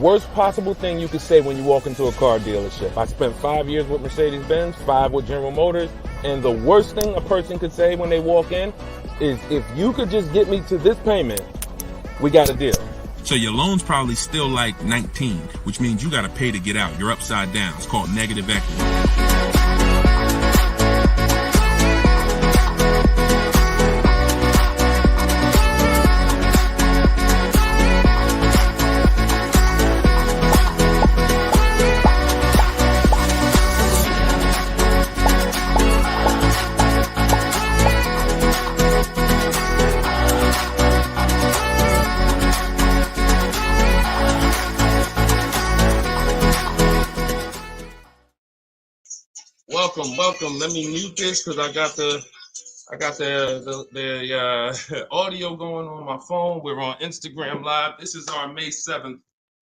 worst possible thing you could say when you walk into a car dealership. I spent 5 years with Mercedes-Benz, 5 with General Motors, and the worst thing a person could say when they walk in is, if you could just get me to this payment, we got a deal. So your loan's probably still like 19, which means you got to pay to get out. You're upside down. It's called negative equity. Welcome. Let me mute this because I got the audio going on my phone. We're on Instagram Live. This is our May 7th,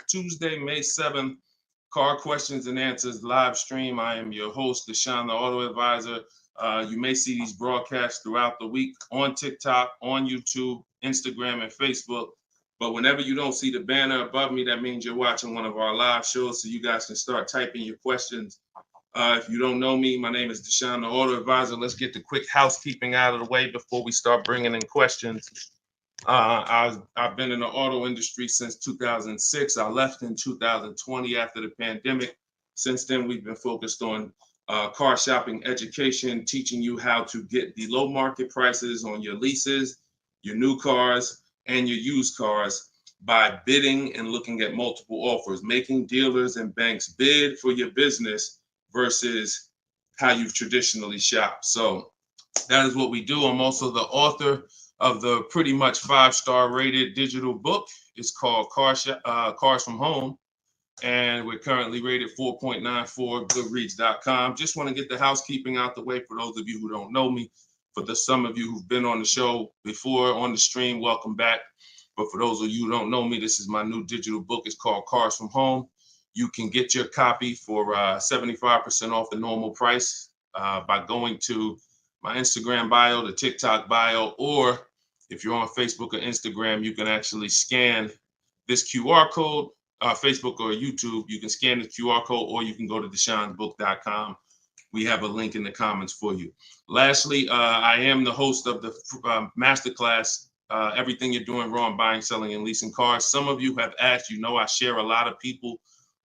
Tuesday, May 7th, Car Questions and Answers live stream. I am your host, Deshone the Auto Advisor. You may see these broadcasts throughout the week on TikTok, on YouTube, Instagram, and Facebook. But whenever you don't see the banner above me, that means you're watching one of our live shows, so you guys can start typing your questions. If you don't know me, my name is Deshone the Auto Advisor. Let's get the quick housekeeping out of the way before we start bringing in questions. I've been in the auto industry since 2006. I left in 2020 after the pandemic. Since then, we've been focused on car shopping education, teaching you how to get the low market prices on your leases, your new cars, and your used cars by bidding and looking at multiple offers, making dealers and banks bid for your business versus how you've traditionally shopped. So that is what we do. I'm also the author of the pretty much 5-star rated digital book. It's called Cars from Home, and we're currently rated 4.94, goodreads.com. Just want to get the housekeeping out the way for those of you who don't know me. For some of you who've been on the show before on the stream, welcome back. But for those of you who don't know me, this is my new digital book. It's called Cars from Home. You can get your copy for 75% off the normal price by going to my Instagram bio, the TikTok bio, or if you're on Facebook or Instagram, you can actually scan this QR code, Facebook or YouTube. You can scan the QR code, or you can go to deshonebook.com. We have a link in the comments for you. Lastly, I am the host of the masterclass, Everything You're Doing Wrong, Buying, Selling, and Leasing Cars. Some of you have asked, I share a lot of people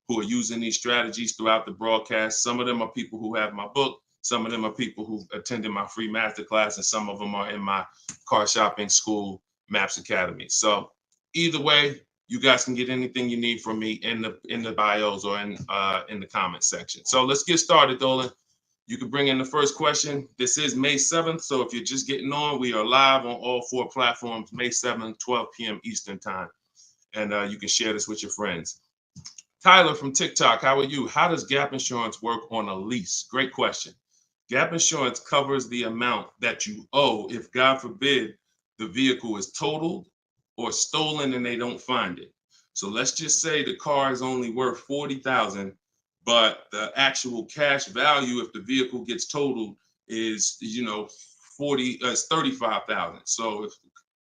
who are using these strategies throughout the broadcast. Some of them are people who have my book. Some of them are people who attended my free masterclass, and some of them are in my car shopping school, Maps Academy. So either way, you guys can get anything you need from me in the bios or in the comment section. So let's get started, Dolan. You can bring in the first question. This is May 7th. So if you're just getting on, we are live on all 4 platforms, May 7th, 12 p.m. Eastern time. And you can share this with your friends. Tyler from TikTok, how are you? How does gap insurance work on a lease? Great question. Gap insurance covers the amount that you owe if, God forbid, the vehicle is totaled or stolen and they don't find it. So let's just say the car is only worth $40,000, but the actual cash value if the vehicle gets totaled is, $35,000. So if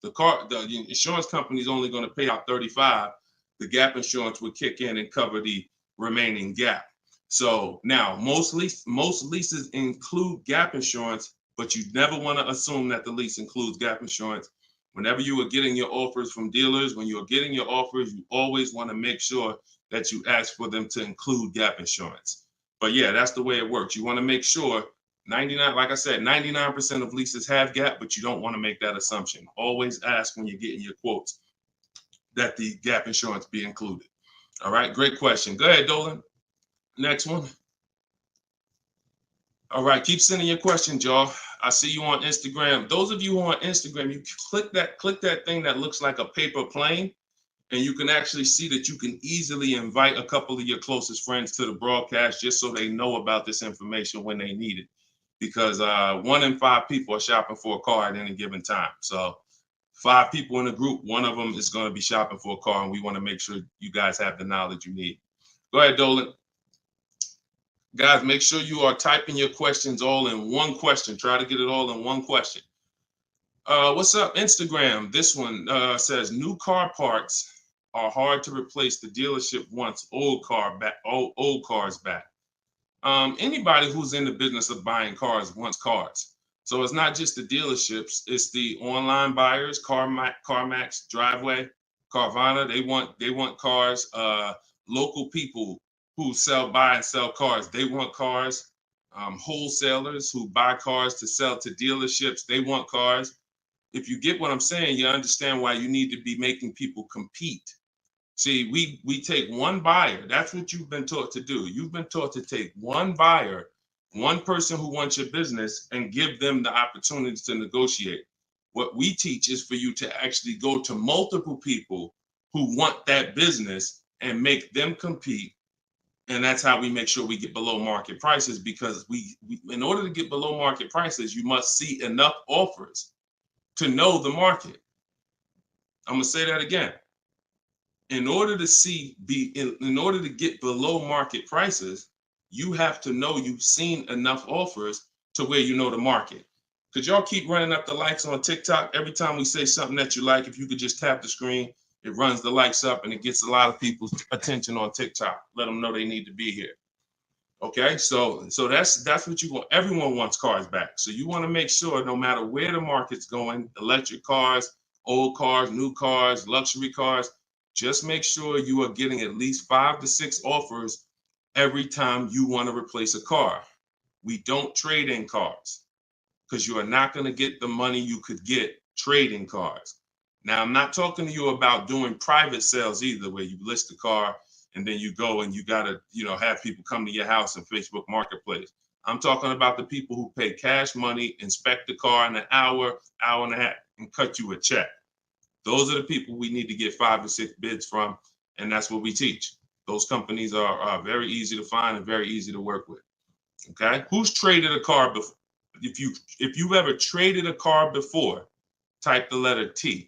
the insurance company is only going to pay out $35,000, the gap insurance would kick in and cover the remaining gap. So now most leases include gap insurance, but you never want to assume that the lease includes gap insurance. Whenever you are getting your offers from dealers, when you're getting your offers, you always want to make sure that you ask for them to include gap insurance. But yeah, that's the way it works. You want to make sure 99% of leases have gap, but you don't want to make that assumption. Always ask when you're getting your quotes that the gap insurance be included. All right, great question. Go ahead, Dolan. Next one. All right, keep sending your questions, y'all. I see you on Instagram. Those of you who are on Instagram, you click that thing that looks like a paper plane, and you can actually see that you can easily invite a couple of your closest friends to the broadcast just so they know about this information when they need it. Because 1 in 5 people are shopping for a car at any given time. So 5 people in a group, 1 of them is going to be shopping for a car, and we want to make sure you guys have the knowledge you need. Go ahead, Dolan. Guys, make sure you are typing your questions all in one question. Try to get it all in one question. What's up, Instagram? This one says new car parts are hard to replace. The dealership wants old cars back. Anybody who's in the business of buying cars wants cars. So it's not just the dealerships, it's the online buyers, CarMax, Driveway, Carvana. They want cars. Local people who buy and sell cars, they want cars. Wholesalers who buy cars to sell to dealerships, they want cars. If you get what I'm saying, you understand why you need to be making people compete. See, we take one buyer. That's what you've been taught to do. You've been taught to take one buyer, one person who wants your business, and give them the opportunity to negotiate. What we teach is for you to actually go to multiple people who want that business and make them compete. And that's how we make sure we get below market prices, because we in order to get below market prices, you must see enough offers to know the market. I'm gonna say that again. In order to get below market prices, you have to know you've seen enough offers to where you know the market. Could y'all keep running up the likes on TikTok? Every time we say something that you like, if you could just tap the screen, it runs the likes up and it gets a lot of people's attention on TikTok. Let them know they need to be here. Okay, so that's what you want. Everyone wants cars back. So you want to make sure no matter where the market's going, electric cars, old cars, new cars, luxury cars, just make sure you are getting at least 5 to 6 offers every time you want to replace a car. We don't trade in cars because you are not going to get the money you could get trading cars. Now, I'm not talking to you about doing private sales either, where you list the car and then you go and you got to, have people come to your house in Facebook Marketplace. I'm talking about the people who pay cash money, inspect the car in an hour, hour and a half, and cut you a check. Those are the people we need to get 5 or 6 bids from, and that's what we teach. Those companies are very easy to find and very easy to work with. Okay, who's traded a car before? If you've ever traded a car before, type the letter T.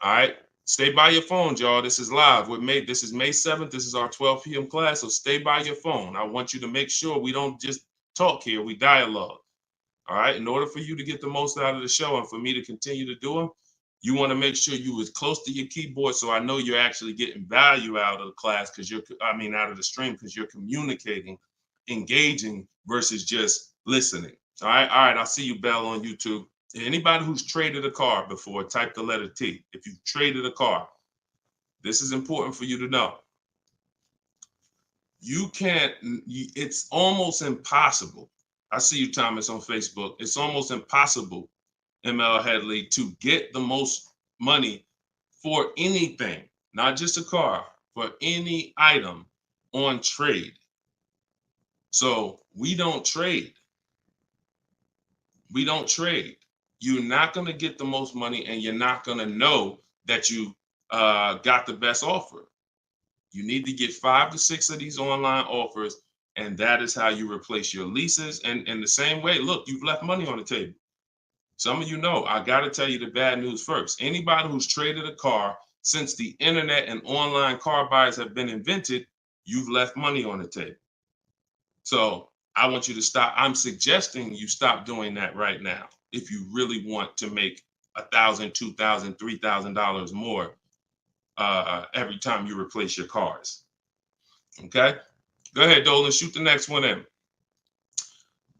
All right, stay by your phone, y'all. This is live. This is May 7th. This is our 12 p.m. class, so stay by your phone. I want you to make sure we don't just talk here, we dialogue. All right, in order for you to get the most out of the show and for me to continue to do them, you want to make sure you as close to your keyboard so I know you're actually getting value out of the class, out of the stream, because you're communicating, engaging versus just listening. All right, I'll see you, Bell, on YouTube. Anybody who's traded a car before, type the letter T. If you've traded a car, this is important for you to know. It's almost impossible. I see you, Thomas, on Facebook. It's almost impossible, ML Headley, to get the most money for anything, not just a car, for any item on trade. So we don't trade. We don't trade. You're not going to get the most money, and you're not going to know that you got the best offer. You need to get 5 to 6 of these online offers, and that is how you replace your leases. And in the same way, look, you've left money on the table. Some of you know, I got to tell you the bad news first. Anybody who's traded a car since the internet and online car buyers have been invented, you've left money on the table. So I want you to stop. I'm suggesting you stop doing that right now if you really want to make $1,000, $2,000, $3,000 more every time you replace your cars. Okay? Go ahead, Dolan. Shoot the next one in.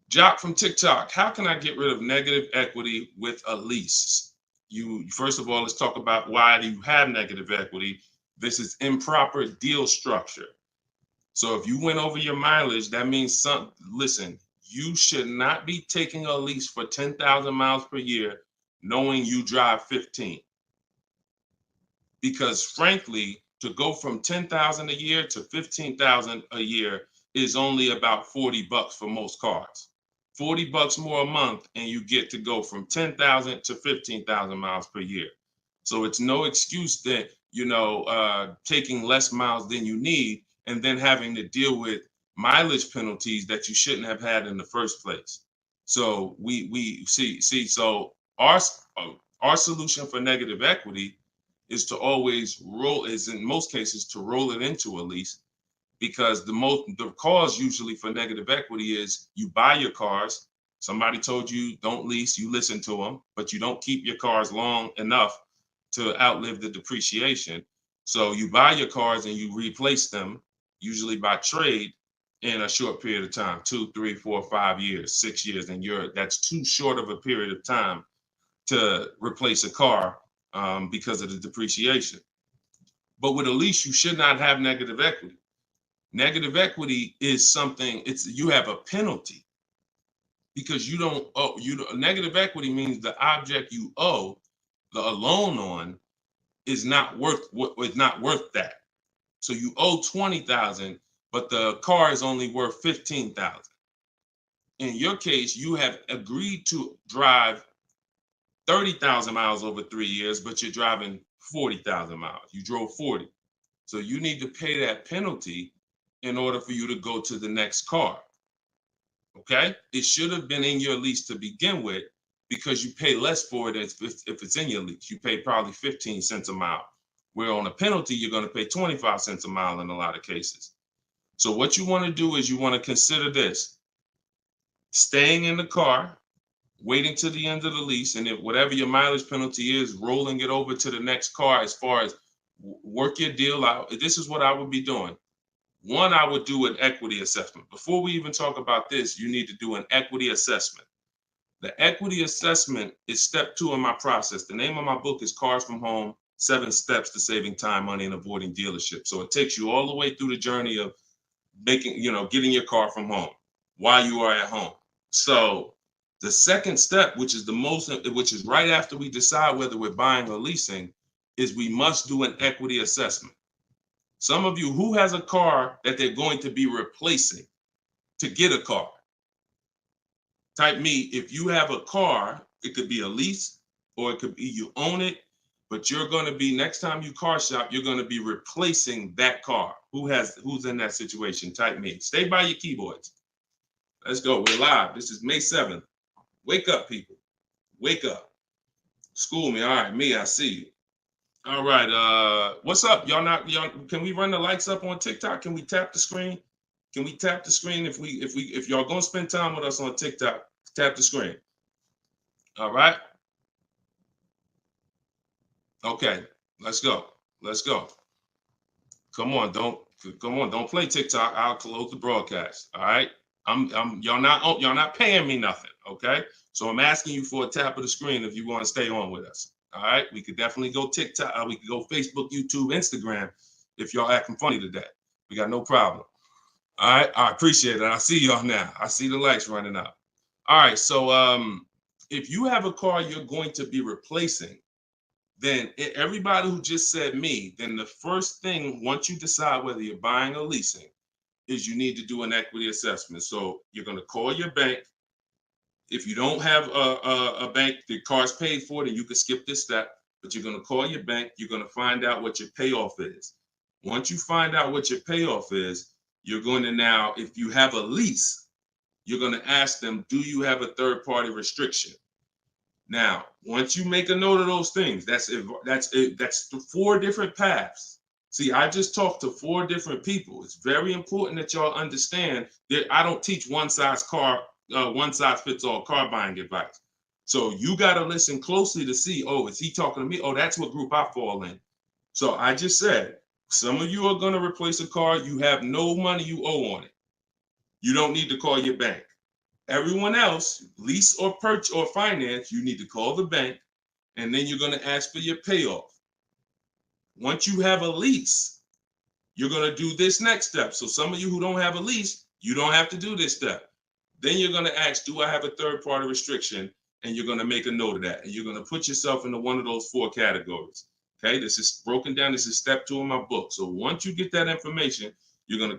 Jock from TikTok. How can I get rid of negative equity with a lease? First of all, let's talk about why do you have negative equity. This is improper deal structure. So if you went over your mileage, that means listen, you should not be taking a lease for 10,000 miles per year knowing you drive 15. Because frankly, to go from 10,000 a year to 15,000 a year is only about $40 for most cars. $40 more a month, and you get to go from 10,000 to 15,000 miles per year. So it's no excuse that, taking less miles than you need and then having to deal with mileage penalties that you shouldn't have had in the first place. So we see. So our solution for negative equity is to always in most cases to roll it into a lease, because the cause usually for negative equity is you buy your cars. Somebody told you don't lease, you listen to them, but you don't keep your cars long enough to outlive the depreciation. So you buy your cars and you replace them, usually by trade, in a short period of time, 2, 3, 4, 5 years, 6 years, and that's too short of a period of time to replace a car because of the depreciation. But with a lease, you should not have negative equity. Negative equity is something, you have a penalty because you don't owe. Negative equity means the object you owe a loan on is not worth that. So you owe 20,000, but the car is only worth 15,000. In your case, you have agreed to drive 30,000 miles over 3 years, but you're driving 40,000 miles. You drove 40. So you need to pay that penalty in order for you to go to the next car. Okay? It should have been in your lease to begin with because you pay less for it if it's in your lease. You pay probably 15 cents a mile, where on a penalty, you're going to pay 25 cents a mile in a lot of cases. So what you want to do is you want to consider this: staying in the car, waiting to the end of the lease, and if whatever your mileage penalty is, rolling it over to the next car. As far as work your deal out, this is what I would be doing. One, I would do an equity assessment. Before we even talk about this, you need to do an equity assessment. The equity assessment is step 2 in my process. The name of my book is Cars from Home, 7 Steps to Saving Time, Money, and Avoiding Dealerships. So it takes you all the way through the journey of getting your car from home while you are at home. So the second step, which is right after we decide whether we're buying or leasing, is we must do an equity assessment. Some of you, who has a car that they're going to be replacing to get a car? Type me. If you have a car, it could be a lease or it could be you own it, but you're going to be, next time you car shop, you're going to be replacing that car. Who's in that situation? Type me. Stay by your keyboards. Let's go. We're live. This is May 7th. Wake up, people. Wake up. School me. All right, me, I see you. All right. What's up? Y'all can we run the lights up on TikTok? Can we tap the screen? Can we tap the screen if y'all gonna spend time with us on TikTok? Tap the screen. All right. Okay. Let's go. Let's go. Come on. Don't play TikTok. I'll close the broadcast. All right. Y'all not paying me nothing. Okay. So I'm asking you for a tap of the screen if you want to stay on with us. All right. We could definitely go TikTok. We could go Facebook, YouTube, Instagram if y'all acting funny today. We got no problem. All right, I appreciate it. I see y'all now. I see the lights running up. All right, so if you have a car you're going to be replacing, then everybody who just said me, then the first thing, once you decide whether you're buying or leasing, is you need to do an equity assessment. So you're going to call your bank. If you don't have a bank, the car's paid for, then you can skip this step, but you're going to call your bank. You're going to find out what your payoff is. Once you find out what your payoff is, you're going to now, if you have a lease, you're going to ask them, do you have a third-party restriction? Now, once you make a note of those things, that's 4 different paths. See, I just talked to 4 different people. It's very important that y'all understand that I don't teach one size fits all car buying advice. So you got to listen closely to see, oh, is he talking to me? Oh, that's what group I fall in. So I just said, some of you are going to replace a car. You have no money you owe on it. You don't need to call your bank. Everyone else, lease or purchase or finance, you need to call the bank, and then you're going to ask for your payoff. Once you have a lease, you're going to do this next step. So some of you who don't have a lease, you don't have to do this step. Then you're going to ask, do I have a third-party restriction? And you're going to make a note of that. And you're going to put yourself into one of those 4 categories. Okay, this is broken down. This is step 2 in my book. So once you get that information, you're going to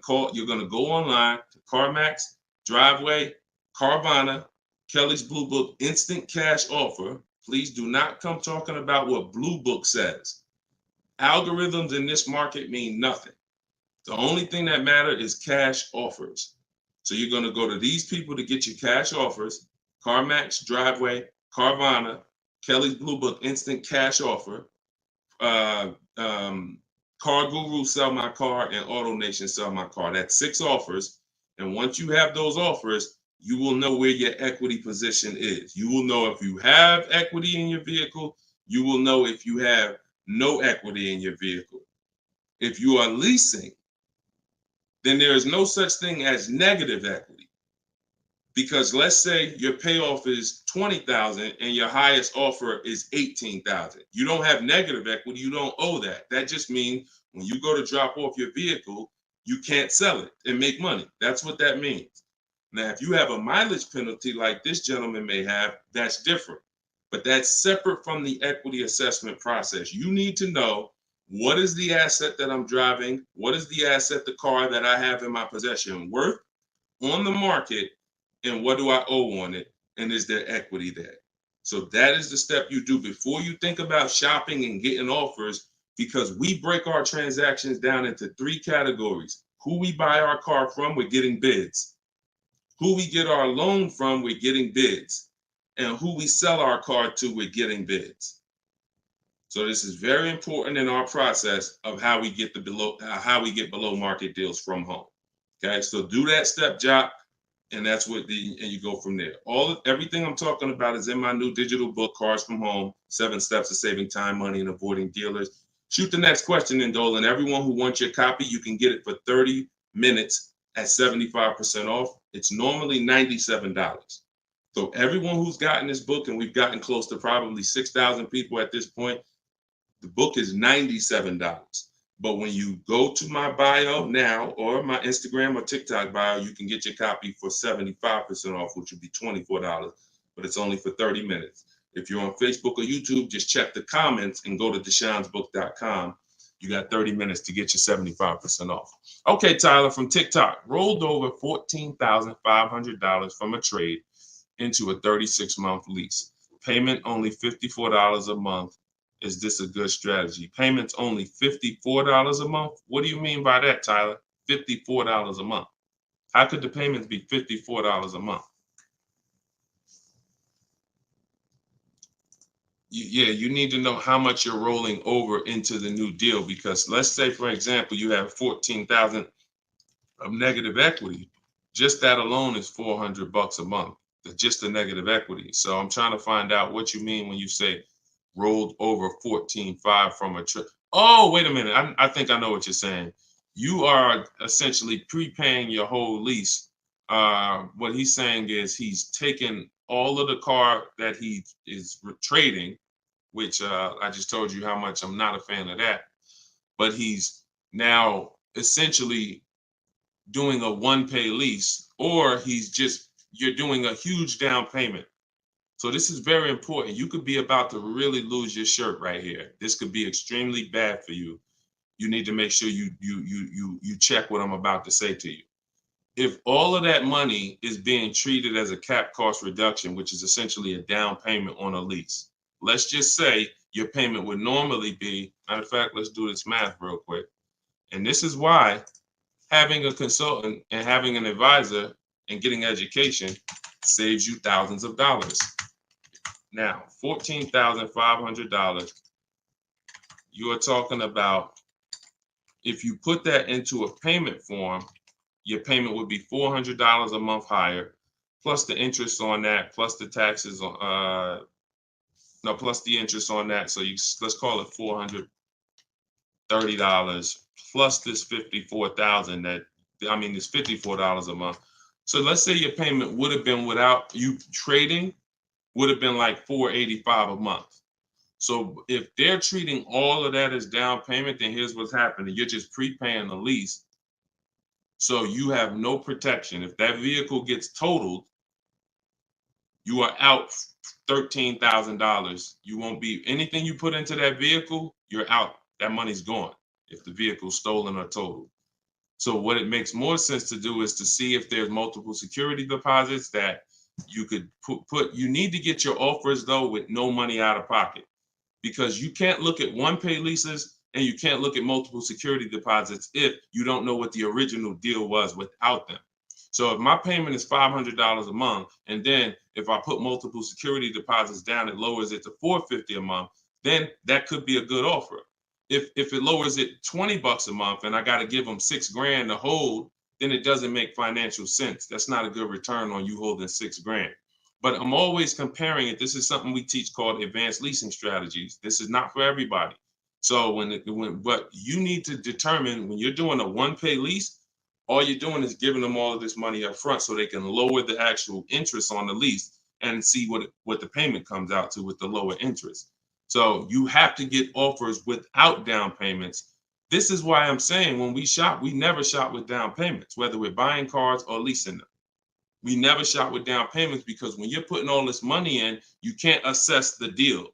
go online to CarMax, Driveway, Carvana, Kelly's Blue Book, Instant Cash Offer. Please do not come talking about what Blue Book says. Algorithms in this market mean nothing. The only thing that matters is cash offers. So you're going to go to these people to get your cash offers: CarMax, Driveway, Carvana, Kelly's Blue Book, Instant Cash Offer, Car Guru, Sell My Car, and Auto Nation, Sell My Car. That's 6 offers. And once you have those offers, you will know where your equity position is. You will know if you have equity in your vehicle. You will know if you have no equity in your vehicle. If you are leasing, then there is no such thing as negative equity. Because let's say your payoff is $20,000 and your highest offer is $18,000. You don't have negative equity, you don't owe that. That just means when you go to drop off your vehicle, you can't sell it and make money. That's what that means. Now, if you have a mileage penalty like this gentleman may have, that's different. But that's separate from the equity assessment process. You need to know, what is the asset that I'm driving? What is the asset, the car that I have in my possession, worth on the market? And what do I owe on it? And is there equity there? So that is the step you do before you think about shopping and getting offers, because we break our transactions down into 3 categories. Who we buy our car from, we're getting bids. Who we get our loan from, we're getting bids. And who we sell our car to, we're getting bids. So this is very important in our process of how we get below market deals from home. Okay, so do that step, Jock, and that's what and you go from there. Everything I'm talking about is in my new digital book, Cars from Home: 7 Steps to Saving Time, Money, and Avoiding Dealers. Shoot the next question in, Dolan. Everyone who wants your copy, you can get it for 30 minutes at 75% off. It's normally $97. So everyone who's gotten this book, and we've gotten close to probably 6,000 people at this point, the book is $97. But when you go to my bio now, or my Instagram or TikTok bio, you can get your copy for 75% off, which would be $24, but it's only for 30 minutes. If you're on Facebook or YouTube, just check the comments and go to deshonsbook.com. You got 30 minutes to get your 75% off. Okay, Tyler from TikTok, rolled over $14,500 from a trade into a 36-month lease. Payment only $54 a month. Is this a good strategy? Payments only $54 a month? What do you mean by that, Tyler? $54 a month. How could the payments be $54 a month? You need to know how much you're rolling over into the new deal, because let's say, for example, you have $14,000 of negative equity. Just that alone is $400 a month. Just the negative equity. So I'm trying to find out what you mean when you say rolled over 14.5 from a trip. Oh, wait a minute. I think I know what you're saying. You are essentially prepaying your whole lease. What he's saying is he's taken all of the car that he is trading, which I just told you how much I'm not a fan of that. But he's now essentially doing a one-pay lease, or you're doing a huge down payment. So this is very important. You could be about to really lose your shirt right here. This could be extremely bad for you. You need to make sure you check what I'm about to say to you. If all of that money is being treated as a cap cost reduction, which is essentially a down payment on a lease, let's just say your payment would normally be, matter of fact, let's do this math real quick. And this is why having a consultant and having an advisor and getting education saves you thousands of dollars. Now, $14,500, you are talking about, if you put that into a payment form, your payment would be $400 a month higher, plus the interest on that, plus the taxes, plus the interest on that. So let's call it $430 plus this $54,000 this $54 a month. So let's say your payment would have been, without you trading, would have been like $485 a month. So if they're treating all of that as down payment, then here's what's happening. You're just prepaying the lease. So you have no protection. If that vehicle gets totaled, you are out $13,000. You won't be, anything you put into that vehicle, you're out. That money's gone if the vehicle's stolen or totaled. So what it makes more sense to do is to see if there's multiple security deposits that you could put. You need to get your offers, though, with no money out of pocket, because you can't look at one-pay leases and you can't look at multiple security deposits if you don't know what the original deal was without them. So if my payment is $500 a month, and then if I put multiple security deposits down, it lowers it to $450 a month, then that could be a good offer. If it lowers it $20 a month and I got to give them $6,000 to hold, then it doesn't make financial sense. That's not a good return on you holding $6,000. But I'm always comparing it. This is something we teach called advanced leasing strategies. This is not for everybody. So but you need to determine when you're doing a one-pay lease, all you're doing is giving them all of this money up front so they can lower the actual interest on the lease and see what the payment comes out to with the lower interest. So you have to get offers without down payments. This is why I'm saying when we shop, we never shop with down payments, whether we're buying cars or leasing them. We never shop with down payments because when you're putting all this money in, you can't assess the deal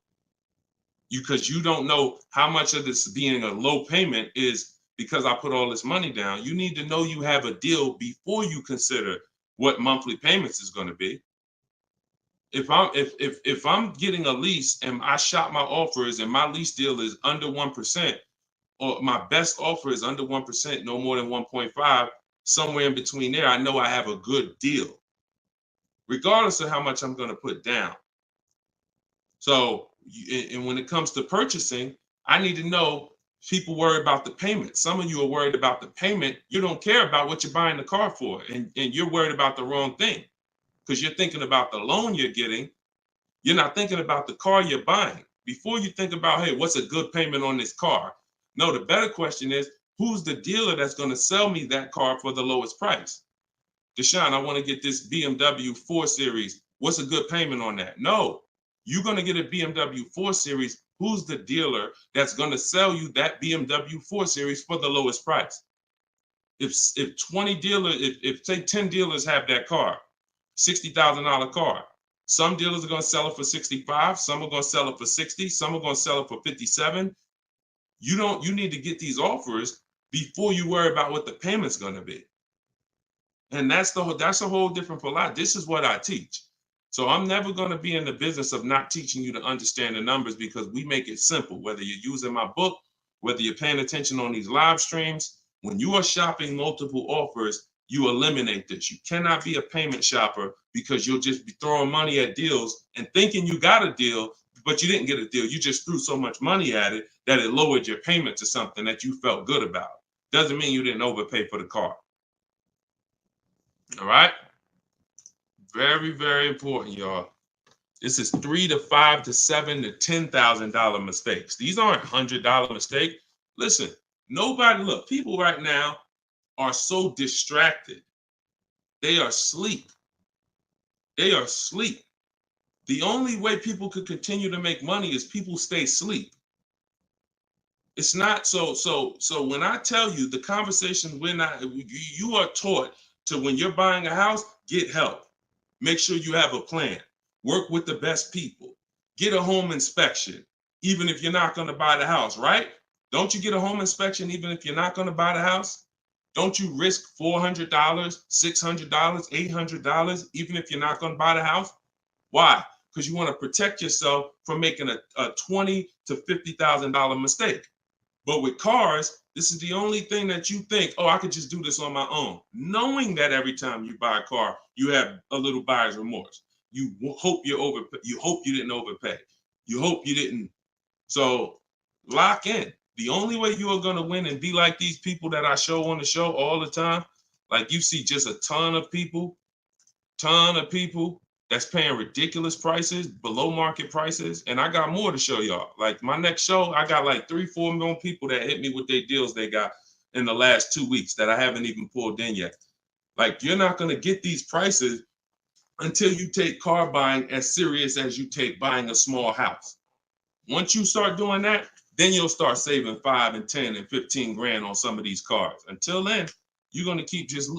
because you don't know how much of this being a low payment is because I put all this money down. You need to know you have a deal before you consider what monthly payments is going to be. If I'm getting a lease and I shop my offers and my lease deal is under 1%, or my best offer is under 1%, no more than 1.5, somewhere in between there, I know I have a good deal, regardless of how much I'm going to put down. So, and when it comes to purchasing, I need to know people worry about the payment. Some of you are worried about the payment. You don't care about what you're buying the car for, and you're worried about the wrong thing because you're thinking about the loan you're getting. You're not thinking about the car you're buying. Before you think about, hey, what's a good payment on this car? No, the better question is, who's the dealer that's going to sell me that car for the lowest price? Deshone, I want to get this BMW 4 Series. What's a good payment on that? No, you're going to get a BMW 4 Series. Who's the dealer that's going to sell you that BMW 4 Series for the lowest price? If 20 dealers, if say 10 dealers have that car, $60,000 car, some dealers are going to sell it for 65, some are going to sell it for 60, some are going to sell it for 57. You need to get these offers before you worry about what the payment's going to be. And that's a whole different philosophy. This is what I teach. So I'm never going to be in the business of not teaching you to understand the numbers because we make it simple. Whether you're using my book, whether you're paying attention on these live streams, when you are shopping multiple offers, you eliminate this. You cannot be a payment shopper because you'll just be throwing money at deals and thinking you got a deal, but you didn't get a deal. You just threw so much money at it that it lowered your payment to something that you felt good about. Doesn't mean you didn't overpay for the car. All right. Very, very important, y'all. This is $3,000 to $5,000 to $7,000 to $10,000 mistakes. These aren't $100 mistakes. Listen, look, people right now are so distracted. They are asleep. They are asleep. The only way people could continue to make money is people stay asleep. It's not so when I tell you the conversation, you are taught to, when you're buying a house, get help. Make sure you have a plan. Work with the best people. Get a home inspection, even if you're not going to buy the house, right? Don't you get a home inspection even if you're not going to buy the house? Don't you risk $400, $600, $800, even if you're not going to buy the house? Why? Because you want to protect yourself from making a $20,000 to $50,000 mistake. But with cars, this is the only thing that you think, oh, I could just do this on my own. Knowing that every time you buy a car, you have a little buyer's remorse. You hope you hope you didn't overpay. You hope you didn't. So lock in. The only way you are going to win and be like these people that I show on the show all the time, like you see just a ton of people that's paying ridiculous prices, below market prices. And I got more to show y'all. Like my next show, I got like 3-4 million people that hit me with their deals they got in the last 2 weeks that I haven't even pulled in yet. Like you're not going to get these prices until you take car buying as serious as you take buying a small house. Once you start doing that, then you'll start saving 5 and 10 and 15 grand on some of these cars. Until then, you're going to keep just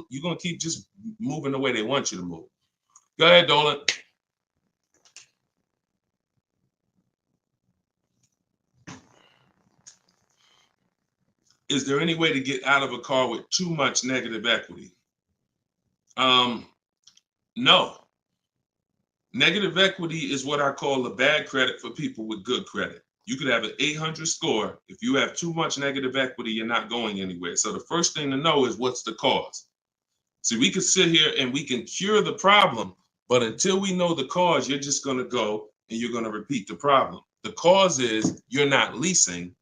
moving the way they want you to move. Go ahead, Dolan. Is there any way to get out of a car with too much negative equity? No. Negative equity is what I call a bad credit for people with good credit. You could have an 800 score. If you have too much negative equity, you're not going anywhere. So the first thing to know is what's the cause. See, we could sit here and we can cure the problem, but until we know the cause, you're just going to go and you're going to repeat the problem. The cause is you're not leasing,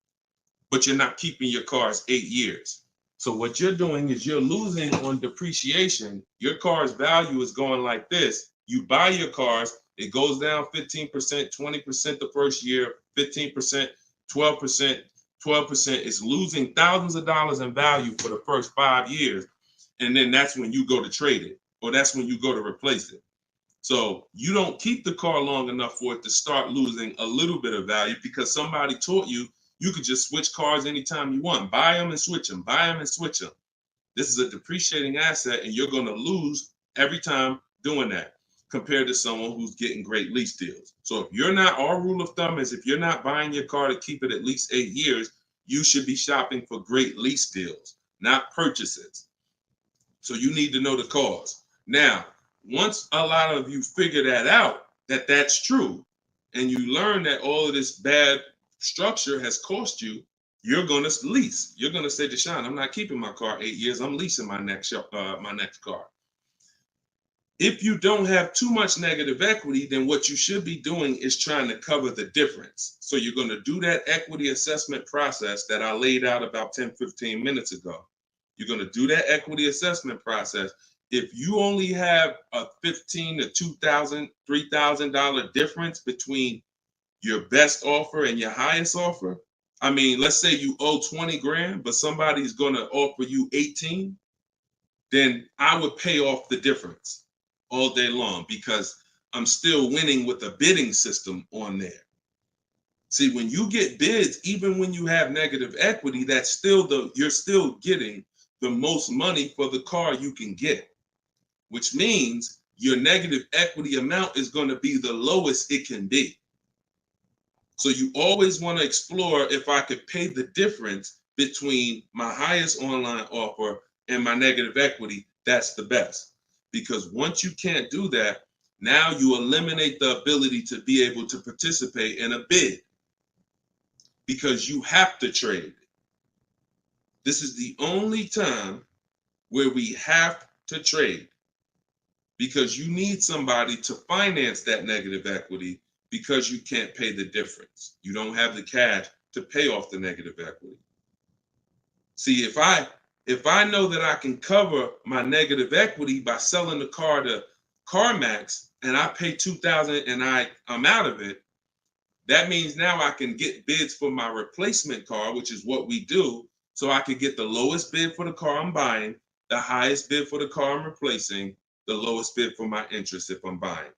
but you're not keeping your cars 8 years. So what you're doing is you're losing on depreciation. Your car's value is going like this. You buy your cars, it goes down 15%, 20% the first year, 15%, 12%, 12% is losing thousands of dollars in value for the first 5 years. And then that's when you go to trade it, or that's when you go to replace it. So you don't keep the car long enough for it to start losing a little bit of value because somebody taught you could just switch cars anytime you want. Buy them and switch them, buy them and switch them. This is a depreciating asset, and you're going to lose every time doing that compared to someone who's getting great lease deals. So if you're not, our rule of thumb is if you're not buying your car to keep it at least 8 years, you should be shopping for great lease deals, not purchases. So you need to know the cause. Now, once a lot of you figure that out, that that's true, and you learn that all of this bad structure has cost you, you're going to lease. You're going to say, Deshone, I'm not keeping my car 8 years. I'm leasing my next car. If you don't have too much negative equity, then what you should be doing is trying to cover the difference. So you're going to do that equity assessment process that I laid out about 10, 15 minutes ago. You're going to do that equity assessment process. If you only have a $1,500 to $2,000, $3,000 difference between your best offer and your highest offer, I mean, let's say you owe 20 grand, but somebody's going to offer you 18, then I would pay off the difference all day long because I'm still winning with a bidding system on there. See, when you get bids, even when you have negative equity, that's still you're still getting the most money for the car you can get, which means your negative equity amount is going to be the lowest it can be. So you always want to explore if I could pay the difference between my highest online offer and my negative equity, that's the best. Because once you can't do that, now you eliminate the ability to be able to participate in a bid because you have to trade. This is the only time where we have to trade because you need somebody to finance that negative equity because you can't pay the difference. You don't have the cash to pay off the negative equity. See, if I know that I can cover my negative equity by selling the car to CarMax and I pay $2,000 and I'm out of it, that means now I can get bids for my replacement car, which is what we do. So I can get the lowest bid for the car I'm buying, the highest bid for the car I'm replacing, the lowest bid for my interest if I'm buying.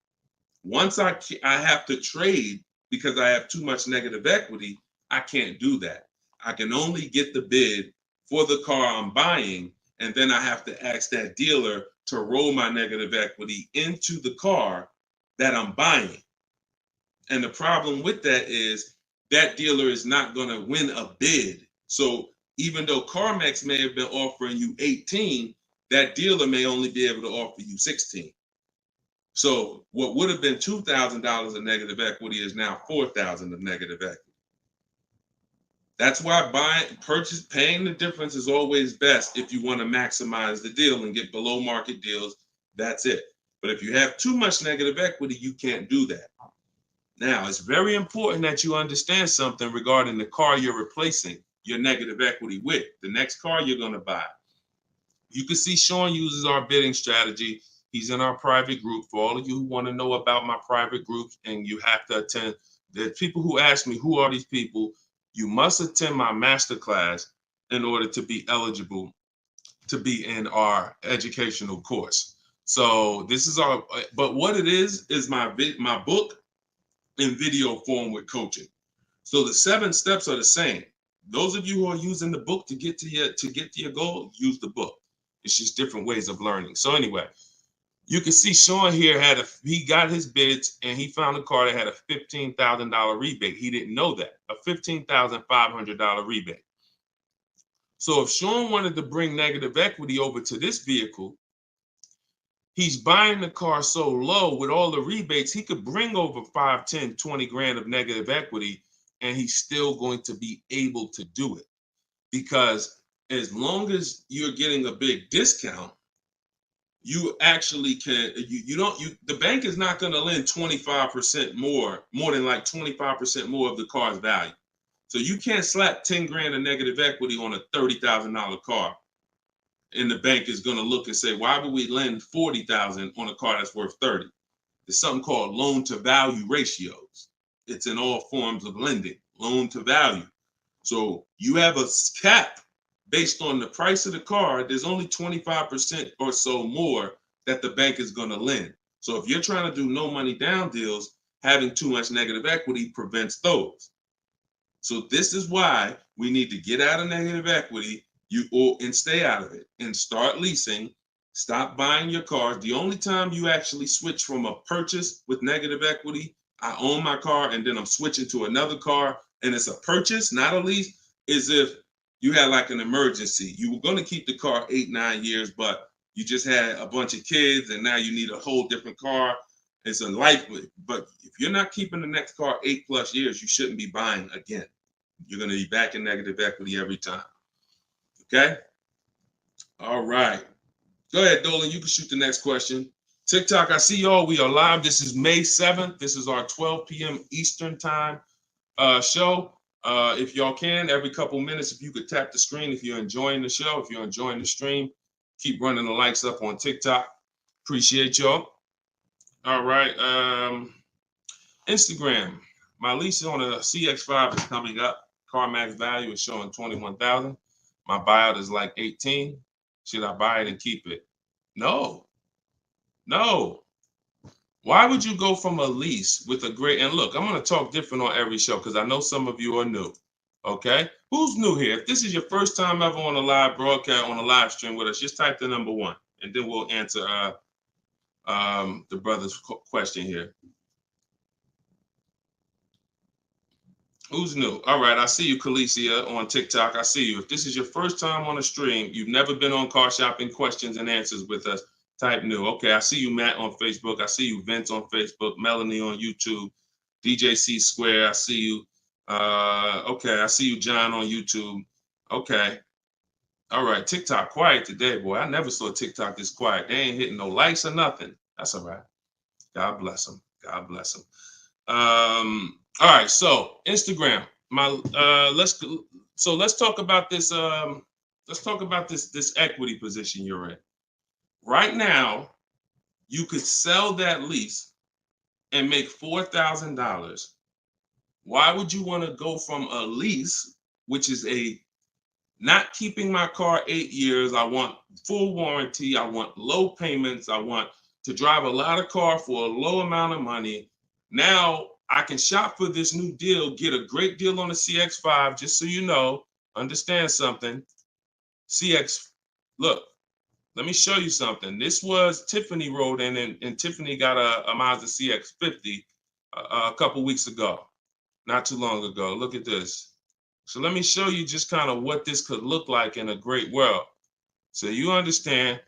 Once I have to trade because I have too much negative equity, I can't do that. I can only get the bid for the car I'm buying, and then I have to ask that dealer to roll my negative equity into the car that I'm buying. And the problem with that is that dealer is not going to win a bid. So even though CarMax may have been offering you 18, that dealer may only be able to offer you 16. So what would have been $2,000 of negative equity is now $4,000 of negative equity. That's why paying the difference is always best if you want to maximize the deal and get below market deals. That's it. But if you have too much negative equity, you can't do that. Now, it's very important that you understand something regarding the car you're replacing your negative equity with, the next car you're going to buy. You can see Sean uses our bidding strategy. He's in our private group. For all of you who want to know about my private groups and you have to attend, there's people who ask me, who are these people? You must attend my masterclass in order to be eligible to be in our educational course. So this is but what it is my book in video form with coaching. So the 7 steps are the same. Those of you who are using the book to get to your goal, use the book. It's just different ways of learning. So anyway, you can see Sean here he got his bids and he found a car that had a $15,000 rebate. He didn't know that, a $15,500 rebate. So if Sean wanted to bring negative equity over to this vehicle, he's buying the car so low with all the rebates, he could bring over 5, 10, 20 grand of negative equity and he's still going to be able to do it. Because as long as you're getting a big discount, you actually can, the bank is not going to lend 25% more than like 25% more of the car's value. So you can't slap 10 grand of negative equity on a $30,000 car. And the bank is going to look and say, why would we lend $40,000 on a car that's worth 30? There's something called loan to value ratios. It's in all forms of lending, loan to value. So you have a cap based on the price of the car. There's only 25% or so more that the bank is going to lend. So if you're trying to do no money down deals, having too much negative equity prevents those. So this is why we need to get out of negative equity and stay out of it and start leasing. Stop buying your cars. The only time you actually switch from a purchase with negative equity, I own my car and then I'm switching to another car and it's a purchase, not a lease, is if you had like an emergency. You were going to keep the car 8-9 years, but you just had a bunch of kids and now you need a whole different car. It's a life, but if you're not keeping the next car 8+ years, you shouldn't be buying again. You're going to be back in negative equity every time. Okay? All right. Go ahead, Dolan. You can shoot the next question. TikTok, I see y'all. We are live. This is May 7th. This is our 12 p.m. Eastern time show. If y'all can, every couple minutes, if you could tap the screen, if you're enjoying the show, if you're enjoying the stream, keep running the likes up on TikTok. Appreciate y'all. All right. Instagram. My lease on a CX5 is coming up. CarMax value is showing 21,000. My buyout is like 18. Should I buy it and keep it? No. Why would you go from a lease with a great, and look, I'm going to talk different on every show because I know some of you are new. Okay? Who's new here? If this is your first time ever on a live broadcast, on a live stream with us, just type the number 1 and then we'll answer the brother's question here. Who's new? All right, I see you, Khaleesi, on TikTok. I see you. If this is your first time on a stream, you've never been on Car Shopping Questions and Answers with us, type new. Okay, I see you, Matt, on Facebook. I see you, Vince, on Facebook. Melanie on YouTube. DJC Square, I see you. Okay, I see you, John, on YouTube. Okay. All right, TikTok quiet today, boy. I never saw TikTok this quiet. They ain't hitting no likes or nothing. That's all right. God bless them. God bless them. All right, so Instagram. Let's talk about this. Let's talk about this equity position you're in. Right now, you could sell that lease and make $4,000. Why would you want to go from a lease, which is a not keeping my car 8 years? I want full warranty. I want low payments. I want to drive a lot of car for a low amount of money. Now I can shop for this new deal, get a great deal on the CX5. Just so you know, understand something. CX, look, let me show you something. This was Tiffany rode in, and Tiffany got a Mazda CX50 a couple weeks ago, not too long ago. Look at this. So let me show you just kind of what this could look like in a great world. So you understand,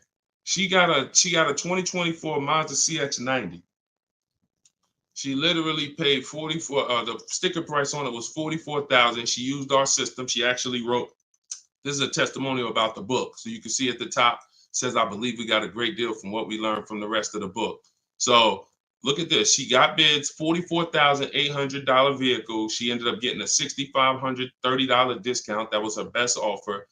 she got a 2024 Mazda CX90. She literally paid 44. The sticker price on it was 44,000. She used our system. She actually wrote. This is a testimonial about the book, so you can see at the top says, "I believe we got a great deal from what we learned from the rest of the book." So look at this. She got bids, $44,800 vehicle. She ended up getting a $6,530 discount. That was her best offer.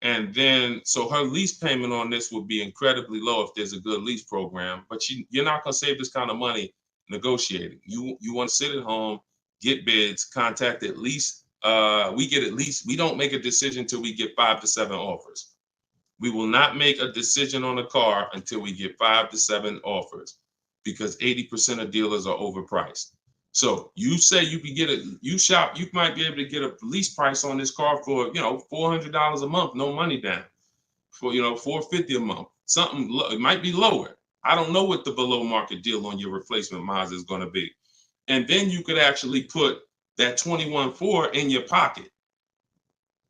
And then, so her lease payment on this would be incredibly low if there's a good lease program. But you're not going to save this kind of money negotiating. You want to sit at home, get bids, contact at least. We don't make a decision until we get 5 to 7 offers. We will not make a decision on a car until we get 5 to 7 offers, because 80% of dealers are overpriced. So you say you can get you might be able to get a lease price on this car for, $400 a month, no money down, for, $450 a month. Something, it might be lower. I don't know what the below market deal on your replacement Mazda is going to be. And then you could actually put that 21.4 in your pocket.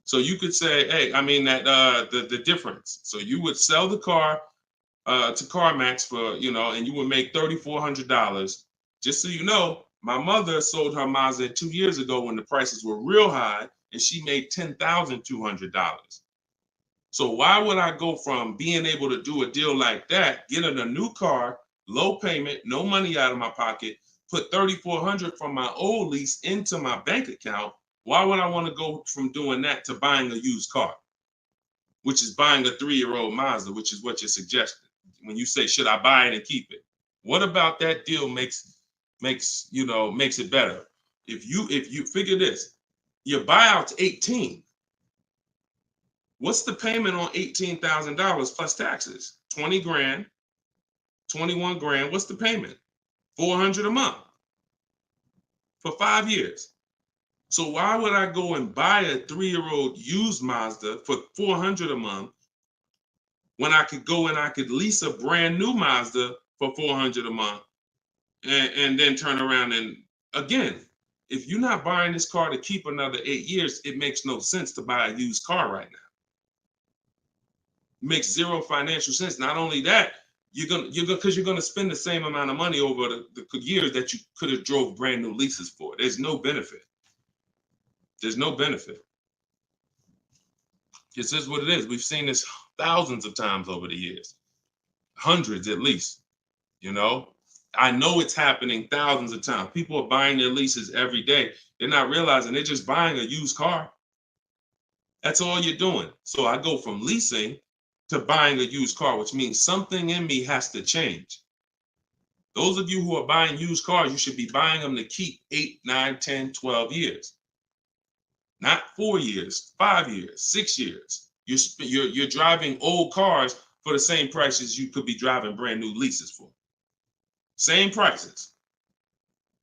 So you could say, hey, the difference. So you would sell the car to CarMax for, and you would make $3,400. Just so you know, my mother sold her Mazda 2 years ago when the prices were real high, and she made $10,200. So why would I go from being able to do a deal like that, getting a new car, low payment, no money out of my pocket, put $3,400 from my old lease into my bank account? Why would I want to go from doing that to buying a used car, which is buying a 3-year-old Mazda, which is what you're suggesting when you say, should I buy it and keep it? What about that deal makes it better? If you figure this, Your buyout's 18. What's the payment on $18,000 plus taxes? 20 grand, 21 grand. What's the payment? 400 a month for 5 years. So why would I go and buy a 3-year-old used Mazda for 400 a month when I could go and I could lease a brand new Mazda for 400 a month and then turn around and again, if you're not buying this car to keep another 8 years, it makes no sense to buy a used car right now. It makes zero financial sense. Not only that, you're gonna spend the same amount of money over the years that you could have drove brand new leases for. There's no benefit. There's no benefit. This is what it is. We've seen this thousands of times over the years, hundreds at least. You know, I know it's happening thousands of times. People are buying their leases every day. They're not realizing they're just buying a used car. That's all you're doing. So I go from leasing to buying a used car, which means something in me has to change. Those of you who are buying used cars, you should be buying them to keep 8, 9, 10, 12 years. Not 4 years, 5 years, 6 years. You're driving old cars for the same prices you could be driving brand new leases for. Same prices.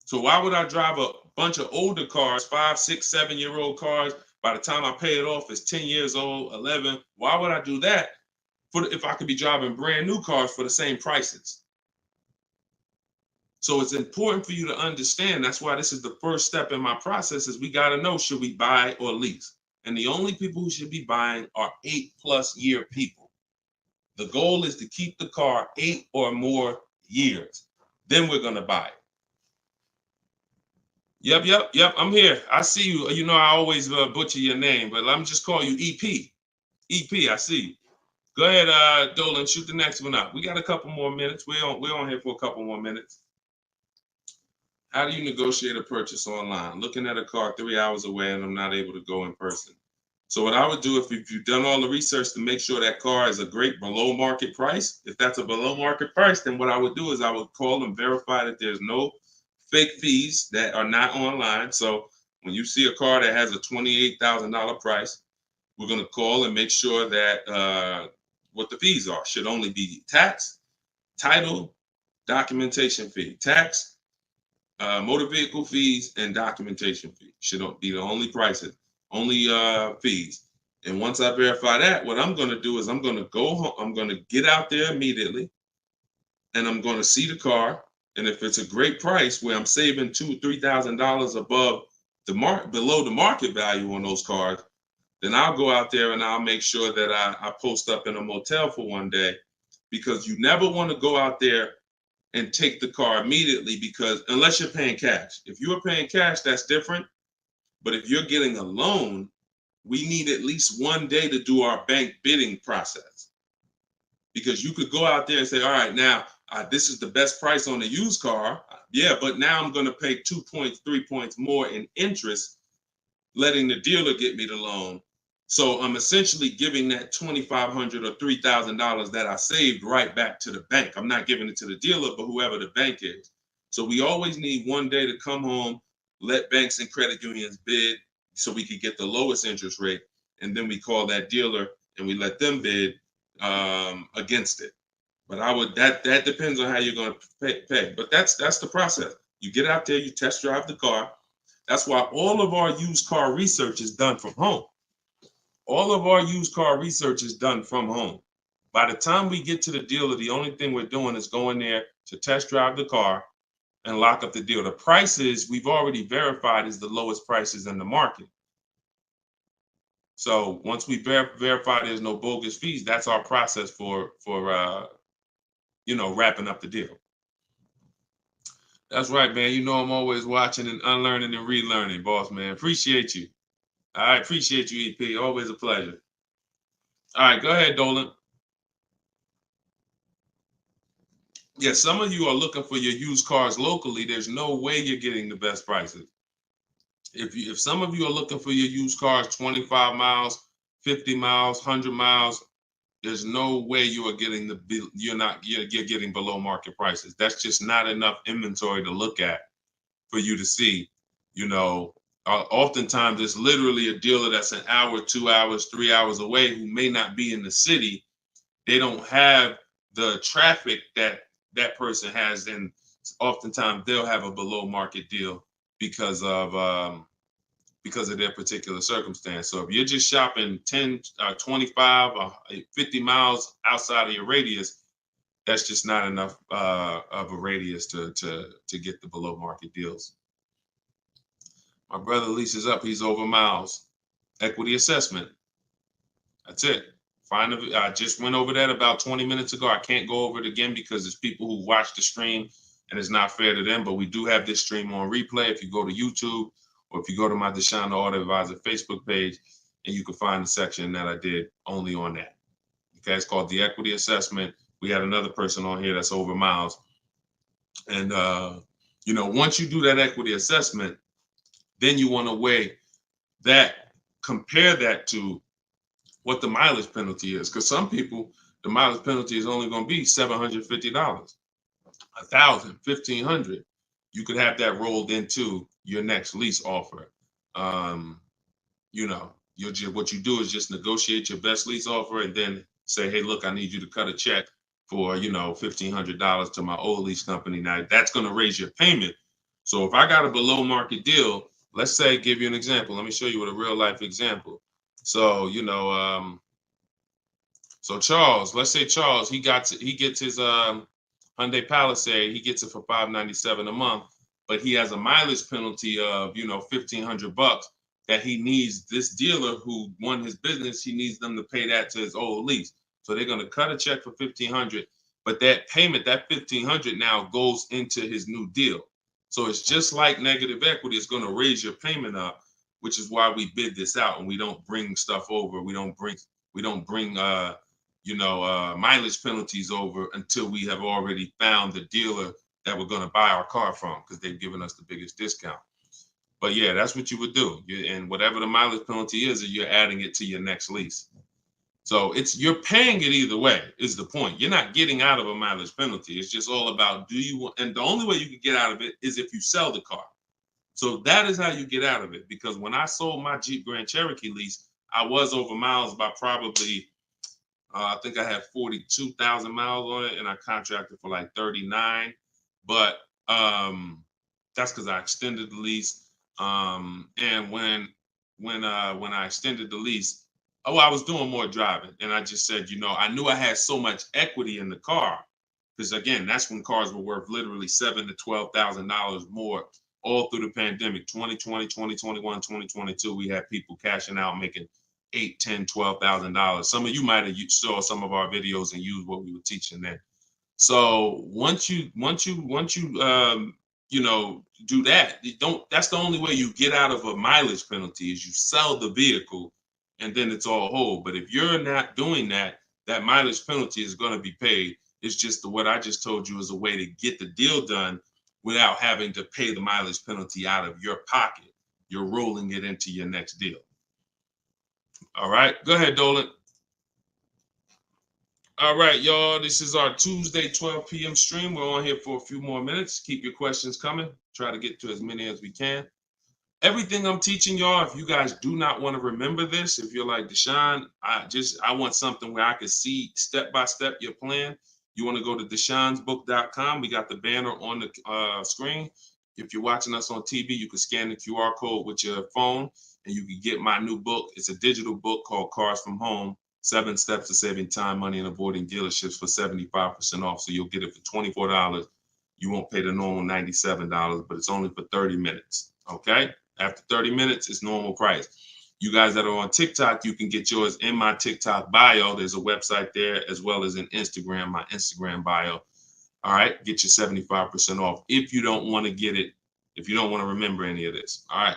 So why would I drive a bunch of older cars, 5, 6, 7-year-old cars? By the time I pay it off, it's 10 years old, 11. Why would I do that if I could be driving brand new cars for the same prices? So it's important for you to understand. That's why this is the first step in my process is we got to know, should we buy or lease? And the only people who should be buying are 8+ year people. The goal is to keep the car 8 or more years. Then we're going to buy it. Yep. I'm here. I see you. You know, I always butcher your name, but let me just call you EP. EP, I see you. Go ahead, Dolan, shoot the next one up. We got a couple more minutes. We're on here for a couple more minutes. How do you negotiate a purchase online? Looking at a car 3 hours away and I'm not able to go in person. So what I would do if you've done all the research to make sure that car is a great below market price, if that's a below market price, then what I would do is I would call and verify that there's no fake fees that are not online. So when you see a car that has a $28,000 price, we're going to call and make sure that what the fees are should only be tax, title, documentation fee. Tax, motor vehicle fees, and documentation fee should be the only prices, only fees. And once I verify that, what I'm going to do is I'm going to go home. I'm going to get out there immediately, and I'm going to see the car. And if it's a great price where I'm saving $2,000-3,000 above below the market value on those cars, then I'll go out there and I'll make sure that I post up in a motel for one day, because you never want to go out there and take the car immediately, because unless you're paying cash. If you are paying cash, that's different. But if you're getting a loan, we need at least one day to do our bank bidding process. Because you could go out there and say, all right, now this is the best price on a used car. Yeah, but now I'm going to pay 2 points, 3 points more in interest, letting the dealer get me the loan. So I'm essentially giving that $2,500 or $3,000 that I saved right back to the bank. I'm not giving it to the dealer, but whoever the bank is. So we always need one day to come home, let banks and credit unions bid so we could get the lowest interest rate. And then we call that dealer and we let them bid against it. But that depends on how you're going to pay. But that's the process. You get out there, you test drive the car. That's why all of our used car research is done from home. All of our used car research is done from home. By the time we get to the dealer, the only thing we're doing is going there to test drive the car and lock up the deal. The prices we've already verified is the lowest prices in the market. So once we verify there's no bogus fees, that's our process for wrapping up the deal. That's right, man. You know I'm always watching and unlearning and relearning, boss man. Appreciate you. I appreciate you, EP. Always a pleasure. All right, go ahead, Dolan. Yeah, some of you are looking for your used cars locally. There's no way you're getting the best prices. If some of you are looking for your used cars 25 miles, 50 miles, 100 miles, there's no way you are getting you're getting below market prices. That's just not enough inventory to look at for you to see, Oftentimes, it's literally a dealer that's an hour, 2 hours, 3 hours away who may not be in the city. They don't have the traffic that that person has, and oftentimes they'll have a below market deal because of their particular circumstance. So if you're just shopping 10, 25, 50 miles outside of your radius, that's just not enough of a radius to get the below market deals. My brother leases up, he's over miles. Equity assessment. That's it. I just went over that about 20 minutes ago. I can't go over it again because there's people who watch the stream and it's not fair to them, but we do have this stream on replay. If you go to YouTube or if you go to my Deshone the Auto Advisor Facebook page, and you can find the section that I did only on that. Okay, it's called the equity assessment. We had another person on here that's over miles. And, once you do that equity assessment, then you want to weigh that, compare that to what the mileage penalty is. Because some people, the mileage penalty is only going to be $750, $1,000, $1,500. You could have that rolled into your next lease offer. What you do is just negotiate your best lease offer and then say, hey, look, I need you to cut a check for, $1,500 to my old lease company. Now that's going to raise your payment. So if I got a below market deal, let's say, give you an example. Let me show you with a real life example. So, so Charles, let's say Charles, he gets his Hyundai Palisade, he gets it for $597 a month, but he has a mileage penalty of, $1,500 that he needs. This dealer who won his business, he needs them to pay that to his old lease. So they're going to cut a check for $1,500, but that payment, that $1,500 now goes into his new deal. So it's just like negative equity. It's going to raise your payment up, which is why we bid this out and we don't bring stuff over. We don't bring mileage penalties over until we have already found the dealer that we're going to buy our car from, because they've given us the biggest discount. But yeah, that's what you would do. And whatever the mileage penalty is, you're adding it to your next lease. So you're paying it either way is the point. You're not getting out of a mileage penalty. It's just all about and the only way you can get out of it is if you sell the car. So that is how you get out of it. Because when I sold my Jeep Grand Cherokee lease, I was over miles by probably, I think I had 42,000 miles on it, and I contracted for like 39. But that's because I extended the lease. And when I extended the lease, I was doing more driving, and I just said, I knew I had so much equity in the car, because again, that's when cars were worth literally $7,000 to $12,000 more all through the pandemic. 2020, 2021, 2022, we had people cashing out, making $8,000, $10,000, $12,000. Some of you might have saw some of our videos and used what we were teaching then. So once you do that, that's the only way you get out of a mileage penalty is you sell the vehicle, and then it's all whole. But if you're not doing that, that mileage penalty is going to be paid. It's just what I just told you is a way to get the deal done without having to pay the mileage penalty out of your pocket. You're rolling it into your next deal. All right, go ahead, Dolan. All right, y'all, this is our Tuesday 12 p.m. stream. We're on here for a few more minutes. Keep your questions coming. Try to get to as many as we can. Everything I'm teaching y'all, if you guys do not want to remember this, if you're like, Deshone, I want something where I can see step-by-step your plan, you want to go to deshonesbook.com. We got the banner on the screen. If you're watching us on TV, you can scan the QR code with your phone, and you can get my new book. It's a digital book called Cars from Home, 7 Steps to Saving Time, Money, and Avoiding Dealerships for 75% off. So you'll get it for $24. You won't pay the normal $97, but it's only for 30 minutes, okay? After 30 minutes, it's normal price. You guys that are on TikTok, you can get yours in my TikTok bio. There's a website there, as well as in Instagram, my Instagram bio. All right, get your 75% off if you don't want to get it, if you don't want to remember any of this. All right,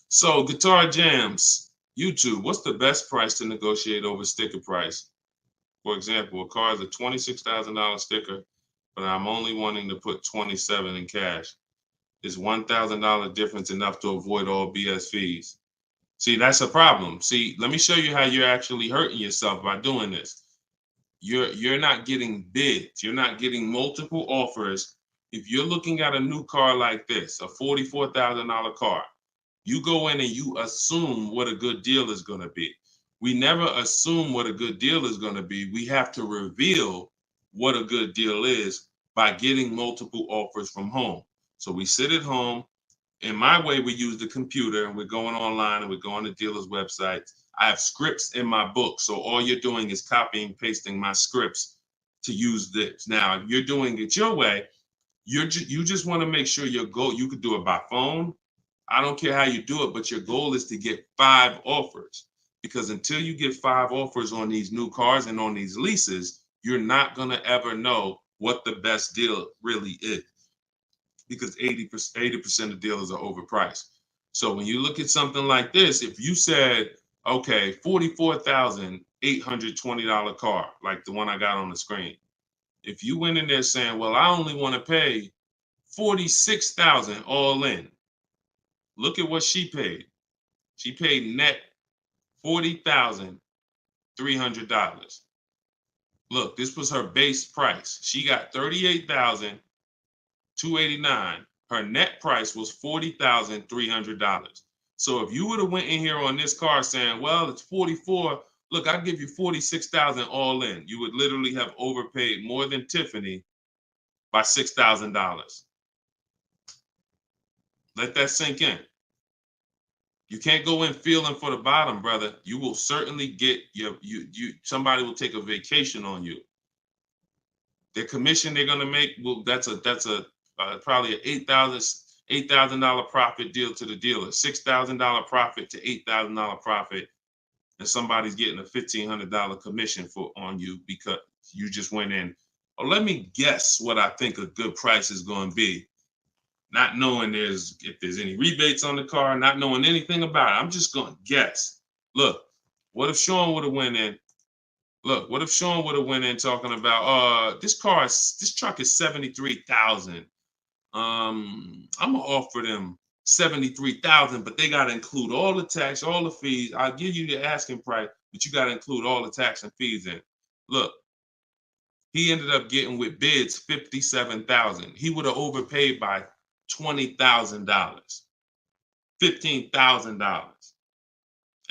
so Guitar Jams, YouTube, what's the best price to negotiate over sticker price? For example, a car is a $26,000 sticker, but I'm only wanting to put $27,000 in cash. Is $1,000 difference enough to avoid all BS fees? See, that's a problem. See, let me show you how you're actually hurting yourself by doing this. You're not getting bids. You're not getting multiple offers. If you're looking at a new car like this, a $44,000 car, You go in and you assume what a good deal is going to be. We never assume what a good deal is going to be. We have to reveal what a good deal is by getting multiple offers from home. So we sit at home. In my way, we use the computer and we're going online and we're going to dealers' websites. I have scripts in my book. So all you're doing is copying, pasting my scripts to use this. Now, if you're doing it your way, you just want to make sure your goal, you could do it by phone. I don't care how you do it, but your goal is to get 5 offers. Because until you get 5 offers on these new cars and on these leases, you're not going to ever know what the best deal really is. Because 80% of dealers are overpriced. So when you look at something like this, if you said, okay, $44,820 car, like the one I got on the screen. If you went in there saying, well, I only want to pay $46,000 all in. Look at what she paid. She paid net $40,300. Look, this was her base price. She got $38,289. Her net price was $40,300. So if you would have went in here on this car saying, well, it's 44, look, I'll give you 46,000 all in. You would literally have overpaid more than Tiffany by $6,000. Let that sink in. You can't go in feeling for the bottom, brother. You will certainly get somebody will take a vacation on you. Their commission they're gonna make, well, that's probably an $8,000 profit deal to the dealer, $6,000 profit to $8,000 profit, and somebody's getting a $1,500 commission on you because you just went in. Oh, let me guess what I think a good price is going to be. Not knowing if there's any rebates on the car, not knowing anything about it. I'm just going to guess. Look, what if Sean would have went in? Look, what if Sean would have went in talking about, this truck is $73,000. I'm gonna offer them $73,000, but they gotta include all the tax, all the fees. I'll give you the asking price, but you gotta include all the tax and fees in. Look, he ended up getting with bids $57,000. He would have overpaid by $20,000, $15,000.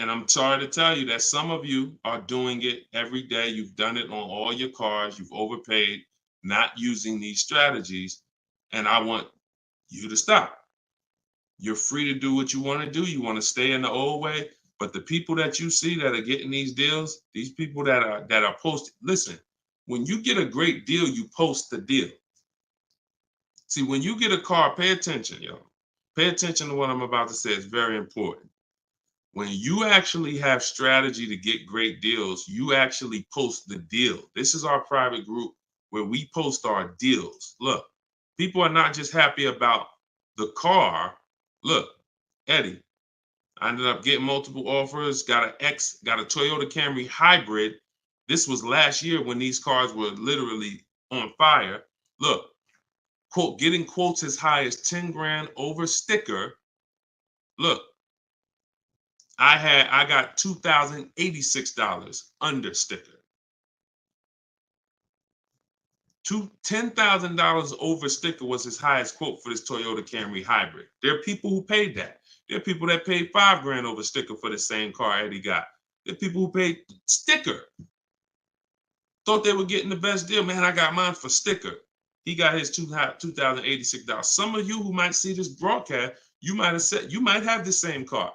And I'm sorry to tell you that some of you are doing it every day. You've done it on all your cars. You've overpaid, not using these strategies. And I want you to stop. You're free to do what you want to do. You want to stay in the old way. But the people that you see that are getting these deals, these people that are posting, listen, when you get a great deal, you post the deal. See, when you get a car, pay attention, yo. Pay attention to what I'm about to say. It's very important. When you actually have strategy to get great deals, you actually post the deal. This is our private group where we post our deals. Look, people are not just happy about the car. Look, Eddie, I ended up getting multiple offers, got a Toyota Camry hybrid. This was last year when these cars were literally on fire. Look, quote, getting quotes as high as 10 grand over sticker. Look, I got $2,086 under sticker. $10,000 over sticker was his highest quote for this Toyota Camry hybrid. There are people who paid that. There are people that paid 5 grand over sticker for the same car Eddie got. There are people who paid sticker. Thought they were getting the best deal. Man, I got mine for sticker. He got his $2,086. Some of you who might see this broadcast, you might have said, you might have the same car.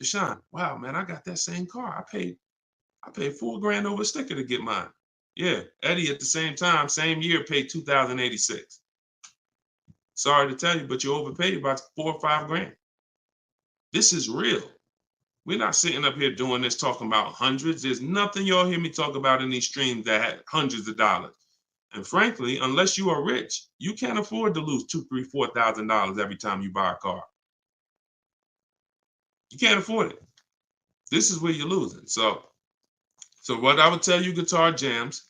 Deshone, wow, man, I got that same car. I paid 4 grand over sticker to get mine. Yeah, Eddie at the same time, same year, paid $2,086. Sorry to tell you, but you overpaid by 4 or 5 grand. This is real. We're not sitting up here doing this talking about hundreds. There's nothing y'all hear me talk about in these streams that had hundreds of dollars. And frankly, unless you are rich, you can't afford to lose $2,000, $3,000, $4,000 every time you buy a car. You can't afford it. This is where you're losing. So what I would tell you, Guitar Jams,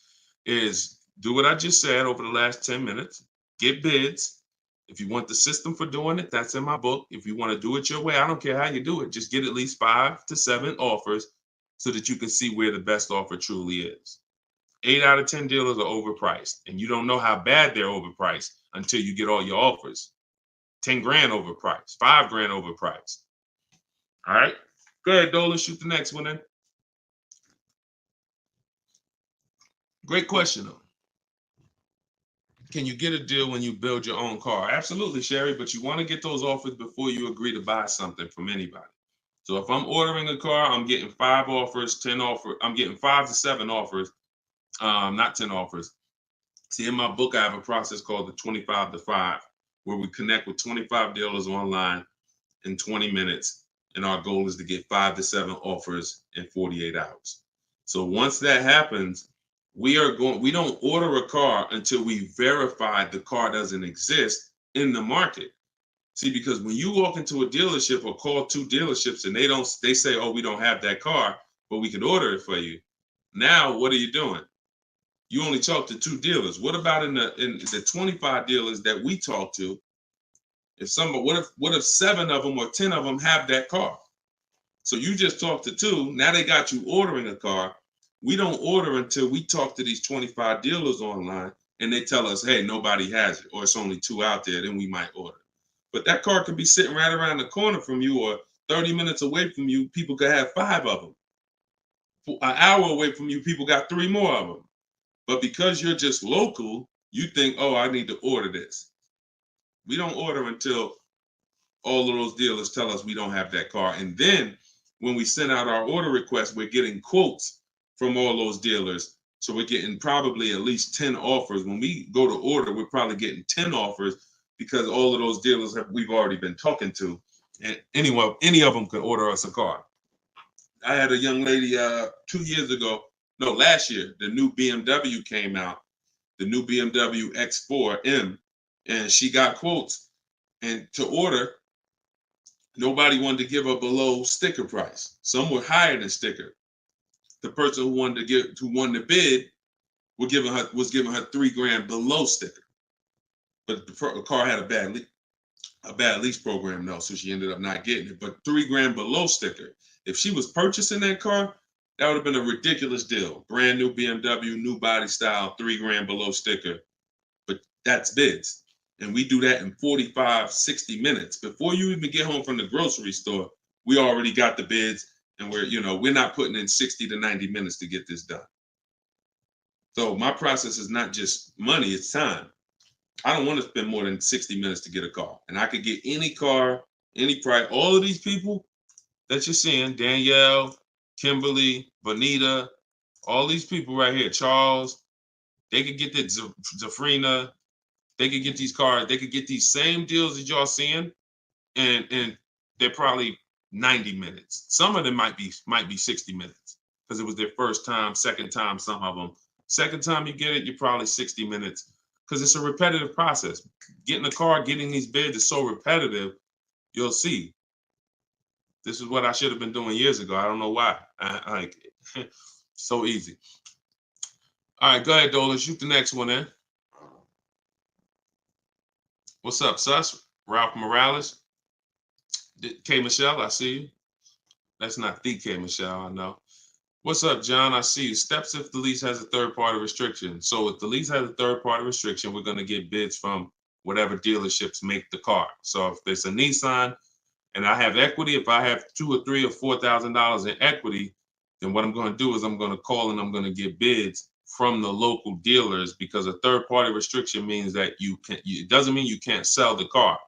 is do what I just said over the last 10 minutes. Get bids. If you want the system for doing it, that's in my book. If you want to do it your way, I don't care how you do it. Just get at least 5 to 7 offers so that you can see where the best offer truly is. 8 out of 10 dealers are overpriced, and you don't know how bad they're overpriced until you get all your offers. 10 grand overpriced, 5 grand overpriced. All right. Go ahead, Dolan. Shoot the next one in. Great question, though. Can you get a deal when you build your own car? Absolutely, Sherry, but you want to get those offers before you agree to buy something from anybody. So if I'm ordering a car, I'm getting 5 offers, 10 offers. I'm getting 5 to 7 offers, not 10 offers. See, in my book, I have a process called the 25 to 5, where we connect with 25 dealers online in 20 minutes. And our goal is to get 5 to 7 offers in 48 hours. So once that happens, we don't order a car until we verify the car doesn't exist in the market. See, because when you walk into a dealership or call 2 dealerships and they say, oh, we don't have that car, but we could order it for you. Now, what are you doing? You only talk to 2 dealers. What about in the 25 dealers that we talk to? What if 7 of them or 10 of them have that car? So you just talked to 2. Now they got you ordering a car. We don't order until we talk to these 25 dealers online and they tell us, hey, nobody has it, or it's only 2 out there, then we might order. But that car could be sitting right around the corner from you, or 30 minutes away from you. People could have 5 of them. An hour away from you, people got 3 more of them. But because you're just local, you think, oh, I need to order this. We don't order until all of those dealers tell us we don't have that car. And then when we send out our order request, we're getting quotes from all those dealers. So we're getting probably at least 10 offers. When we go to order, we're probably getting 10 offers because all of those dealers we've already been talking to. And any of them could order us a car. I had a young lady 2 years ago, no, last year, the new BMW came out, the new BMW X4M, and she got quotes. And to order, nobody wanted to give her below sticker price. Some were higher than sticker. The person who won the bid was giving her $3,000 below sticker. But the car had a bad lease program though, so she ended up not getting it. But $3,000 below sticker. If she was purchasing that car, that would have been a ridiculous deal. Brand new BMW, new body style, $3,000 below sticker. But that's bids. And we do that in 45, 60 minutes. Before you even get home from the grocery store, we already got the bids, and we're not putting in 60 to 90 minutes to get this done. So my process is not just money, it's time. I don't want to spend more than 60 minutes to get a car. And I could get any car, any price. All of these people that you're seeing, Danielle, Kimberly, Bonita, all these people right here, Charles, they could get that Zafrina, they could get these cars, they could get these same deals that y'all seeing, and they're probably 90 minutes. Some of them might be 60 minutes because it was their first time, second time, some of them. Second time you get it, you're probably 60 minutes because it's a repetitive process. Getting a car, getting these bids is so repetitive, you'll see. This is what I should have been doing years ago. I don't know why. So easy. All right, go ahead, Dola. Shoot the next one in. What's up, Sus? Ralph Morales. K. Michelle, I see you. That's not the K. Michelle, I know. What's up, John? I see you. Steps if the lease has a third-party restriction. So if the lease has a third-party restriction, we're going to get bids from whatever dealerships make the car. So if there's a Nissan and I have equity, if I have $2,000 or $3,000 or $4,000 in equity, then what I'm going to do is I'm going to call and I'm going to get bids from the local dealers, because a third-party restriction means that it doesn't mean you can't sell the car.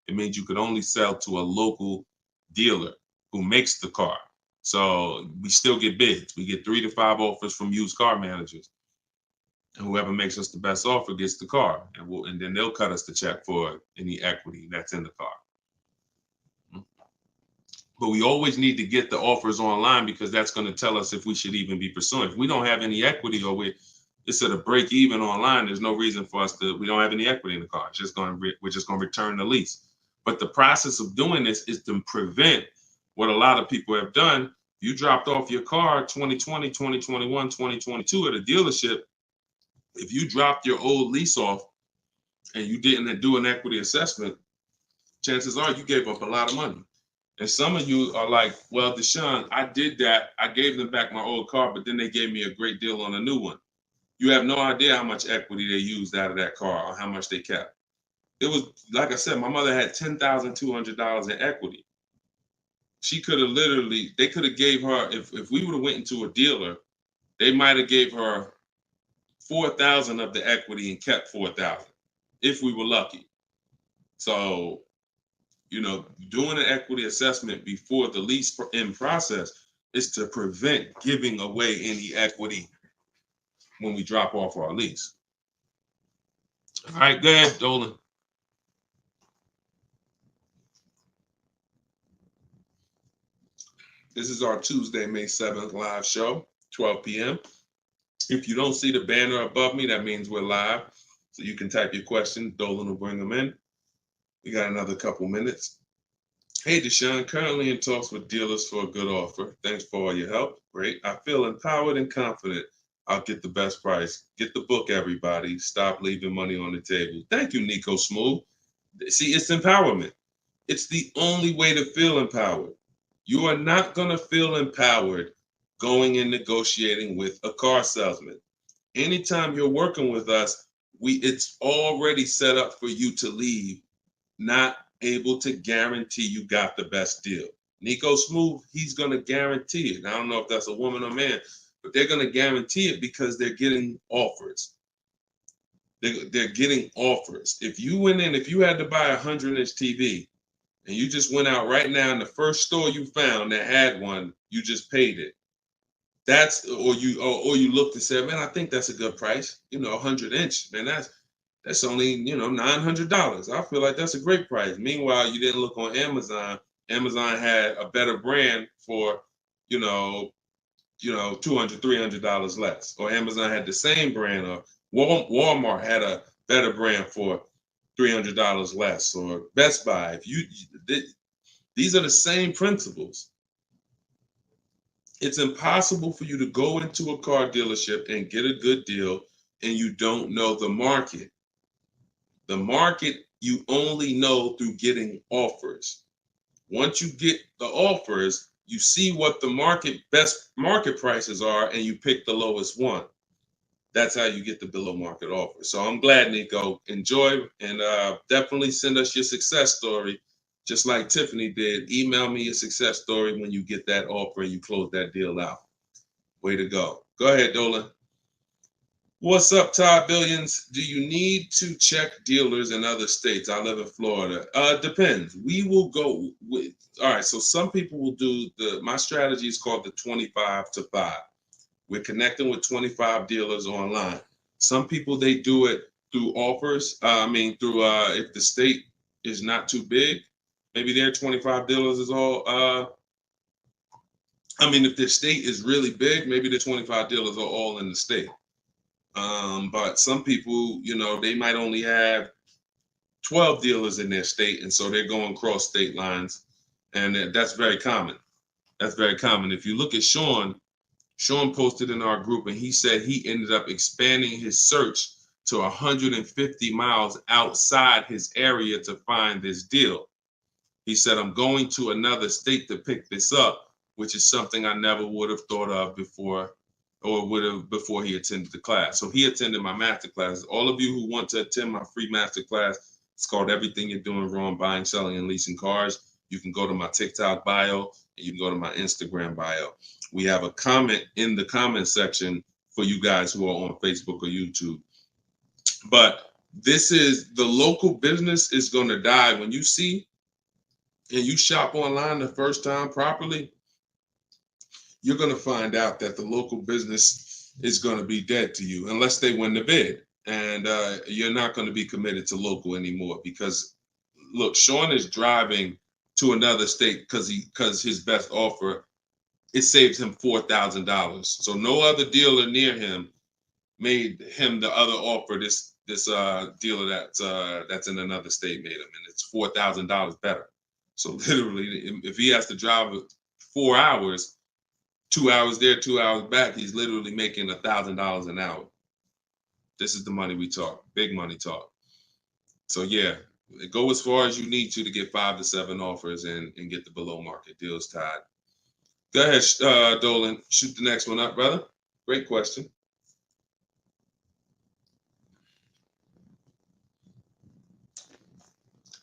It means you could only sell to a local dealer who makes the car. So we still get bids. We get 3 to 5 offers from used car managers. And whoever makes us the best offer gets the car. And then they'll cut us the check for any equity that's in the car. But we always need to get the offers online, because that's going to tell us if we should even be pursuing. If we don't have any equity, or it's at a break even online, there's no reason for us we don't have any equity in the car. We're just going to return the lease. But the process of doing this is to prevent what a lot of people have done. You dropped off your car 2020, 2021, 2022 at a dealership. If you dropped your old lease off and you didn't do an equity assessment, chances are you gave up a lot of money. And some of you are like, well, Deshone, I did that. I gave them back my old car, but then they gave me a great deal on a new one. You have no idea how much equity they used out of that car or how much they kept. It was, like I said, my mother had $10,200 in equity. She could have literally, they could have gave her, if we would have went into a dealer, they might have gave her 4,000 of the equity and kept 4,000 if we were lucky. So, doing an equity assessment before the lease in process is to prevent giving away any equity when we drop off our lease. All right, go ahead, Dolan. This is our Tuesday, May 7th live show, 12 p.m. If you don't see the banner above me, that means we're live. So you can type your question. Dolan will bring them in. We got another couple minutes. Hey, Deshone, currently in talks with dealers for a good offer. Thanks for all your help. Great. I feel empowered and confident I'll get the best price. Get the book, everybody. Stop leaving money on the table. Thank you, Nico Smooth. See, it's empowerment. It's the only way to feel empowered. You are not going to feel empowered going and negotiating with a car salesman. Anytime you're working with us, it's already set up for you to leave not able to guarantee you got the best deal. Nico Smooth, he's going to guarantee it. I don't know if that's a woman or man, but they're going to guarantee it because they're getting offers. They're getting offers. If you went in, if you had to buy a 100-inch TV and you just went out right now in the first store you found that had one, you just paid it. Or you looked and said, man, I think that's a good price. 100-inch, man, that's only, $900. I feel like that's a great price. Meanwhile, you didn't look on Amazon. Amazon had a better brand for, $200, $300 less. Or Amazon had the same brand, or Walmart had a better brand for $300 less, or Best Buy. These are the same principles. It's impossible for you to go into a car dealership and get a good deal and you don't know the market. The market you only know through getting offers. Once you get the offers, you see what the best market prices are and you pick the lowest one. That's how you get the below market offer. So I'm glad, Nico. Enjoy, and definitely send us your success story. Just like Tiffany did, email me your success story when you get that offer and you close that deal out. Way to go. Go ahead, Dolan. What's up, Todd Billions? Do you need to check dealers in other states? I live in Florida. Depends. We will go with, all right, so some people will do my strategy is called the 25 to 5. We're connecting with 25 dealers online. Some people, they do it through offers. If the state is not too big, maybe their 25 dealers is all, if their state is really big, maybe the 25 dealers are all in the state. But some people, they might only have 12 dealers in their state, and so they're going cross state lines, and that's very common. That's very common. If you look at Sean posted in our group, and he said he ended up expanding his search to 150 miles outside his area to find this deal. He said, I'm going to another state to pick this up, which is something I never would have thought of before, or would have before he attended the class. So he attended my master class. All of you who want to attend my free master class, it's called Everything You're Doing Wrong, Buying, Selling, and Leasing Cars. You can go to my TikTok bio, and you can go to my Instagram bio. We have a comment in the comment section for you guys who are on Facebook or YouTube. But this is, the local business is going to die. When you see and you shop online the first time properly, you're going to find out that the local business is going to be dead to you unless they win the bid. And you're not going to be committed to local anymore, because look, Sean is driving to another state because his best offer, it saves him $4,000. So no other dealer near him made him the other offer. This dealer that's in another state made him, and it's $4,000 better. So literally, if he has to drive 4 hours, 2 hours there, 2 hours back, he's literally making $1,000 an hour. This is the money we talk, big money talk. So yeah, go as far as you need to get 5 to 7 offers and get the below market deals tied. Go ahead, Dolan, shoot the next one up, brother. Great question.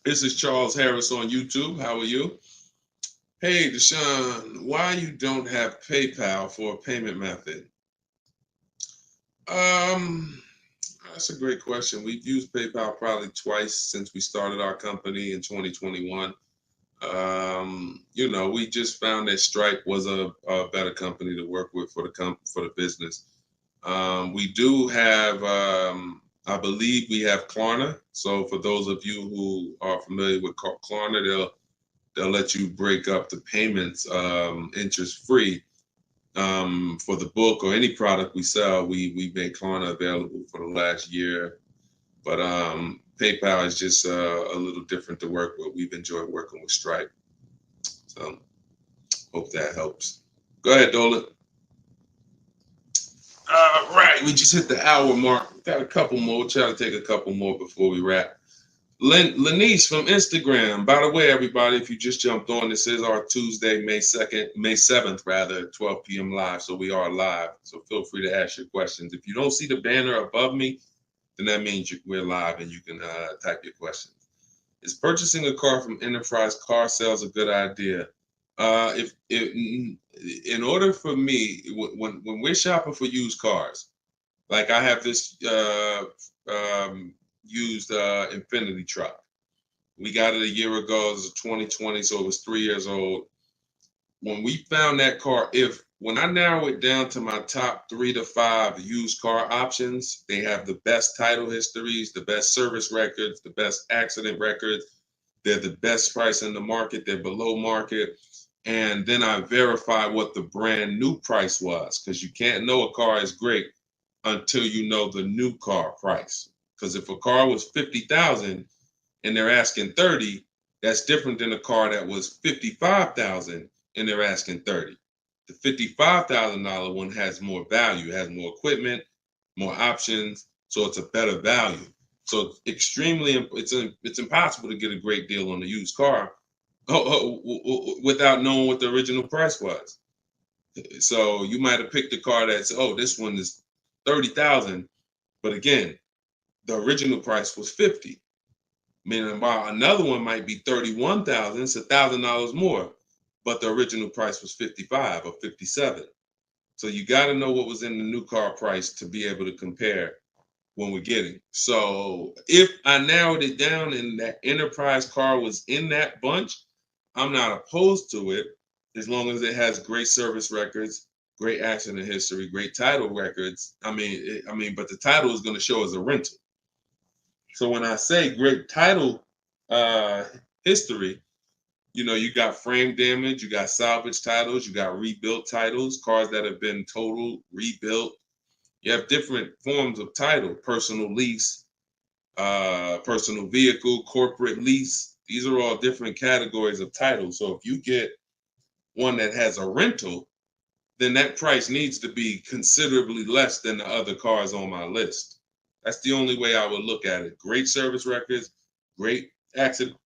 This is Charles Harris on YouTube. How are you? Hey, Deshone, why you don't have PayPal for a payment method? Um, that's a great question. We've used PayPal probably twice since we started our company in 2021. We just found that Stripe was a better company to work with for the business. We do have, I believe we have Klarna. So for those of you who are familiar with Klarna, they'll let you break up the payments interest free. For the book or any product we sell, we make Klarna available for the last year. But PayPal is just a little different to work with. We've enjoyed working with Stripe. So hope that helps. Go ahead, Dolan. Right, we just hit the hour mark. Got a couple more. We'll try to take a couple more before we wrap. Lenice from Instagram. By the way, everybody, if you just jumped on, this is our Tuesday, May 7th, rather, 12 p.m. live. So we are live. So feel free to ask your questions. If you don't see the banner above me, then that means we're live and you can type your questions. Is purchasing a car from Enterprise Car Sales a good idea? If in order for me, when we're shopping for used cars, like I have this used Infinity truck. We got it a year ago. It was 2020, so it was 3 years old. When we found that car, when I narrow it down to my top 3 to 5 used car options, they have the best title histories, the best service records, the best accident records. They're the best price in the market. They're below market. And then I verify what the brand new price was, because you can't know a car is great until you know the new car price. Because if a car was 50,000 and they're asking 30, that's different than a car that was 55,000 and they're asking 30. The $55,000 one has more value, has more equipment, more options, so it's a better value. So it's impossible to get a great deal on a used car without knowing what the original price was. So you might have picked a car that's, this one is 30,000, but again, the original price was 50. Meaning, while another one might be 31,000, it's $1,000 more, but the original price was 55 or 57. So you got to know what was in the new car price to be able to compare when we're getting. So if I narrowed it down and that Enterprise car was in that bunch, I'm not opposed to it as long as it has great service records, great accident history, great title records. But the title is going to show as a rental. So when I say great title history, you got frame damage, you got salvage titles, you got rebuilt titles, cars that have been totaled, rebuilt. You have different forms of title: personal lease, personal vehicle, corporate lease. These are all different categories of title. So if you get one that has a rental, then that price needs to be considerably less than the other cars on my list. That's the only way I would look at it. Great service records, great accident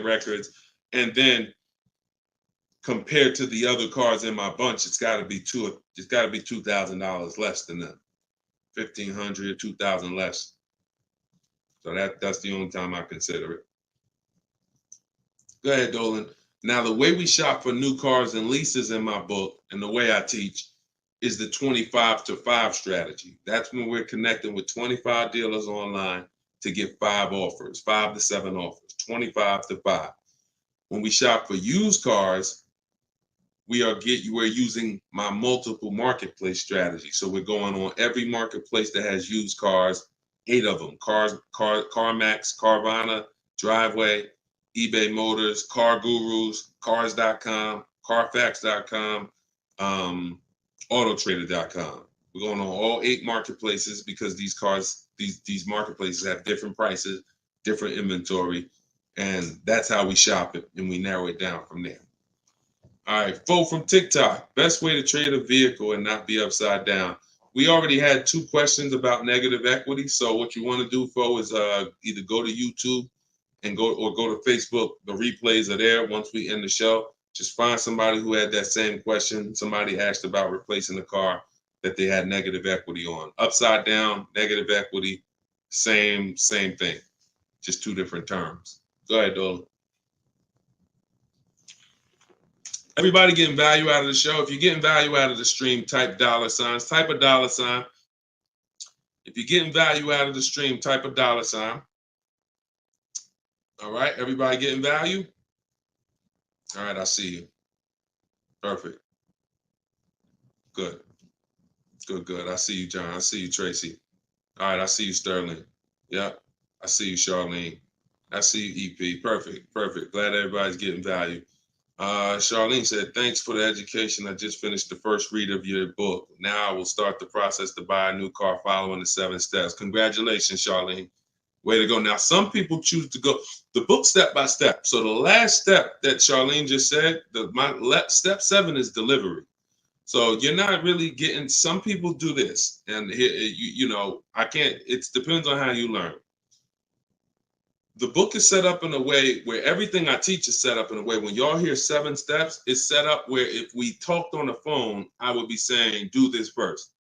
records, and then compared to the other cars in my bunch, it's got to be $2,000 less than them. 1,500, 2,000 less. So that's the only time I consider it. Go ahead, Dolan. Now, the way we shop for new cars and leases in my book, and the way I teach, is the 25 to 5 strategy. That's when we're connecting with 25 dealers online to get 5 offers, 5 to 7 offers, 25 to 5. When we shop for used cars, we're using my multiple marketplace strategy. So we're going on every marketplace that has used cars, 8 of them: CarMax, Carvana, Driveway, eBay Motors, Car Gurus, Cars.com, Carfax.com, Autotrader.com. We're going on all 8 marketplaces because these marketplaces have different prices, different inventory, and that's how we shop it, and we narrow it down from there. All right, Fo from TikTok. Best way to trade a vehicle and not be upside down. We already had 2 questions about negative equity. So what you want to do, Fo, is either go to YouTube and go to Facebook. The replays are there once we end the show. Just find somebody who had that same question. Somebody asked about replacing a car that they had negative equity on. Upside down, negative equity, same thing. Just 2 different terms. Go ahead, Dolan. Everybody getting value out of the show. If you're getting value out of the stream, type $signs, type a $sign. If you're getting value out of the stream, type a $sign. All right, everybody getting value? All right, I see you. Perfect. Good. Good. I see you, John. I see you, Tracy. All right, I see you, Sterling. Yep. I see you, Charlene. I see you, EP. Perfect. Glad everybody's getting value. Charlene said, thanks for the education. I just finished the first read of your book. Now I will start the process to buy a new car following the 7 steps. Congratulations, Charlene. Way to go. Now, some people choose to go the book step by step. So the last step that Charlene just said, step 7 is delivery. So you're not really getting, some people do this. And I can't, it depends on how you learn. The book is set up in a way where everything I teach is set up in a way when y'all hear 7 steps, it's set up where if we talked on the phone, I would be saying, do this first,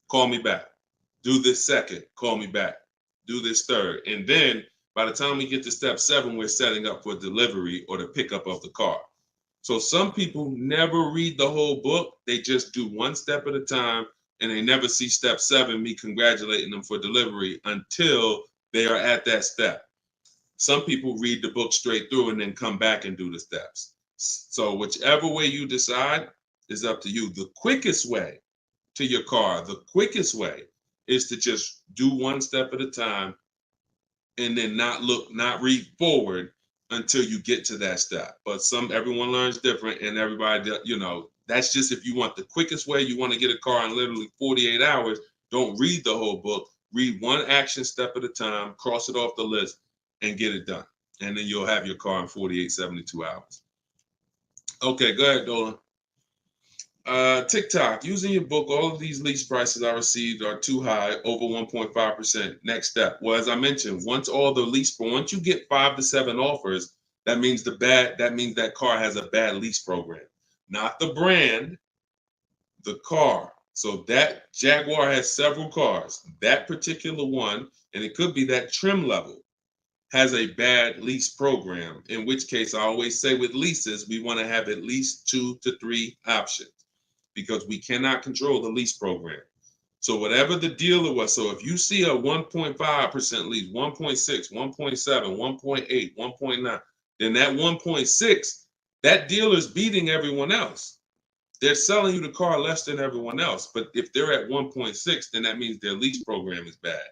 call me back. Do this second, call me back. Do this third. And then by the time we get to step 7, we're setting up for delivery or the pickup of the car. So some people never read the whole book. They just do 1 step at a time and they never see step 7, me congratulating them for delivery until they are at that step. Some people read the book straight through and then come back and do the steps. So whichever way you decide is up to you. The quickest way to your car, the quickest way is to just do 1 step at a time and then not read forward until you get to that step. But everyone learns different, and everybody, that's just if you want the quickest way, you want to get a car in literally 48 hours, don't read the whole book. Read 1 action step at a time, cross it off the list, and get it done. And then you'll have your car in 48, 72 hours. Okay, go ahead, Dolan. TikTok, using your book, all of these lease prices I received are too high, over 1.5%. Next step. Well, as I mentioned, once you get 5 to 7 offers, that means that car has a bad lease program. Not the brand, the car. So that Jaguar has several cars. That particular one, and it could be that trim level, has a bad lease program, in which case I always say with leases, we want to have at least 2 to 3 options, because we cannot control the lease program. So whatever the dealer was, so if you see a 1.5% lease, 1.6, 1.7, 1.8, 1.9, then that 1.6, that dealer's beating everyone else. They're selling you the car less than everyone else. But if they're at 1.6, then that means their lease program is bad.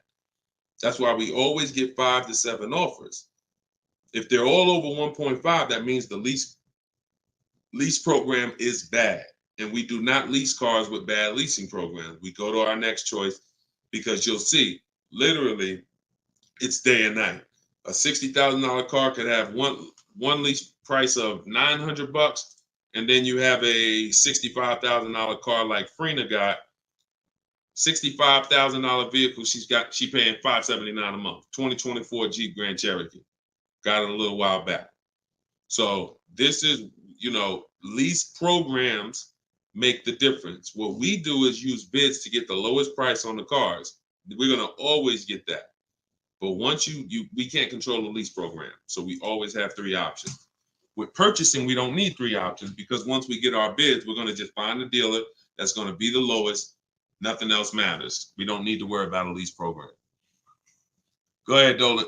That's why we always get 5 to 7 offers. If they're all over 1.5, that means the lease program is bad. And we do not lease cars with bad leasing programs. We go to our next choice, because you'll see, literally, it's day and night. A $60,000 car could have one lease price of $900, and then you have a $65,000 car like Frena got. $65,000 vehicle, she paying $579 a month. 2024 Jeep Grand Cherokee. Got it a little while back. So this is, lease programs make the difference. What we do is use bids to get the lowest price on the cars. We're gonna always get that. But once we can't control the lease program. So we always have 3 options. With purchasing, we don't need 3 options, because once we get our bids, we're gonna just find a dealer that's gonna be the lowest. Nothing else matters. We don't need to worry about a lease program. Go ahead, Dolan.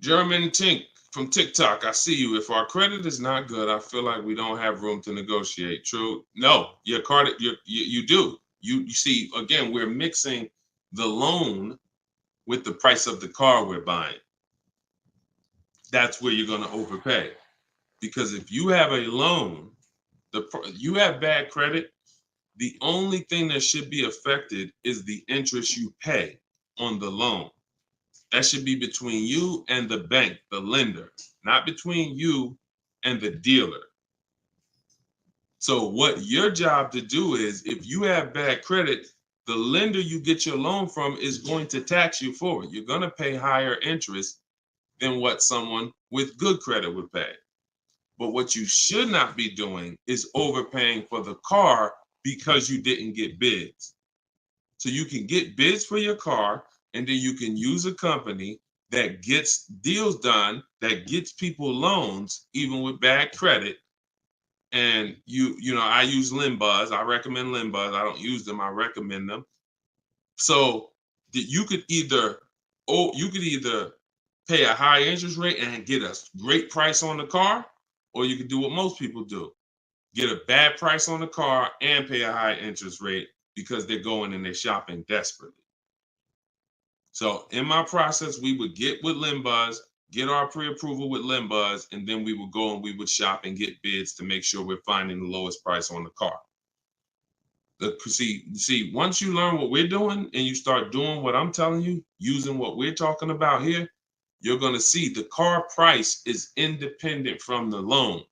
German Tink from TikTok, I see you. If our credit is not good, I feel like we don't have room to negotiate. True? No, your credit, you do. You see, again, we're mixing the loan with the price of the car we're buying. That's where you're going to overpay. Because if you have a loan, you have bad credit, the only thing that should be affected is the interest you pay on the loan. That should be between you and the bank, the lender, not between you and the dealer. So what your job to do is, if you have bad credit, the lender you get your loan from is going to tax you for it. You're going to pay higher interest than what someone with good credit would pay. But what you should not be doing is overpaying for the car because you didn't get bids. So you can get bids for your car, and then you can use a company that gets deals done, that gets people loans, even with bad credit. And you know, I use Limbuzz. I recommend Limbuzz. I don't use them. I recommend them. So you could either, pay a high interest rate and get a great price on the car, or you could do what most people do: get a bad price on the car and pay a high interest rate because they're going and they're shopping desperately. So in my process, we would get with Limbuzz, get our pre-approval with Limbuzz, and then we would go and we would shop and get bids to make sure we're finding the lowest price on the car. See, once you learn what we're doing and you start doing what I'm telling you, using what we're talking about here, you're going to see the car price is independent from the loan.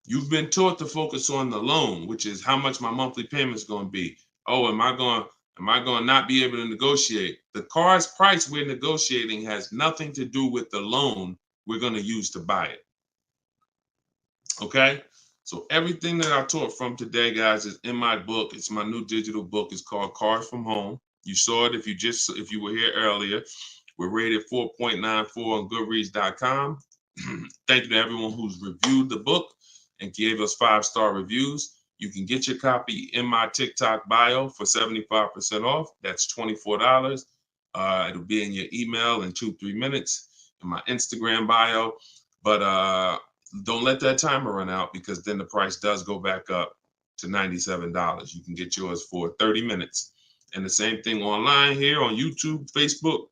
You've been taught to focus on the loan, which is how much my monthly payment is going to be. Oh, am I going to not be able to negotiate? The car's price we're negotiating has nothing to do with the loan we're going to use to buy it. Okay? So everything that I taught from today, guys, is in my book. It's my new digital book. It's called Cars from Home. You saw it if you were here earlier. We're rated 4.94 on Goodreads.com. Thank you to everyone who's reviewed the book and gave us 5-star reviews. You can get your copy in my TikTok bio for 75% off. That's $24. It'll be in your email in 2-3 minutes, in my Instagram bio. But don't let that timer run out, because then the price does go back up to $97. You can get yours for 30 minutes. And the same thing online here on YouTube, Facebook.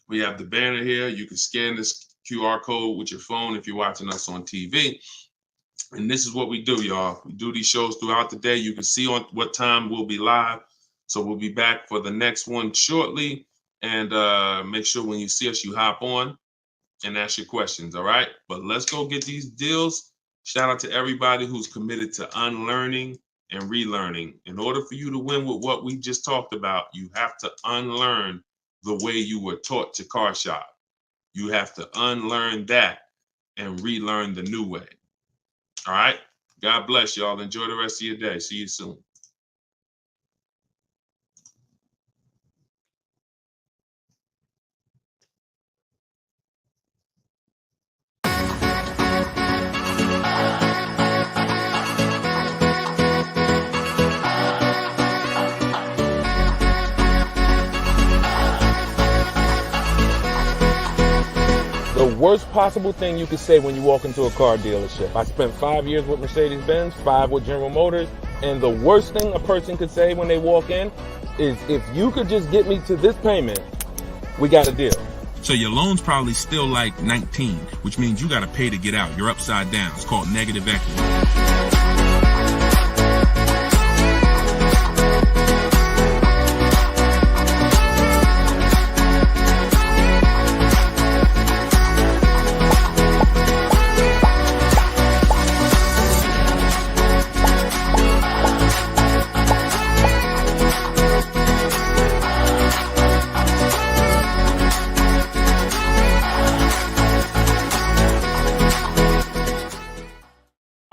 We have the banner here. You can scan this QR code with your phone if you're watching us on TV. And this is what we do, y'all. We do these shows throughout the day. You can see on what time we'll be live. So we'll be back for the next one shortly. And make sure when you see us, you hop on and ask your questions, all right? But let's go get these deals. Shout out to everybody who's committed to unlearning and relearning. In order for you to win with what we just talked about, you have to unlearn the way you were taught to car shop. You have to unlearn that and relearn the new way. All right? God bless y'all. Enjoy the rest of your day. See you soon. The worst possible thing you could say when you walk into a car dealership. I spent 5 years with Mercedes-Benz, 5 with General Motors, and the worst thing a person could say when they walk in is, if you could just get me to this payment, we got a deal. So your loan's probably still like 19, which means you got to pay to get out. You're upside down. It's called negative equity.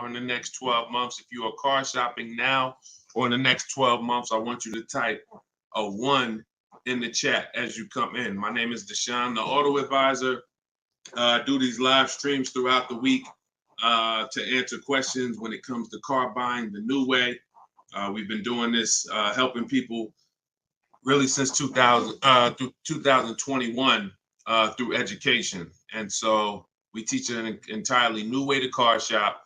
In the next 12 months, if you are car shopping now, or in the next 12 months, I want you to type a 1 in the chat as you come in. My name is Deshone the Auto Advisor. I do these live streams throughout the week to answer questions when it comes to car buying the new way. We've been doing this, helping people really since 2021 through education. And so we teach an entirely new way to car shop.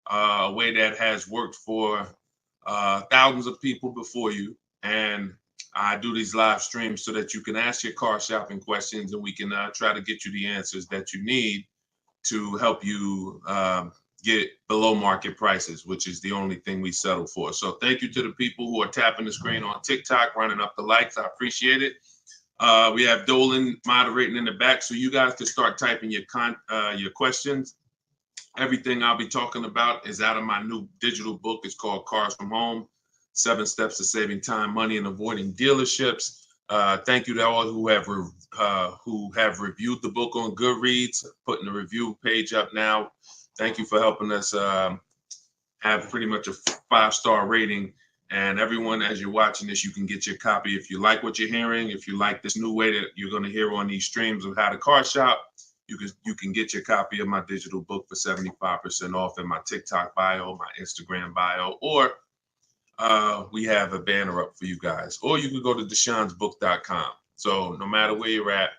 A way that has worked for thousands of people before you. And I do these live streams so that you can ask your car shopping questions, and we can try to get you the answers that you need to help you get below market prices, which is the only thing we settle for. So thank you to the people who are tapping the screen on TikTok, running up the likes. I appreciate it. We have Dolan moderating in the back, so you guys can start typing your questions. Everything I'll be talking about is out of my new digital book. It's called Cars from Home, 7 Steps to Saving Time, Money, and Avoiding Dealerships. Thank you to all who have reviewed the book on Goodreads, putting the review page up now. Thank you for helping us have pretty much a 5-star rating And everyone, as you're watching this, you can get your copy. If you like what you're hearing, if you like this new way that you're going to hear on these streams of how to car shop, you can get your copy of my digital book for 75% off in my TikTok bio, my Instagram bio, or we have a banner up for you guys. Or you can go to deshonsbook.com. So no matter where you're at,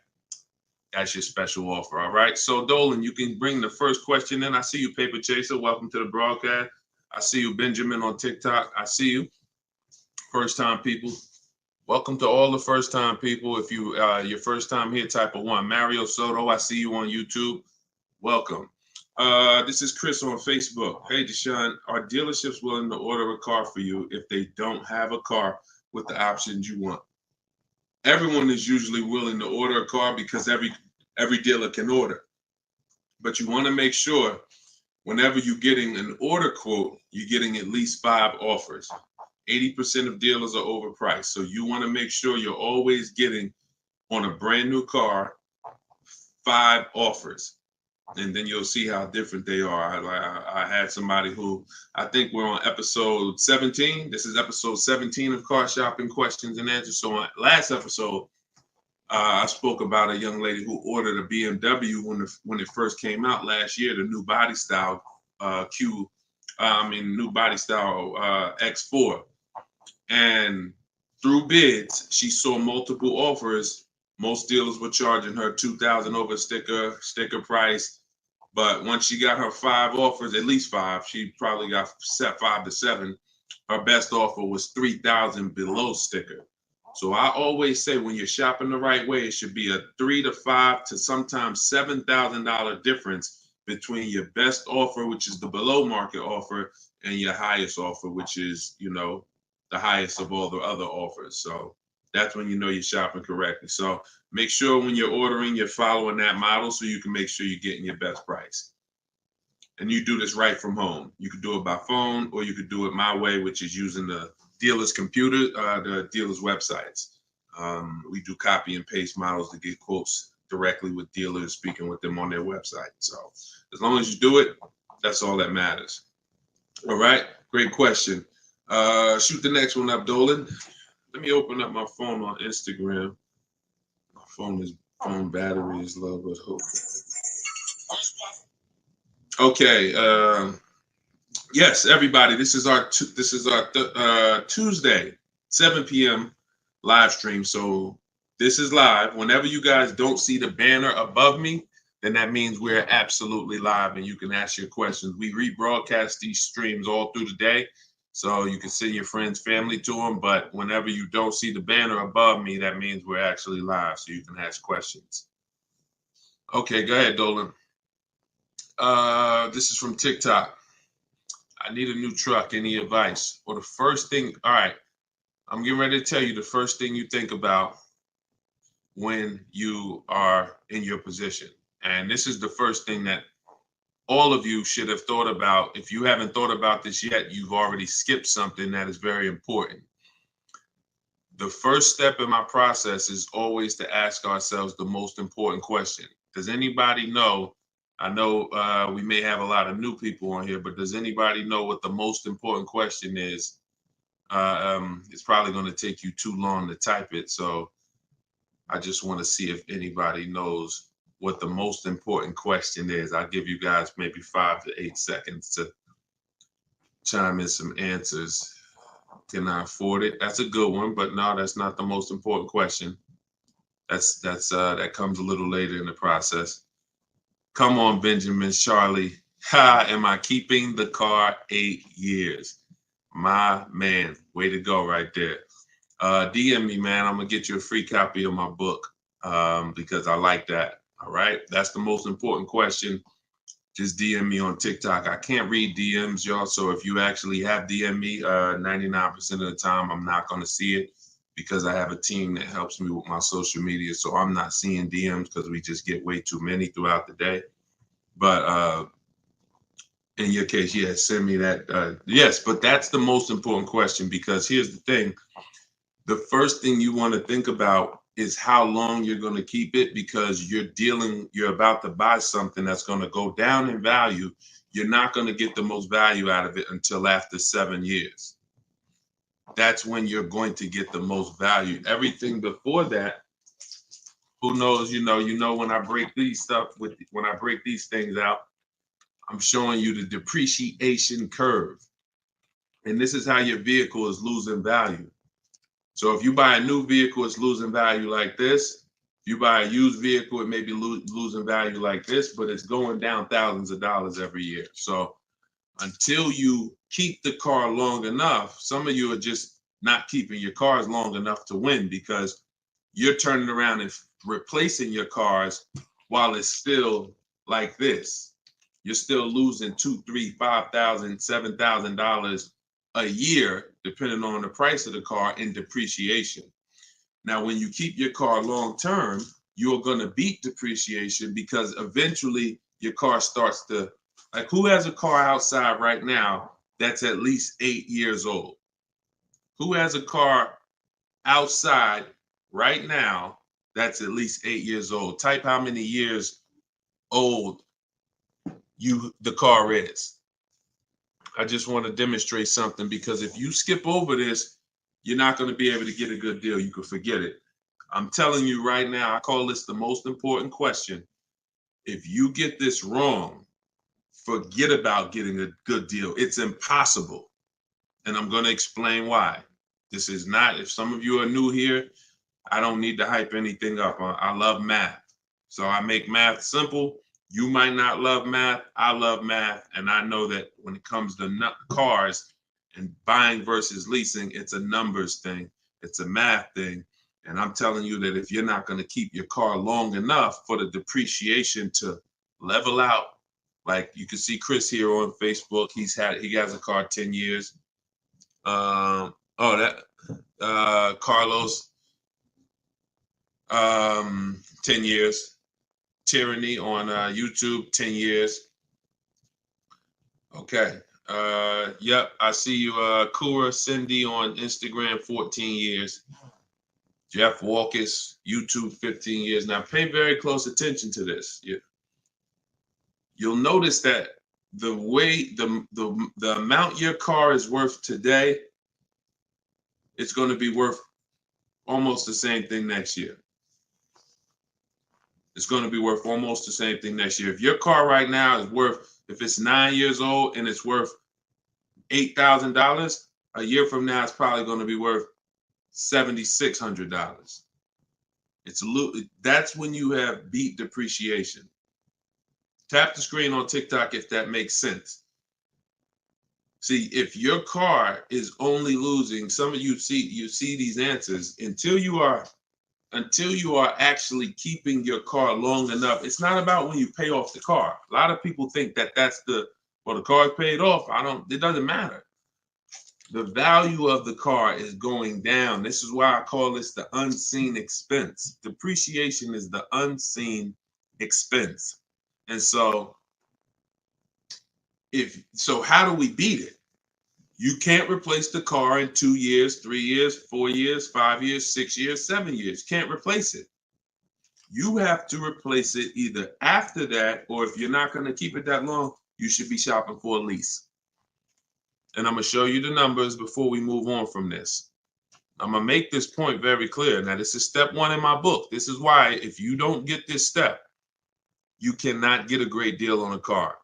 that's your special offer. All right. So Dolan, you can bring the first question in. I see you, Paper Chaser. Welcome to the broadcast. I see you, Benjamin, on TikTok. I see you. First time people. Welcome to all the first time people. If you your first time here, type of 1. Mario Soto, I see you on YouTube. Welcome. This is Chris on Facebook. Hey, Deshone, are dealerships willing to order a car for you if they don't have a car with the options you want? Everyone is usually willing to order a car because every dealer can order. But you want to make sure whenever you're getting an order quote, you're getting at least 5 offers. 80% of dealers are overpriced. So you want to make sure you're always getting on a brand new car 5 offers. And then you'll see how different they are. I had somebody who, I think we're on episode 17. This is episode 17 of Car Shopping Questions and Answers. So on last episode, I spoke about a young lady who ordered a BMW when it first came out last year, the new body style new body style X4. And through bids, she saw multiple offers. Most dealers were charging her $2,000 over sticker price. But once she got her 5 offers, at least 5, she probably got set 5 to 7. Her best offer was $3,000 below sticker. So I always say when you're shopping the right way, it should be a $3,000 to $5,000 to sometimes $7,000 difference between your best offer, which is the below market offer, and your highest offer, which is, the highest of all the other offers. So that's when you know you're shopping correctly. So make sure when you're ordering, you're following that model so you can make sure you're getting your best price. And you do this right from home. You could do it by phone, or you could do it my way, which is using the dealer's computer, the dealer's websites. We do copy and paste models to get quotes directly with dealers, speaking with them on their website. So as long as you do it, that's all that matters. All right, great question. Shoot the next one up, Dolan. Let me open up my phone on Instagram. My phone battery is low, but hope. Okay. Yes, everybody. This is our Tuesday 7 p.m. live stream. So this is live. Whenever you guys don't see the banner above me, then that means we're absolutely live, and you can ask your questions. We rebroadcast these streams all through the day, so you can send your friends, family to them. But whenever you don't see the banner above me, that means we're actually live, so you can ask questions. Okay, go ahead, Dolan. This is from TikTok. I need a new truck. Any advice? Or the first thing, all right, I'm getting ready to tell you the first thing you think about when you are in your position. And this is the first thing that all of you should have thought about. If you haven't thought about this yet, you've already skipped something that is very important. The first step in my process is always to ask ourselves the most important question. Does anybody know? I know we may have a lot of new people on here, but does anybody know what the most important question is? It's probably going to take you too long to type it. So I just want to see if anybody knows what the most important question is. I'll give you guys maybe 5 to 8 seconds to chime in some answers. Can I afford it? That's a good one, but no, that's not the most important question. That comes a little later in the process. Come on, Benjamin, Charlie. Am I keeping the car 8 years? My man, way to go right there. DM me, man. I'm gonna get you a free copy of my book because I like that. All right, that's the most important question. Just DM me on TikTok. I can't read DMs, y'all. So if you actually have DM me, 99% of the time, I'm not gonna see it because I have a team that helps me with my social media. So I'm not seeing DMs because we just get way too many throughout the day. But in your case, yes, send me that. Yes, but that's the most important question because here's the thing. The first thing you want to think about is how long you're going to keep it because you're about to buy something that's going to go down in value. You're not going to get the most value out of it until after 7 years. that's when you're going to get the most value. Everything before that, who knows, when I break these things out, I'm showing you the depreciation curve. And this is how your vehicle is losing value. So if you buy a new vehicle, it's losing value like this. If you buy a used vehicle, it may be losing value like this, but it's going down thousands of dollars every year. So until you keep the car long enough, some of you are just not keeping your cars long enough to win, because you're turning around and replacing your cars while it's still like this. You're still losing $2,000, $3,000, $5,000, $7,000 a year, depending on the price of the car, in depreciation. Now, when you keep your car long term, you're going to beat depreciation, because eventually your car starts to, like, who has a car outside right now that's at least 8 years old? Who has a car outside right now that's at least 8 years old? Type how many years old the car is. I just want to demonstrate something, because if you skip over this, you're not going to be able to get a good deal. You can forget it. I'm telling you right now, I call this the most important question. If you get this wrong, forget about getting a good deal. It's impossible. And I'm going to explain why. This is not, if some of you are new here, I don't need to hype anything up. I love math. So I make math simple. You might not love math. I love math. And I know that when it comes to cars and buying versus leasing, it's a numbers thing. It's a math thing. And I'm telling you that if you're not going to keep your car long enough for the depreciation to level out, like you can see Chris here on Facebook, he has a car 10 years. Carlos, 10 years. Tyranny on YouTube, 10 years. Okay. Yep, I see you. Kura Cindy on Instagram, 14 years. Jeff Walkus, YouTube, 15 years. Now pay very close attention to this. You'll notice that the way the amount your car is worth today, it's going to be worth almost the same thing next year. It's going to be worth almost the same thing next year. If your car right now is worth, if it's 9 years old and it's worth $8,000, a year from now it's probably going to be worth $7,600. That's when you have beat depreciation. Tap the screen on TikTok if that makes sense. See, if your car is only losing, some of you see these answers, until you are actually keeping your car long enough. It's not about when you pay off the car. A lot of people think that that's the car's paid off. It doesn't matter. The value of the car is going down. This is why I call this the unseen expense. Depreciation is the unseen expense. And so how do we beat it? You can't replace the car in 2 years, 3 years, 4 years, 5 years, 6 years, 7 years. Can't replace it. You have to replace it either after that, or if you're not going to keep it that long, you should be shopping for a lease. And I'm going to show you the numbers before we move on from this. I'm going to make this point very clear. Now, this is step 1 in my book. This is why if you don't get this step, you cannot get a great deal on a car.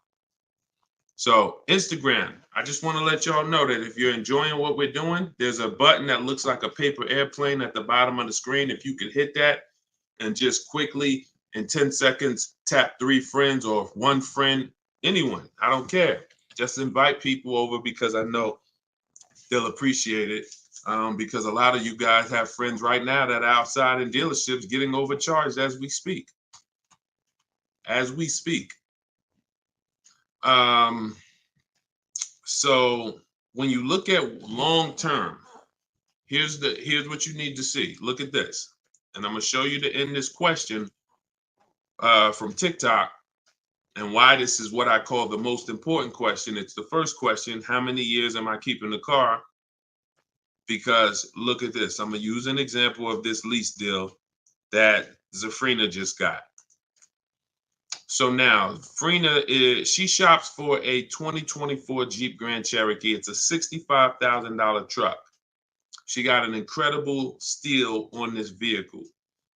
So Instagram, I just want to let y'all know that if you're enjoying what we're doing, there's a button that looks like a paper airplane at the bottom of the screen. If you could hit that and just quickly in 10 seconds, tap 3 friends or 1 friend, anyone, I don't care. Just invite people over, because I know they'll appreciate it. Because a lot of you guys have friends right now that are outside in dealerships getting overcharged as we speak. So when you look at long term, here's what you need to see. Look at this. And I'm going to show you to end this question from TikTok, and why this is what I call the most important question. It's the first question: how many years am I keeping the car? Because look at this. I'm going to use an example of this lease deal that Zafrina just got. So now Frina she shops for a 2024 Jeep Grand Cherokee. It's a $65,000 truck. She got an incredible steal on this vehicle.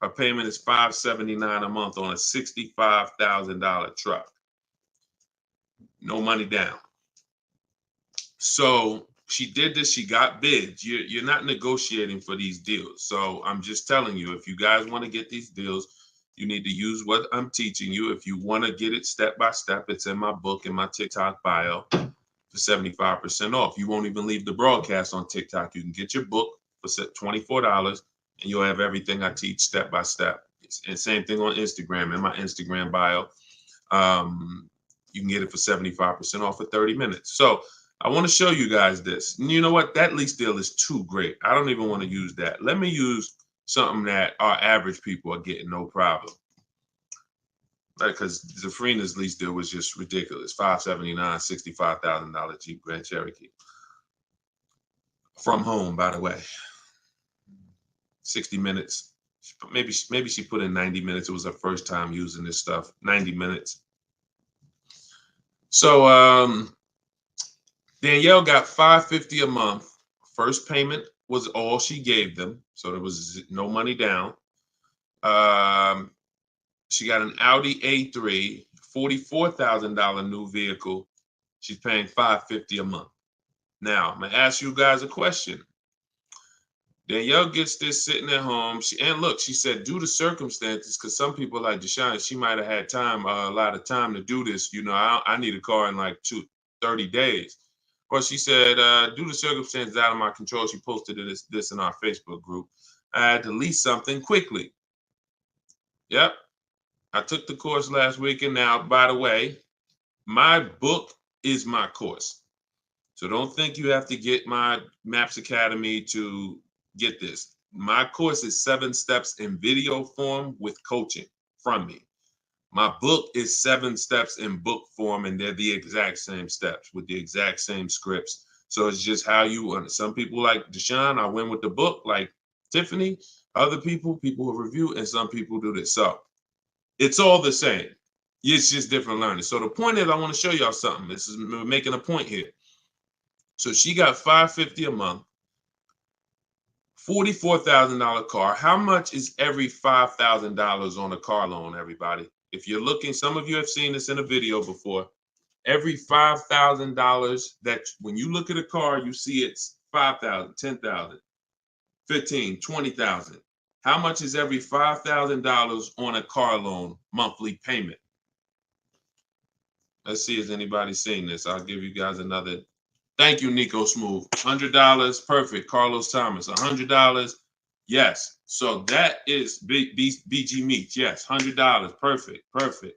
Her payment is $579 a month on a $65,000 truck. No money down. So she did this. She got bids. You're not negotiating for these deals. So I'm just telling you, if you guys want to get these deals, you need to use what I'm teaching you. If you want to get it step by step, it's in my book, in my TikTok bio for 75% off. You won't even leave the broadcast on TikTok. You can get your book for $24 and you'll have everything I teach step by step. And same thing on Instagram, in my Instagram bio. You can get it for 75% off for 30 minutes. So I want to show you guys this. And you know what? That lease deal is too great. I don't even want to use that. Let me use something that our average people are getting no problem. Because Zafrina's lease deal was just ridiculous. $579, $65,000 Jeep Grand Cherokee. From home, by the way. 60 minutes. Maybe she put in 90 minutes. It was her first time using this stuff. 90 minutes. So Danielle got $550 a month. First payment was all she gave them. So there was no money down. She got an Audi A3, $44,000 new vehicle. She's paying $550 a month. Now, I'm going to ask you guys a question. Danielle gets this sitting at home. And look, she said, due to circumstances, because some people like Deshone, she might have had time, a lot of time to do this. You know, I need a car in like 30 days. But she said, due to circumstances out of my control, she posted this in our Facebook group. I had to lease something quickly. Yep. I took the course last week. And now, by the way, my book is my course. So don't think you have to get my Maps Academy to get this. My course is 7 steps in video form with coaching from me. My book is 7 steps in book form, and they're the exact same steps with the exact same scripts. So it's just how you, some people like Deshone, I win with the book, like Tiffany, other people who review, and some people do this. So it's all the same. It's just different learning. So the point is, I want to show y'all something. We're making a point here. So she got $550 a month, $44,000 car. How much is every $5,000 on a car loan, everybody? If you're looking, some of you have seen this in a video before. Every $5,000 that when you look at a car, you see it's $5,000, $10,000, $15,000, $20,000. How much is every $5,000 on a car loan monthly payment? Let's see if anybody's seen this. I'll give you guys another. Thank you, Nico Smooth. $100, perfect. Carlos Thomas, $100. Yes. So that is BG Meats. Yes, $100. Perfect. Perfect.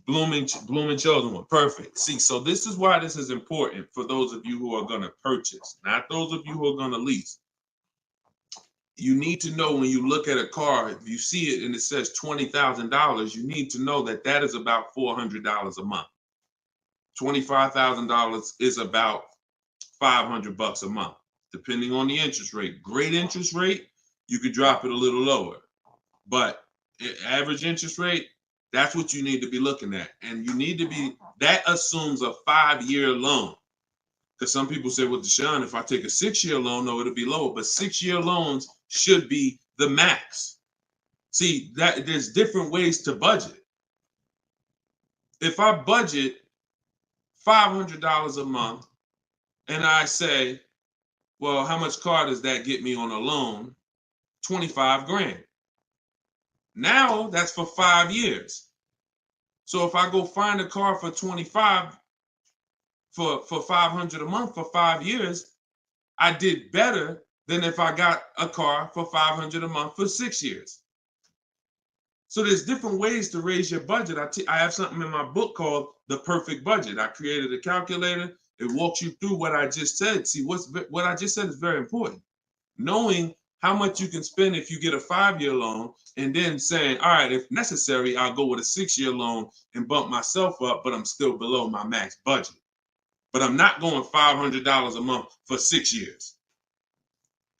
Blooming Chosen One. Perfect. See, so this is why this is important for those of you who are going to purchase, not those of you who are going to lease. You need to know when you look at a car, if you see it and it says $20,000, you need to know that that is about $400 a month. $25,000 is about $500 a month, depending on the interest rate. Great interest rate, you could drop it a little lower. But average interest rate, that's what you need to be looking at. And you need to be, that assumes a 5-year loan. Because some people say, well, Deshone, if I take a 6-year loan, no, it'll be lower. But 6-year loans should be the max. See, there's different ways to budget. If I budget $500 a month and I say, well, how much car does that get me on a loan? 25 grand. Now that's for 5 years. So if I go find a car for 25 for $500 a month for 5 years, I did better than if I got a car for $500 a month for 6 years. So there's different ways to raise your budget. I have something in my book called The Perfect Budget. I created a calculator. It walks you through what I just said. See, what I just said is very important. Knowing how much you can spend if you get a 5-year loan, and then saying, all right, if necessary, I'll go with a 6-year loan and bump myself up, but I'm still below my max budget. But I'm not going $500 a month for 6 years.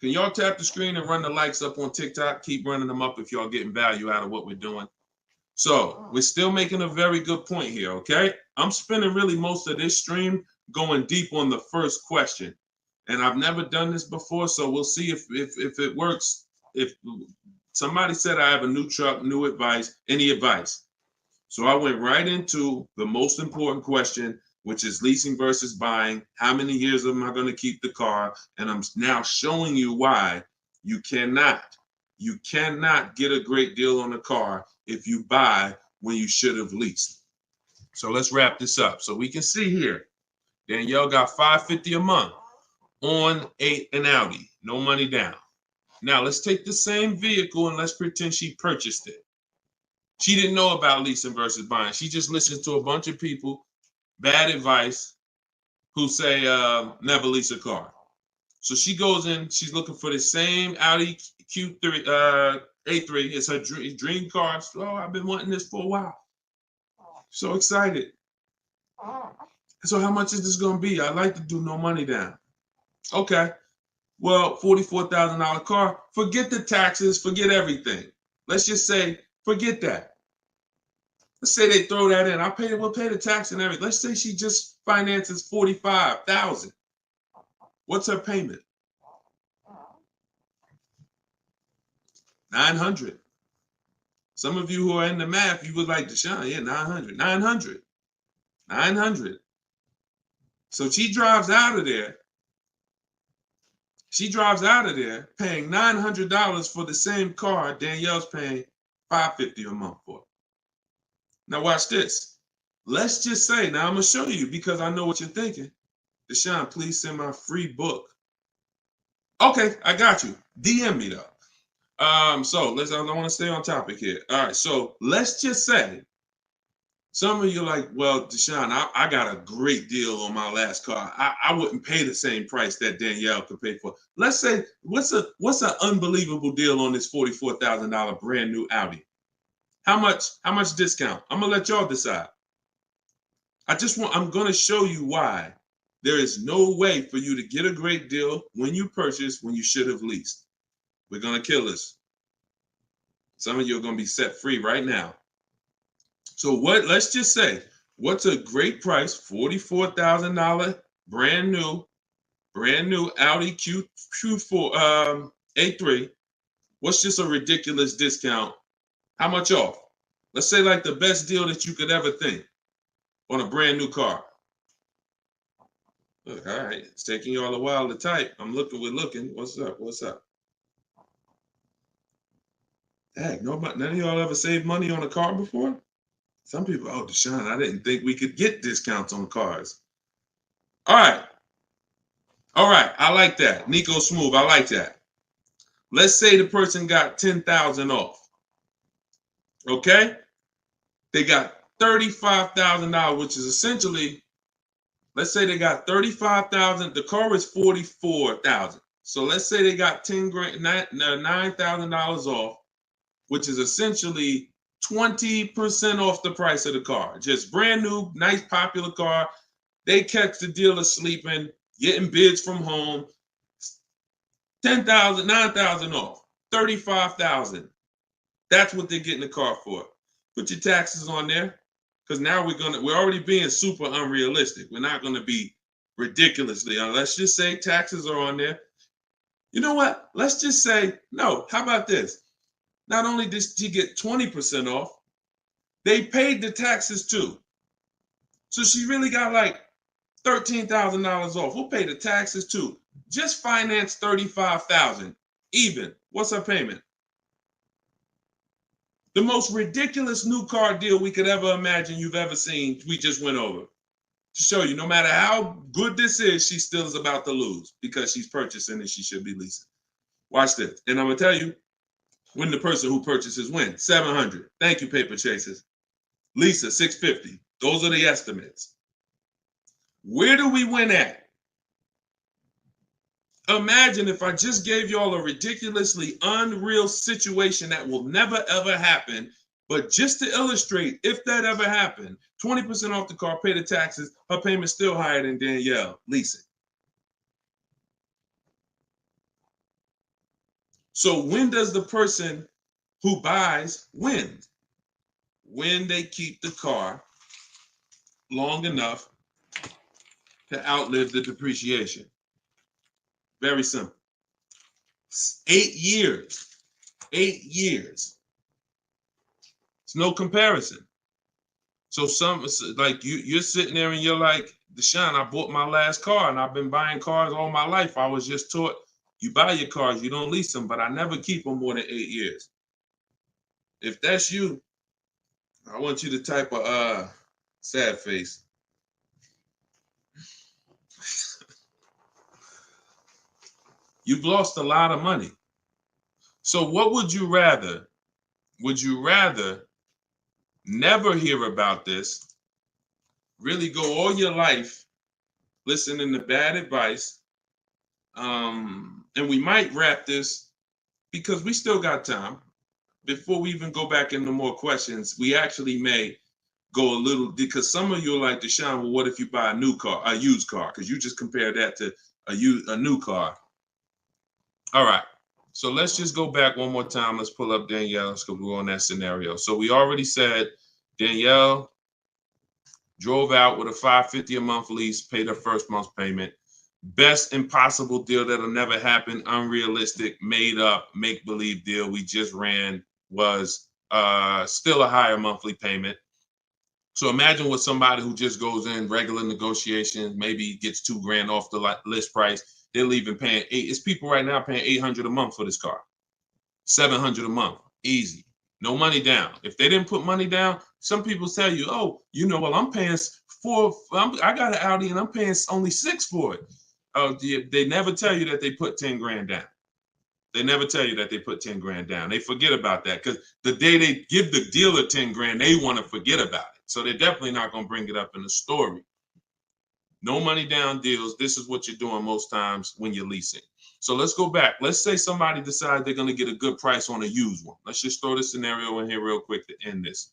Can y'all tap the screen and run the likes up on TikTok? Keep running them up if y'all getting value out of what we're doing. So we're still making a very good point here, okay? I'm spending really most of this stream going deep on the first question. And I've never done this before, so we'll see if it works. If somebody said I have a new truck, new advice, any advice? So I went right into the most important question, which is leasing versus buying. How many years am I going to keep the car? And I'm now showing you why you cannot get a great deal on a car if you buy when you should have leased. So let's wrap this up. So we can see here, Danielle got $550 a month on an Audi, no money down. Now let's take the same vehicle and let's pretend she purchased it. She didn't know about leasing versus buying. She just listened to a bunch of people, bad advice, who say never lease a car. So she goes in, she's looking for the same Audi Q3, A3. It's her dream car. So, I've been wanting this for a while. So excited. So how much is this going to be? I'd like to do no money down. Okay. Well, $44,000 car. Forget the taxes. Forget everything. Let's just say, forget that. Let's say they throw that in. We'll pay the tax and everything. Let's say she just finances $45,000. What's her payment? $900. Some of you who are in the math, you would like Deshone, yeah, $900. So she drives out of there. She drives out of there paying $900 for the same car Danielle's paying $550 a month for. Now watch this. Let's just say, now I'm going to show you because I know what you're thinking. Deshone, please send my free book. Okay, I got you. DM me though. I want to stay on topic here. All right, so let's just say some of you are like, well, Deshone, I got a great deal on my last car. I wouldn't pay the same price that Danielle could pay for. Let's say, what's an unbelievable deal on this $44,000 brand new Audi? How much discount? I'm gonna let y'all decide. I'm gonna show you why there is no way for you to get a great deal when you purchase when you should have leased. We're gonna kill this. Some of you are gonna be set free right now. So let's just say, what's a great price? $44,000 brand new Audi Q4 A3. What's just a ridiculous discount? How much off? Let's say like the best deal that you could ever think on a brand new car. Look, all right, it's taking y'all a while to type. We're looking. What's up? Heck, none of y'all ever saved money on a car before? Some people, oh, Deshone, I didn't think we could get discounts on cars. All right, I like that. Nico Smooth, I like that. Let's say the person got $10,000 off. Okay? They got $35,000, which is essentially, let's say they got $35,000. The car is $44,000. So let's say they got $9,000 off, which is essentially 20% off the price of the car. Just brand new, nice, popular car. They catch the dealer sleeping, getting bids from home. $10,000, $9,000 off, $35,000. That's what they're getting the car for. Put your taxes on there, because now we're already being super unrealistic. We're not gonna be ridiculously. Let's just say taxes are on there. You know what? Let's just say no. How about this? Not only did she get 20% off, they paid the taxes too. So she really got like $13,000 off. We'll pay the taxes too. Just finance $35,000 even. What's her payment? The most ridiculous new car deal we could ever imagine you've ever seen, we just went over. To show you, no matter how good this is, she still is about to lose because she's purchasing and she should be leasing. Watch this. And I'm going to tell you, when the person who purchases wins, $700. Thank you, paper chasers. Lisa, $650. Those are the estimates. Where do we win at? Imagine if I just gave y'all a ridiculously unreal situation that will never ever happen, but just to illustrate, if that ever happened, 20% off the car, pay the taxes, her payment's still higher than Danielle leasing. So when does the person who buys win? When they keep the car long enough to outlive the depreciation. Very simple. 8 years. 8 years. It's no comparison. So like you're sitting there and you're like, Deshone, I bought my last car and I've been buying cars all my life. I was just taught you buy your cars, you don't lease them, but I never keep them more than 8 years. If that's you, I want you to type a sad face. You've lost a lot of money. So what would you rather? Would you rather never hear about this, really go all your life listening to bad advice? And we might wrap this because we still got time. Before we even go back into more questions, we actually may go a little, because some of you are like, Deshone, well, what if you buy a new car, a used car? Because you just compared that to a new car. All right. So let's just go back one more time. Let's pull up Danielle's because we're on that scenario. So we already said Danielle drove out with a $550 a month lease, paid her first month's payment. Best impossible deal that'll never happen, unrealistic, made up, make-believe deal we just ran was still a higher monthly payment. So imagine with somebody who just goes in regular negotiations, maybe gets $2,000 off the list price. They're leaving paying it's people right now paying $800 a month for this car, $700 a month, easy, no money down. If they didn't put money down, some people tell you, oh, well, I'm paying I got an Audi and I'm paying only $6,000 for it. They never tell you that they put $10,000 down. They never tell you that they put $10,000 down. They forget about that because the day they give the dealer $10,000, they want to forget about it. So they're definitely not going to bring it up in the story. No money down deals. This is what you're doing most times when you're leasing. So let's go back. Let's say somebody decides they're going to get a good price on a used one. Let's just throw this scenario in here real quick to end this.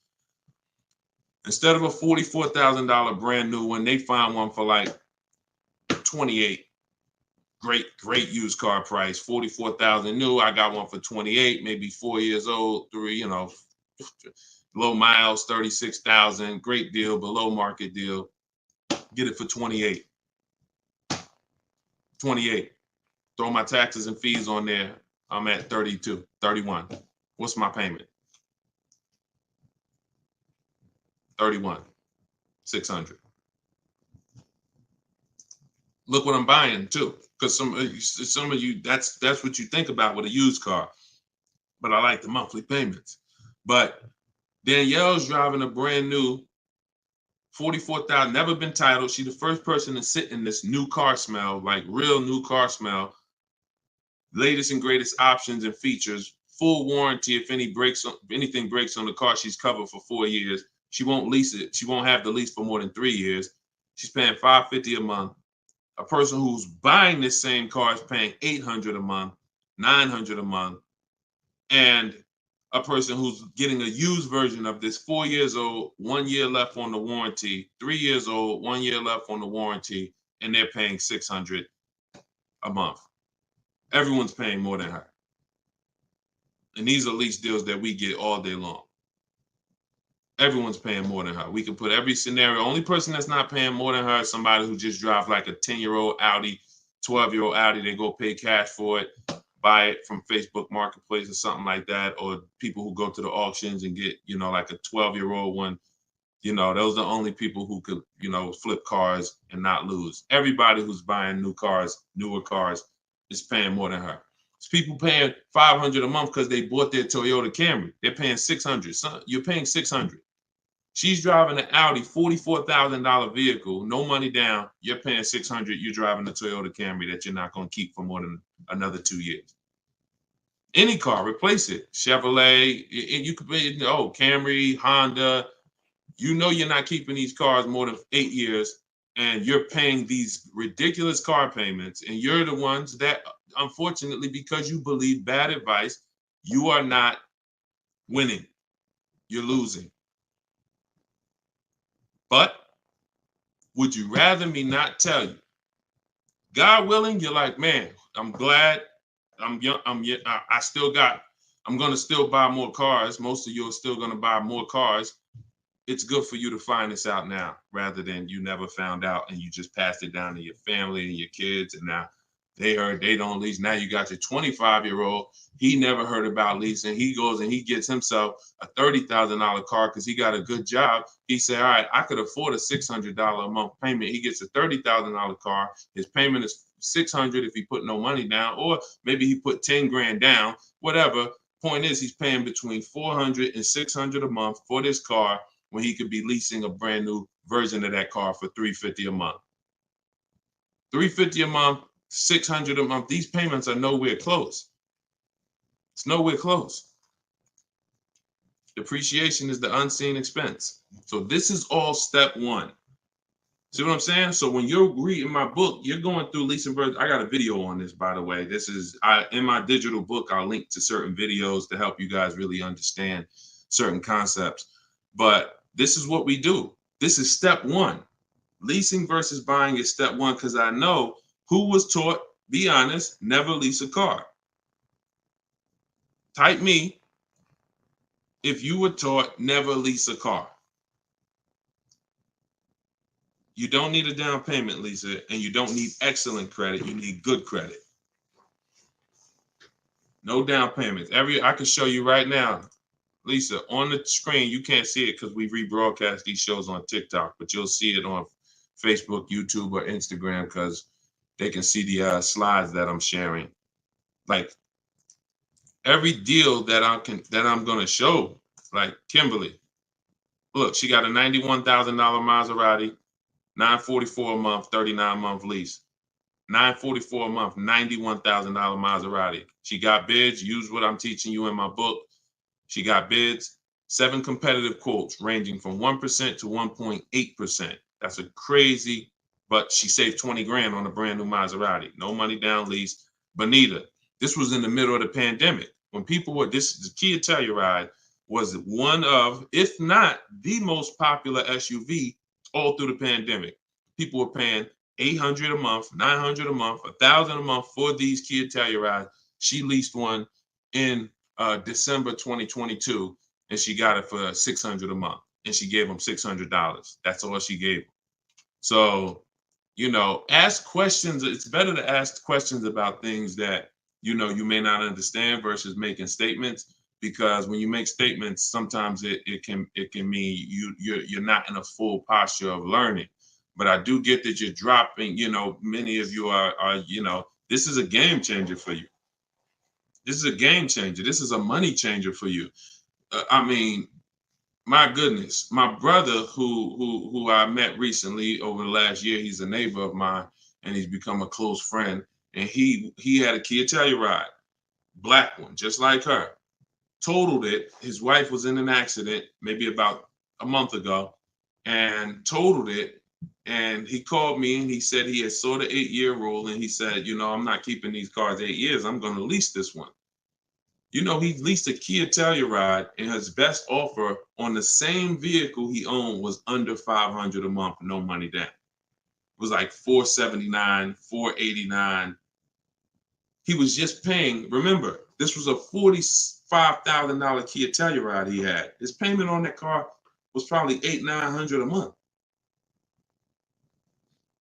Instead of a $44,000 brand new one, they find one for like $28,000. Great used car price. $44,000 new. I got one for $28,000, maybe 4 years old, low miles, $36,000. Great deal, below market deal. Get it for $28,000. $28,000. Throw my taxes and fees on there. I'm at $32,000, $31,000. What's my payment? $31,600. Look what I'm buying too, because some of you that's what you think about with a used car. But I like the monthly payments. But Danielle's driving a brand new $44,000, never been titled. She's the first person to sit in this new car smell, like real new car smell. Latest and greatest options and features, full warranty. If anything breaks on the car, she's covered for 4 years. She won't lease it. She won't have the lease for more than 3 years. She's paying $550 a month. A person who's buying this same car is paying $800 a month, $900 a month, and a person who's getting a used version of this 4 years old, 1 year left on the warranty, 3 years old, 1 year left on the warranty, and they're paying $600 a month. Everyone's paying more than her. And these are lease deals that we get all day long. Everyone's paying more than her. We can put every scenario. Only person that's not paying more than her is somebody who just drives like a 10-year-old Audi, 12-year-old Audi. They go pay cash for it, buy it from Facebook Marketplace or something like that, or people who go to the auctions and get, like a 12-year-old one. Those are the only people who could, flip cars and not lose. Everybody who's buying new cars, newer cars, is paying more than her. It's people paying $500 a month because they bought their Toyota Camry. They're paying $600. So you're paying $600. She's driving an Audi, $44,000 vehicle, no money down. You're paying $600. You're driving a Toyota Camry that you're not going to keep for more than another 2 years. Any car, replace it. Chevrolet, you could pay, Camry, Honda. You're not keeping these cars more than 8 years, and you're paying these ridiculous car payments, and you're the ones that, unfortunately, because you believe bad advice, you are not winning. You're losing. But would you rather me not tell you? God willing, you're like, man, I'm glad I'm young. I'm going to still buy more cars. Most of you are still going to buy more cars. It's good for you to find this out now rather than you never found out and you just passed it down to your family and your kids. And now They heard they don't lease. Now you got your 25-year-old. He never heard about leasing. He goes and he gets himself a $30,000 car because he got a good job. He said, all right, I could afford a $600 a month payment. He gets a $30,000 car. His payment is $600 if he put no money down, or maybe he put 10 grand down, whatever. Point is, he's paying between $400 and $600 a month for this car when he could be leasing a brand new version of that car for $350 a month. $350 a month, $600 a month. These payments are nowhere close. It's nowhere close. Depreciation is the unseen expense. So this is all step one. See what I'm saying? So when you're reading my book, you're going through leasing versions. I got a video on this, by the way. This is in my digital book. I'll link to certain videos to help you guys really understand certain concepts. But this is what we do. This is step one. Leasing versus buying is step one, because I know who was taught, be honest, never lease a car. Type me if you were taught never lease a car. You don't need a down payment, Lisa, and you don't need excellent credit. You need good credit. No down payments. I can show you right now, Lisa, on the screen. You can't see it because we rebroadcast these shows on TikTok, but you'll see it on Facebook, YouTube, or Instagram because they can see the slides that I'm sharing. Like every deal that I'm gonna show, like Kimberly. Look, she got a $91,000 Maserati, $944 a month, 39-month lease. $944 a month, $91,000 Maserati. She got bids. Use what I'm teaching you in my book. She got bids. 7 competitive quotes ranging from 1% to 1.8%. That's a crazy, but she saved 20 grand on a brand new Maserati. No money down lease. Bonita, this was in the middle of the pandemic. When people were, the Kia Telluride was one of, if not the most popular SUV all through the pandemic. People were paying $800 a month, $900 a month, $1,000 a month for these Kia Tellurides. She leased one in December 2022, and she got it for $600 a month, and she gave them $600. That's all she gave them. So, ask questions. It's better to ask questions about things that you may not understand versus making statements. Because when you make statements, sometimes it can mean you're not in a full posture of learning. But I do get that you're dropping. Many of you are this is a game changer for you. This is a game changer. This is a money changer for you. I mean, my goodness, my brother who I met recently over the last year, he's a neighbor of mine, and he's become a close friend. And he had a Kia Telluride, black one, just like her. Totaled it. His wife was in an accident maybe about a month ago and totaled it. And he called me and he said he had saw the 8-year rule, and he said, I'm not keeping these cars 8 years. I'm going to lease this one. He leased a Kia Telluride, and his best offer on the same vehicle he owned was under $500 a month, no money down. It was like $479, $489. He was just paying. Remember, this was a $45,000 Kia Telluride he had. His payment on that car was probably $800-900 a month.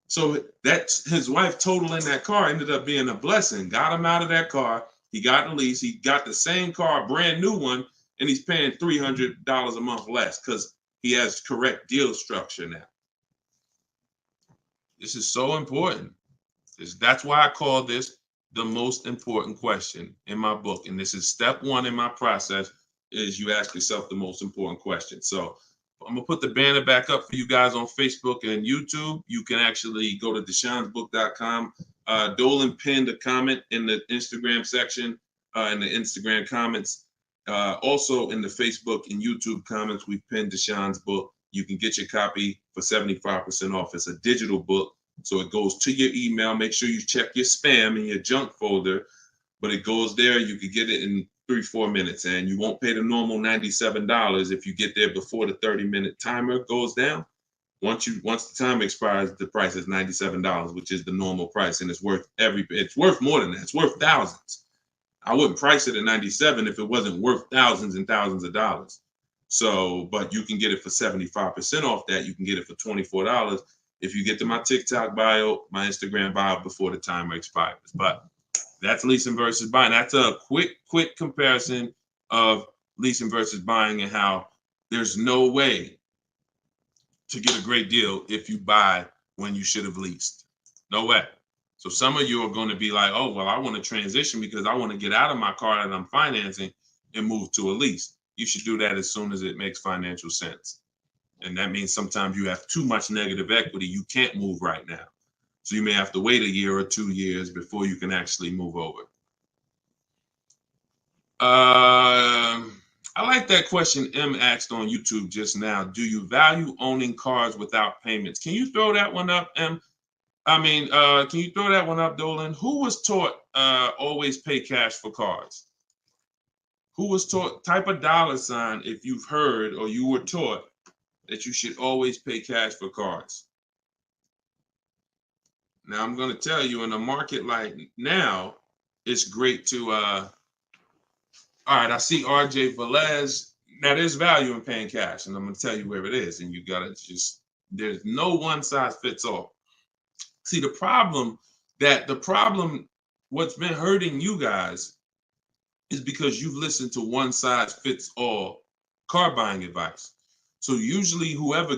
So that's his wife totaling that car ended up being a blessing. Got him out of that car. He got the lease. He got the same car, brand new one, and he's paying $300 a month less because he has correct deal structure now. This is so important. That's why I call this the most important question in my book. And this is step one in my process, is you ask yourself the most important question. So I'm gonna put the banner back up for you guys on Facebook and YouTube. You can actually go to deshonsbook.com. Dolan pinned a comment in the Instagram section, in the Instagram comments. Also in the Facebook and YouTube comments, we've pinned Deshon's book. You can get your copy for 75% off. It's a digital book, so it goes to your email. Make sure you check your spam and your junk folder, but it goes there. You can get it in 3-4 minutes, and you won't pay the normal $97 if you get there before the 30-minute timer goes down. Once the time expires, the price is $97, which is the normal price, and it's worth more than that. It's worth thousands. I wouldn't price it at $97 if it wasn't worth thousands and thousands of dollars. So, but you can get it for 75% off that. You can get it for $24 if you get to my TikTok bio, my Instagram bio before the timer expires. But that's leasing versus buying. That's a quick comparison of leasing versus buying and how there's no way to get a great deal if you buy when you should have leased. No way. So some of you are going to be like, oh, well, I want to transition because I want to get out of my car that I'm financing and move to a lease. You should do that as soon as it makes financial sense. And that means sometimes you have too much negative equity. You can't move right now. So you may have to wait a year or 2 years before you can actually move over. I like that question M asked on YouTube just now. Do you value owning cars without payments? Can you throw that one up, M? Can you throw that one up, Dolan? Who was taught always pay cash for cars? Who was taught, type a $sign if you've heard or you were taught that you should always pay cash for cars. Now, I'm going to tell you, in a market like now, it's great to, all right, I see RJ Velez. Now, there's value in paying cash, and I'm going to tell you where it is, and you got to just, there's no one size fits all. See, the problem, what's been hurting you guys is because you've listened to one size fits all car buying advice. So usually whoever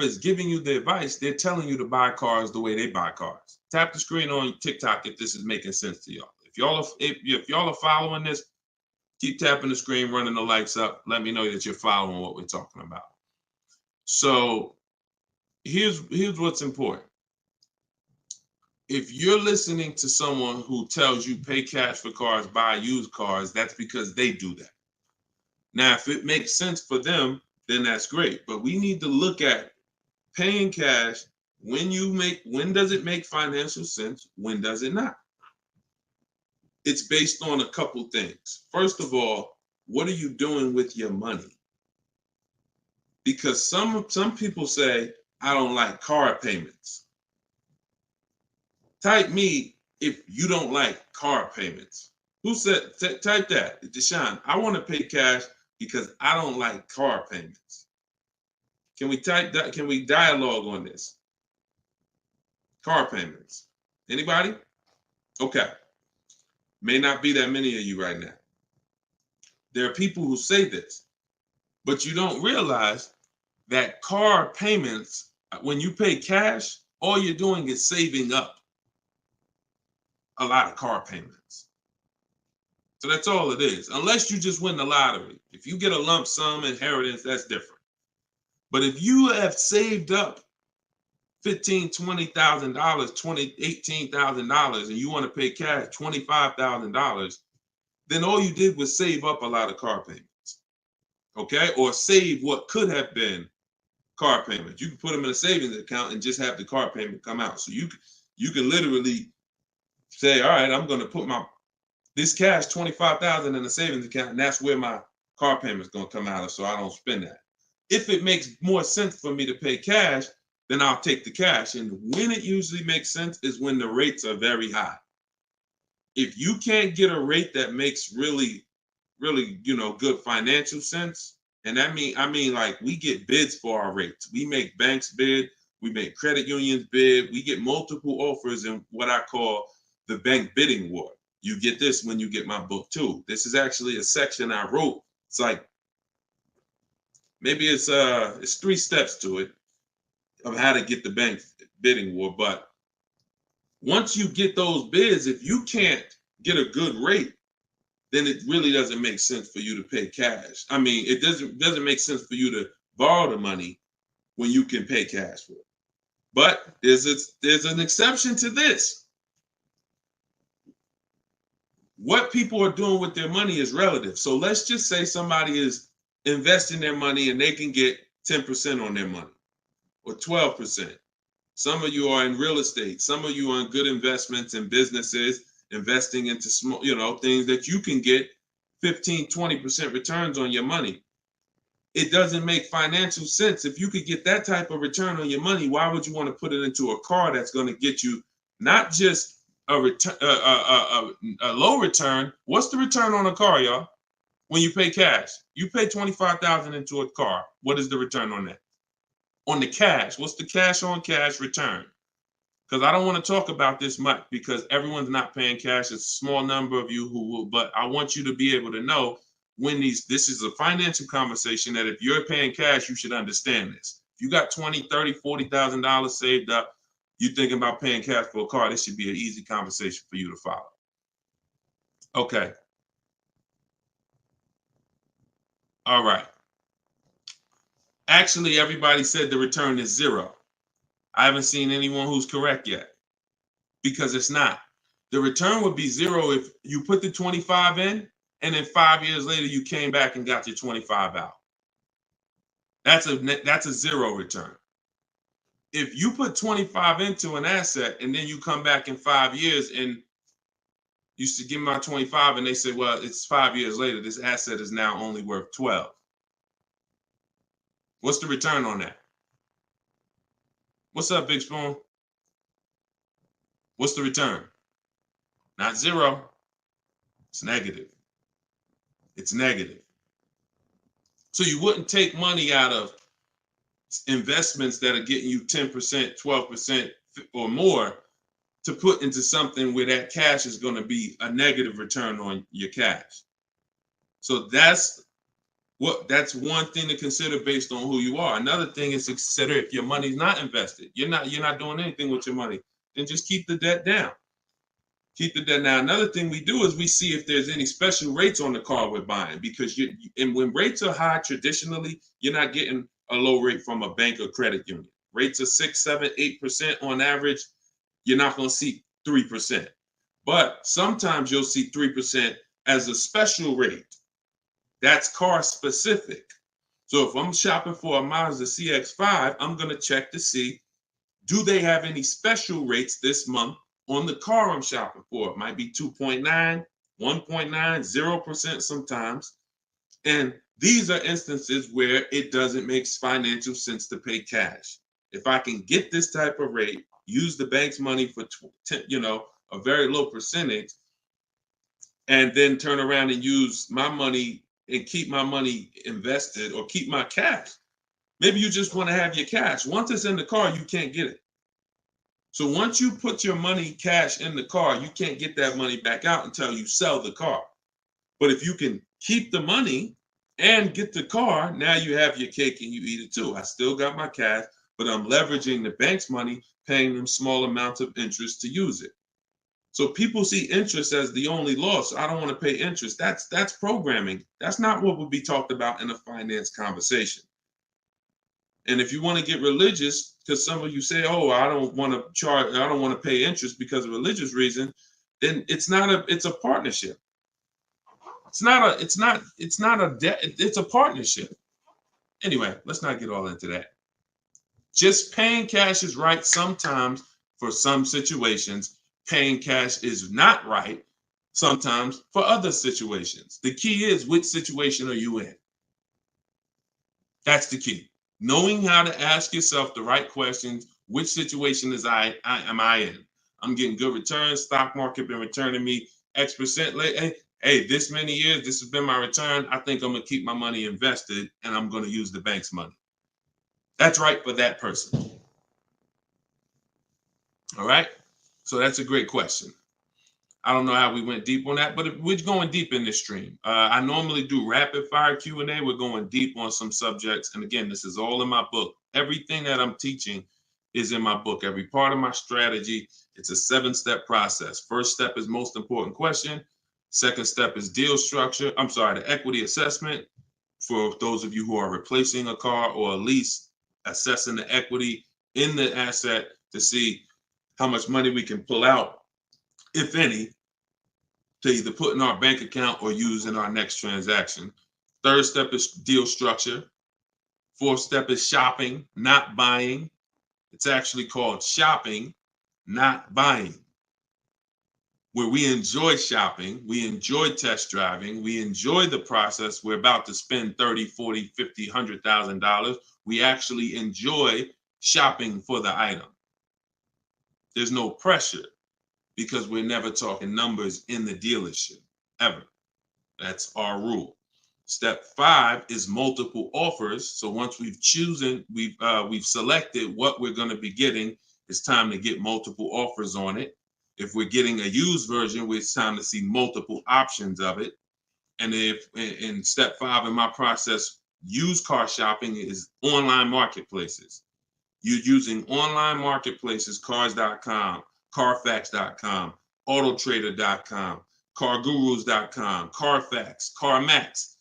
is giving you the advice, they're telling you to buy cars the way they buy cars. Tap the screen on TikTok if this is making sense to y'all. If y'all are following this, keep tapping the screen, running the lights up. Let me know that you're following what we're talking about. So here's what's important. If you're listening to someone who tells you pay cash for cars, buy used cars, that's because they do that. Now, if it makes sense for them, then that's great. But we need to look at paying cash. When does it make financial sense? When does it not? It's based on a couple things. First of all, what are you doing with your money? Because some people say, I don't like car payments. Type me if you don't like car payments. Who said, type that, Deshone, I want to pay cash because I don't like car payments. Can we type that? Can we dialogue on this? Car payments. Anybody? Okay. May not be that many of you right now. There are people who say this, but you don't realize that car payments, when you pay cash, all you're doing is saving up a lot of car payments. So that's all it is, unless you just win the lottery. If you get a lump sum inheritance, that's different. But if you have saved up $15,000, $20,000, $18,000, and you want to pay cash $25,000, then all you did was save up a lot of car payments, okay? Or save what could have been car payments. You can put them in a savings account and just have the car payment come out. So you can literally say, all right, I'm going to put this cash, $25,000 in a savings account, and that's where my car payment is going to come out of, so I don't spend that. If it makes more sense for me to pay cash, then I'll take the cash. And when it usually makes sense is when the rates are very high. If you can't get a rate that makes really, really, good financial sense, and I mean like we get bids for our rates. We make banks bid, we make credit unions bid, we get multiple offers in what I call the bank bidding war. You get this when you get my book too. This is actually a section I wrote. It's like, maybe it's 3 steps to it of how to get the bank bidding war. But once you get those bids, if you can't get a good rate, then it really doesn't make sense for you to pay cash. I mean, it doesn't make sense for you to borrow the money when you can pay cash for it. But there's an exception to this. What people are doing with their money is relative. So let's just say somebody is investing their money and they can get 10% on their money or 12%. Some of you are in real estate. Some of you are in good investments and businesses, investing into small, things that you can get 15, 20% returns on your money. It doesn't make financial sense. If you could get that type of return on your money, why would you want to put it into a car that's going to get you not just a low return? What's the return on a car, y'all? When you pay cash, you pay $25,000 into a car. What is the return on that? on the cash. What's the cash on cash return? Because I don't want to talk about this much because everyone's not paying cash. It's a small number of you who will, but I want you to be able to know when this is a financial conversation that if you're paying cash, you should understand this. If you got $20,000, $30,000, $40,000 saved up, you're thinking about paying cash for a car, this should be an easy conversation for you to follow. Okay. All right. Actually, everybody said the return is 0. I haven't seen anyone who's correct yet because it's not. The return would be 0 if you put the 25 in and then 5 years later you came back and got your 25 out. That's a 0 return. If you put 25 into an asset and then you come back in 5 years and you used to give me my 25 and they say, well, it's 5 years later, this asset is now only worth 12. What's the return on that? What's up, Big Spoon? What's the return? Not 0. It's negative. It's negative. So you wouldn't take money out of investments that are getting you 10%, 12% or more to put into something where that cash is going to be a negative return on your cash. So that's one thing to consider based on who you are. Another thing is to consider if your money's not invested, you're not doing anything with your money, then just keep the debt down. Keep the debt down. Another thing we do is we see if there's any special rates on the car we're buying, because and when rates are high, traditionally, you're not getting a low rate from a bank or credit union. Rates are 6, 7, 8% on average. You're not going to see 3%. But sometimes you'll see 3% as a special rate. That's car specific. So if I'm shopping for a Mazda CX-5, I'm going to check to see, do they have any special rates this month on the car I'm shopping for? It might be 2.9, 1.9, 0% sometimes. And these are instances where it doesn't make financial sense to pay cash. If I can get this type of rate, use the bank's money for a very low percentage, and then turn around and use my money and keep my money invested or keep my cash. Maybe you just want to have your cash. Once it's in the car, you can't get it. So once you put your money cash in the car, you can't get that money back out until you sell the car. But if you can keep the money and get the car, now you have your cake and you eat it too. I still got my cash, but I'm leveraging the bank's money, paying them small amounts of interest to use it. So people see interest as the only loss. I don't want to pay interest. That's programming. That's not what would be talked about in a finance conversation. And if you want to get religious, because some of you say, "Oh, I don't want to pay interest because of religious reason," then it's a partnership. It's not a debt. It's a partnership. Anyway, let's not get all into that. Just paying cash is right sometimes for some situations. Paying cash is not right sometimes for other situations. The key is, which situation are you in? That's the key. Knowing how to ask yourself the right questions. Which situation am I in? I'm getting good returns. Stock market been returning me X percent late. Hey, this many years, this has been my return. I think I'm going to keep my money invested and I'm going to use the bank's money. That's right for that person. All right. So that's a great question. I don't know how we went deep on that, but we're going deep in this stream. I normally do rapid fire Q&A. We're going deep on some subjects. And again, this is all in my book. Everything that I'm teaching is in my book. Every part of my strategy, it's a 7-step process. First step is most important question. Second step is deal structure. The equity assessment for those of you who are replacing a car or a lease, assessing the equity in the asset to see how much money we can pull out, if any, to either put in our bank account or use in our next transaction. Third step is deal structure. Fourth step is shopping, not buying. It's actually called shopping, not buying, where we enjoy shopping, we enjoy test driving, we enjoy the process. We're about to spend $30,000, $40,000, $50,000, $100,000. We actually enjoy shopping for the item. There's no pressure because we're never talking numbers in the dealership, ever. That's our rule. Step 5 is multiple offers. So once we've selected what we're going to be getting, it's time to get multiple offers on it. If we're getting a used version, it's time to see multiple options of it. And if in step 5 in my process, used car shopping is online marketplaces. You're using online marketplaces, cars.com, carfax.com, autotrader.com, cargurus.com, Carfax, CarMax,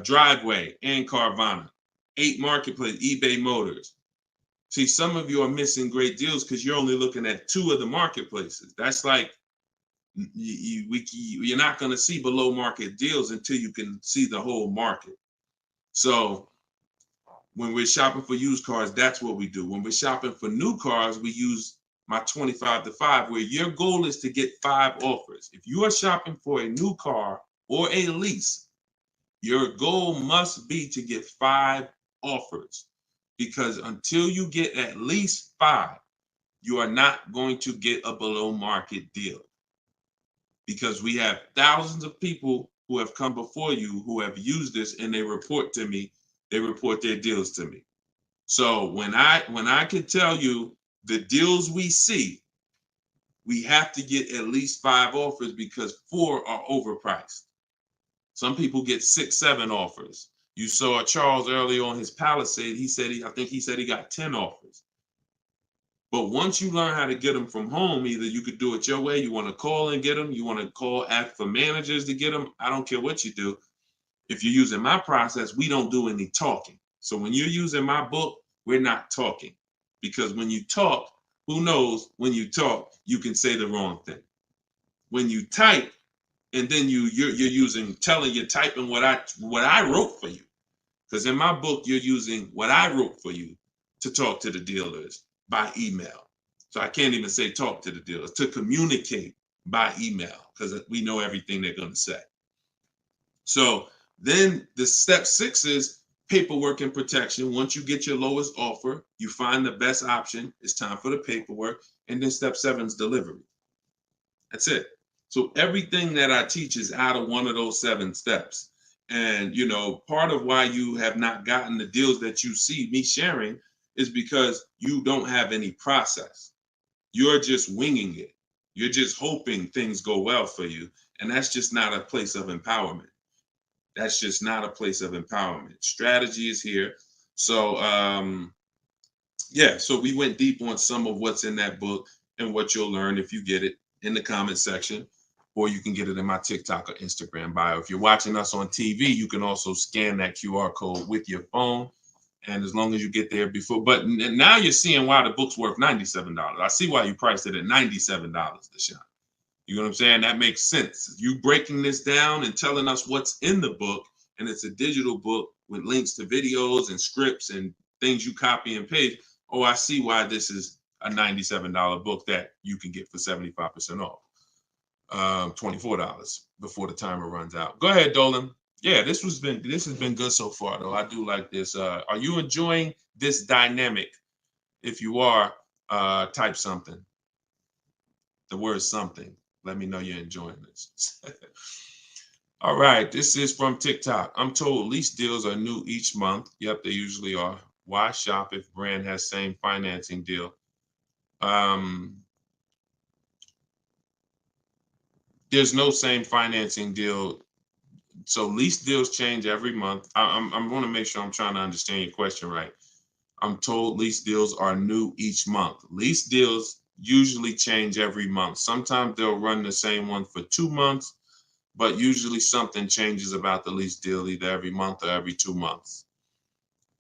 Driveway, and Carvana. 8 marketplaces, eBay Motors. See, some of you are missing great deals because you're only looking at 2 of the marketplaces. That's like you're not going to see below market deals until you can see the whole market. So when we're shopping for used cars, that's what we do. When we're shopping for new cars, we use my 25 to 5, where your goal is to get 5 offers. If you are shopping for a new car or a lease, your goal must be to get 5 offers, because until you get at least 5, you are not going to get a below market deal. Because we have thousands of people who have come before you who have used this, and they report to me, they report their deals to me. So when I can tell you the deals we see, we have to get at least 5 offers, because 4 are overpriced. Some people get 6, 7 offers. You saw Charles earlier on his Palisade. I think he said he got 10 offers. But once you learn how to get them from home, either you could do it your way, you want to call and get them, you want to call, ask for managers to get them. I don't care what you do. If you're using my process, we don't do any talking. So when you're using my book, we're not talking. Because when you talk, who knows, when you talk, you can say the wrong thing. When you type, and then you're typing what I wrote for you. Because in my book, you're using what I wrote for you to talk to the dealers by email. So I can't even say talk to the dealers, to communicate by email, because we know everything they're going to say. So then the step 6 is paperwork and protection. Once you get your lowest offer, you find the best option. It's time for the paperwork. And then step 7 is delivery. That's it. So everything that I teach is out of one of those 7 steps. And, part of why you have not gotten the deals that you see me sharing is because you don't have any process. You're just winging it. You're just hoping things go well for you. And that's just not a place of empowerment. That's just not a place of empowerment. Strategy is here. So, so we went deep on some of what's in that book and what you'll learn if you get it in the comment section, or you can get it in my TikTok or Instagram bio. If you're watching us on TV, you can also scan that QR code with your phone. And as long as you get there before, but now you're seeing why the book's worth $97. I see why you priced it at $97, Deshone. You know what I'm saying? That makes sense. You breaking this down and telling us what's in the book, and it's a digital book with links to videos and scripts and things you copy and paste. Oh, I see why this is a $97 book that you can get for 75% off. $24 before the timer runs out. Go ahead, Dolan. Yeah, this has been good so far, though. I do like this. Are you enjoying this dynamic? If you are, type something. The word something. Let me know you're enjoying this. All right, this is from TikTok. I'm told lease deals are new each month. Yep, they usually are. Why shop if brand has same financing deal? There's no same financing deal. So lease deals change every month. I'm going to make sure I'm trying to understand your question right. I'm told lease deals are new each month. Lease deals usually change every month. Sometimes they'll run the same one for 2 months, but usually something changes about the lease deal either every month or every 2 months.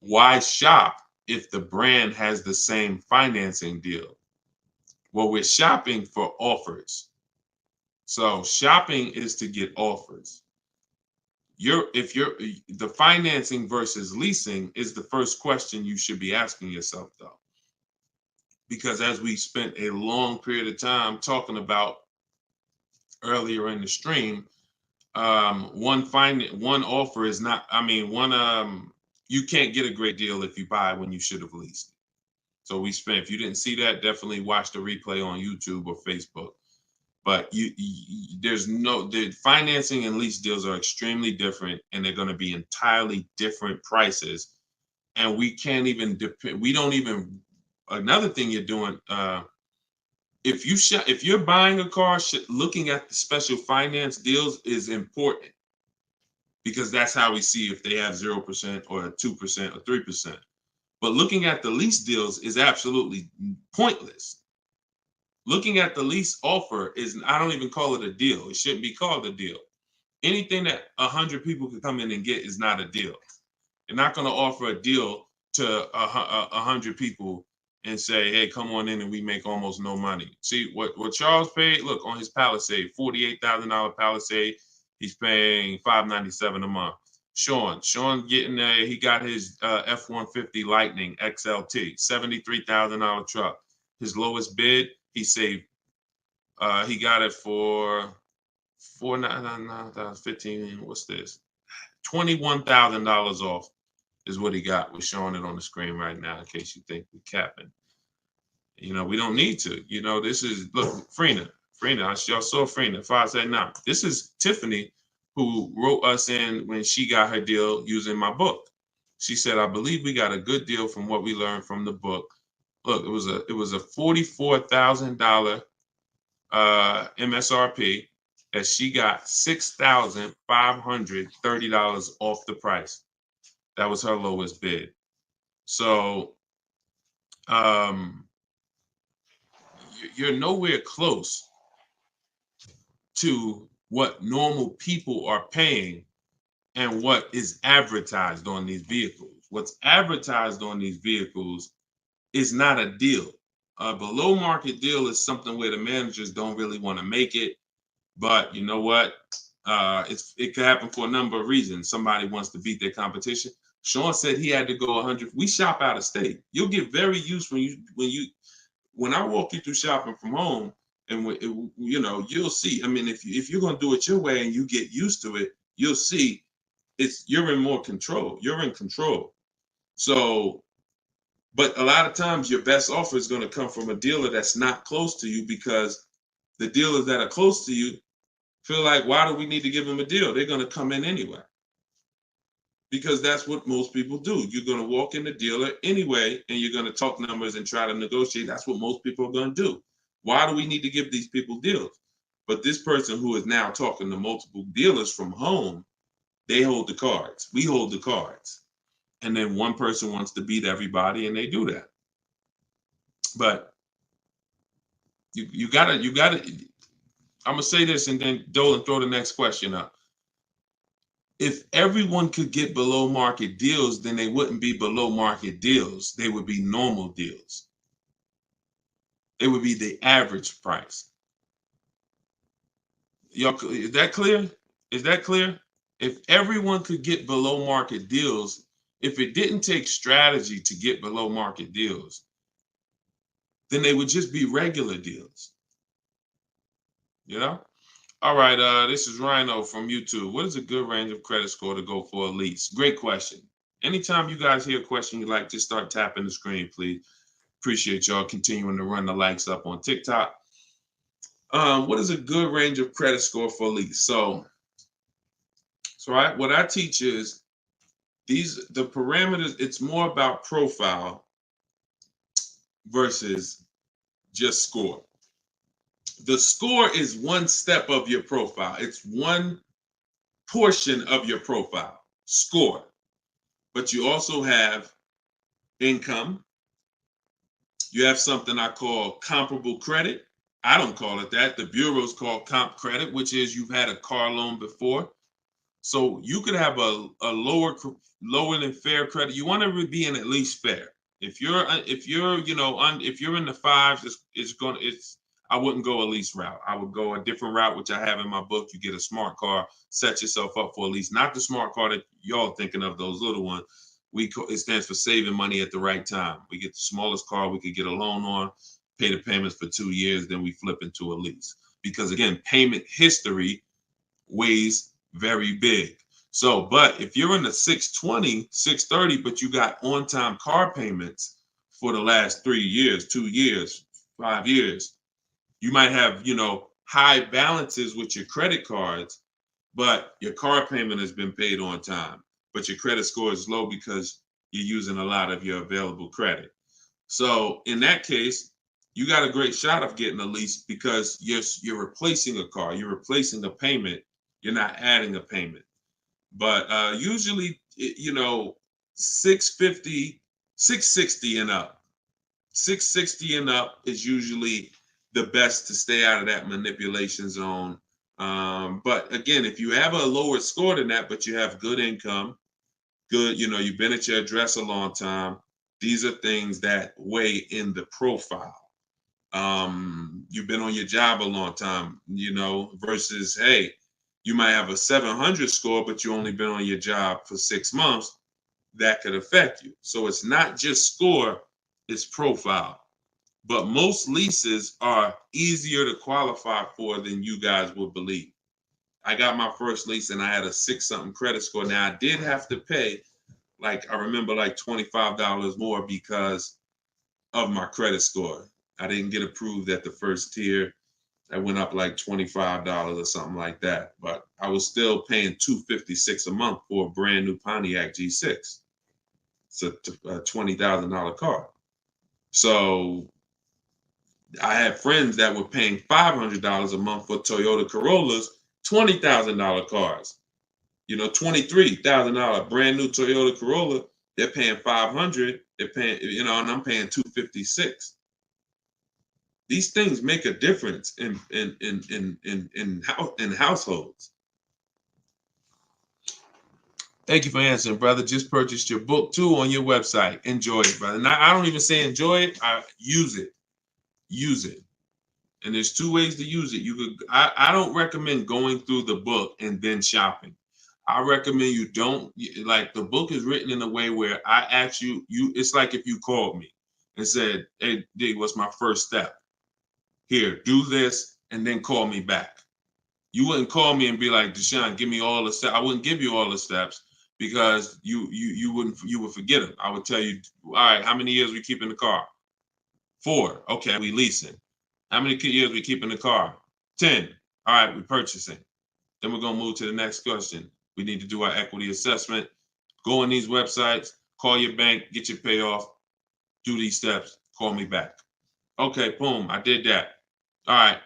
Why shop if the brand has the same financing deal? Well, we're shopping for offers. So shopping is to get offers. The financing versus leasing is the first question you should be asking yourself, though. Because as we spent a long period of time talking about earlier in the stream, one offer is not, you can't get a great deal if you buy when you should have leased. So if you didn't see that, definitely watch the replay on YouTube or Facebook. But the financing and lease deals are extremely different, and they're going to be entirely different prices. And we can't even depend. We don't even. Another thing you're doing, if you're buying a car, looking at the special finance deals is important, because that's how we see if they have 0% or 2% or 3%. But looking at the lease deals is absolutely pointless. Looking at the lease offer is, I don't even call it a deal. It shouldn't be called a deal. Anything that 100 people can come in and get is not a deal. You're not going to offer a deal to 100 people and say, hey, come on in and we make almost no money. See, what Charles paid, look, on his Palisade, $48,000 Palisade, he's paying $597 a month. Sean getting he got his F-150 Lightning XLT, $73,000 truck. His lowest bid, he saved, he got it for $4,999, what's this? $21,000 off is what he got. We're showing it on the screen right now in case you think we're capping. We don't need to. This is, look, Frina, y'all saw Frina, 579. This is Tiffany, who wrote us in when she got her deal using my book. She said, I believe we got a good deal from what we learned from the book. Look, it was a $44,000 MSRP that she got $6,530 off the price. That was her lowest bid. So you're nowhere close to what normal people are paying and what is advertised on these vehicles. What's advertised on these vehicles is not a deal. A below market deal is something where the managers don't really want to make it. But you know what? It could happen for a number of reasons. Somebody wants to beat their competition. Sean said he had to go 100. We shop out of state. You'll get very used when I walk you through shopping from home, and you'll see. I mean, if you're gonna do it your way and you get used to it, you'll see you're in more control. You're in control. So, but a lot of times your best offer is going to come from a dealer that's not close to you, because the dealers that are close to you feel like, why do we need to give them a deal? They're going to come in anyway. Because that's what most people do. You're going to walk in the dealer anyway, and you're going to talk numbers and try to negotiate. That's what most people are going to do. Why do we need to give these people deals? But this person who is now talking to multiple dealers from home, they hold the cards. We hold the cards. And then one person wants to beat everybody, and they do that. But you gotta, I'm going to say this, and then Dolan, throw the next question up. If everyone could get below market deals, then they wouldn't be below market deals. They would be normal deals. It would be the average price. Y'all, is that clear? Is that clear? If everyone could get below market deals, if it didn't take strategy to get below market deals, then they would just be regular deals. All right, this is Rhino from YouTube. What is a good range of credit score to go for a lease? Great question. Anytime you guys hear a question you like, just start tapping the screen, please. Appreciate y'all continuing to run the likes up on TikTok. What is a good range of credit score for a lease? So what I teach is the parameters. It's more about profile versus just score. The score is one step of your profile. It's one portion of your profile, score. But you also have income. You have something I call comparable credit. I don't call it that. The bureaus call comp credit, which is you've had a car loan before. So you could have a lower than fair credit. You want to be in at least fair. If you're in the fives, I wouldn't go a lease route. I would go a different route, which I have in my book. You get a smart car, set yourself up for a lease. Not the smart car that y'all thinking of, those little ones. It stands for saving money at the right time. We get the smallest car we could get a loan on, pay the payments for 2 years, then we flip into a lease. Because again, payment history weighs very big. So, but if you're in the 620, 630, but you got on-time car payments for the last 3 years, 2 years, 5 years, you might have, high balances with your credit cards, but your car payment has been paid on time, but your credit score is low because you're using a lot of your available credit. So in that case, you got a great shot of getting a lease because you're replacing a car, you're replacing a payment, you're not adding a payment. But usually, 650, 660 and up. 660 and up is usually the best to stay out of that manipulation zone. But again, if you have a lower score than that, but you have good income, good, you've been at your address a long time, these are things that weigh in the profile. You've been on your job a long time, versus, hey, you might have a 700 score, but you only been on your job for 6 months. That could affect you. So it's not just score, it's profile. But most leases are easier to qualify for than you guys would believe. I got my first lease and I had a 6-something credit score. Now I did have to pay, I remember $25 more because of my credit score. I didn't get approved at the first tier. I went up $25 or something like that. But I was still paying $256 a month for a brand new Pontiac G6. It's a $20,000 car. So I had friends that were paying $500 a month for Toyota Corollas, $20,000 cars. $23,000 brand new Toyota Corolla. They're paying $500. They're paying, and I'm paying $256. These things make a difference in households. Thank you for answering, brother. Just purchased your book too on your website. Enjoy it, brother. Now, I don't even say enjoy it. I use it. Use it. And there's 2 ways to use it. I don't recommend going through the book and then shopping. I recommend you don't, the book is written in a way where I ask you, it's like if you called me and said, hey, D, what's my first step? Here, do this, and then call me back. You wouldn't call me and be like, Deshone, give me all the steps. I wouldn't give you all the steps because you would forget them. I would tell you, all right, how many years we keep in the car? 4. Okay, we leasing. How many years we keep in the car? 10. All right, we purchasing. Then we're gonna move to the next question. We need to do our equity assessment. Go on these websites, call your bank, get your payoff, do these steps, call me back. Okay, boom, I did that. All right.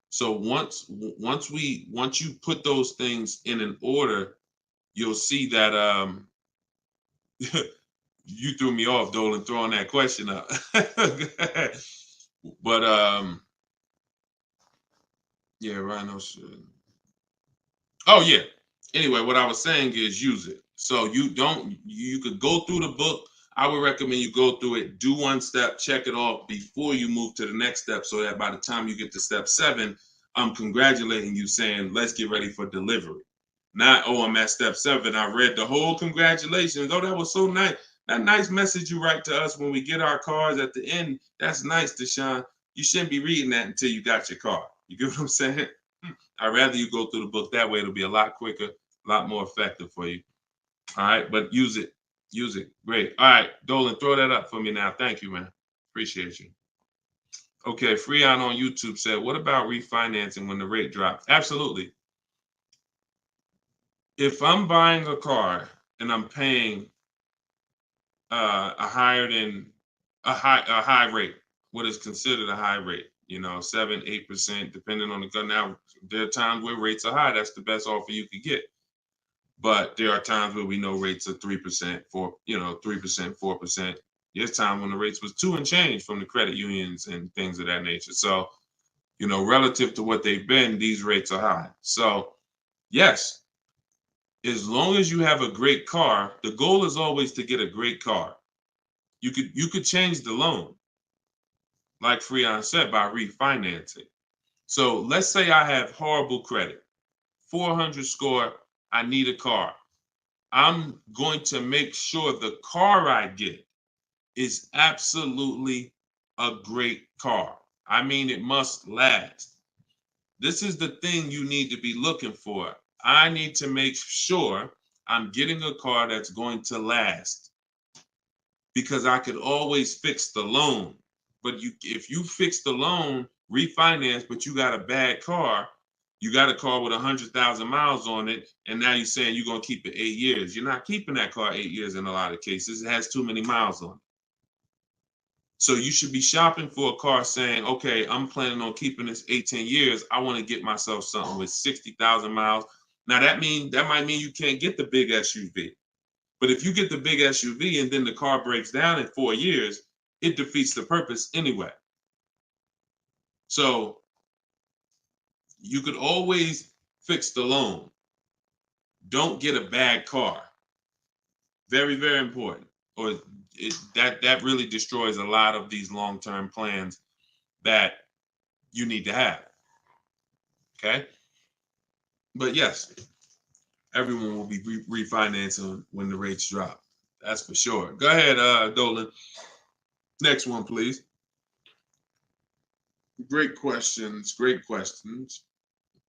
So once you put those things in an order, you'll see that you threw me off, Dolan, throwing that question up. But yeah, Rhino should. Oh yeah. Anyway, what I was saying is use it. So you could go through the book. I would recommend you go through it, do 1 step, check it off before you move to the next step, so that by the time you get to step 7, I'm congratulating you, saying, let's get ready for delivery. Not, oh, I'm at step 7. I read the whole congratulations. Oh, that was so nice. That nice message you write to us when we get our cars at the end. That's nice, Deshone. You shouldn't be reading that until you got your car. You get what I'm saying? I'd rather you go through the book that way. It'll be a lot quicker, a lot more effective for you. All right, but use it. Use it. Great. All right, Dolan, throw that up for me now. Thank you, man. Appreciate you. Okay, Freon on YouTube said, what about refinancing when the rate drops? Absolutely. If I'm buying a car and I'm paying a high rate, what is considered a high rate, 7-8%, depending on the gun. Now, there are times where rates are high. That's the best offer you could get. But there are times where we know rates are 3%, 3%, 4%. There's time when the rates was 2 and change from the credit unions and things of that nature. So, relative to what they've been, these rates are high. So, yes, as long as you have a great car, the goal is always to get a great car. You could change the loan, like Freon said, by refinancing. So let's say I have horrible credit, 400 score, I need a car. I'm going to make sure the car I get is absolutely a great car. I mean, it must last. This is the thing you need to be looking for. I need to make sure I'm getting a car that's going to last, because I could always fix the loan. But if you fix the loan, refinance, but you got a bad car. You got a car with 100,000 miles on it, and now you're saying you're going to keep it 8 years. You're not keeping that car 8 years in a lot of cases. It has too many miles on it. So you should be shopping for a car saying, okay, I'm planning on keeping this 18 years. I want to get myself something with 60,000 miles. Now that might mean you can't get the big SUV. But if you get the big SUV and then the car breaks down in 4 years, it defeats the purpose anyway. So you could always fix the loan. Don't get a bad car. Very, very important. Or that really destroys a lot of these long-term plans that you need to have. Okay? But yes, everyone will be refinancing when the rates drop. That's for sure. Go ahead, Dolan. Next one, please. Great questions. Great questions.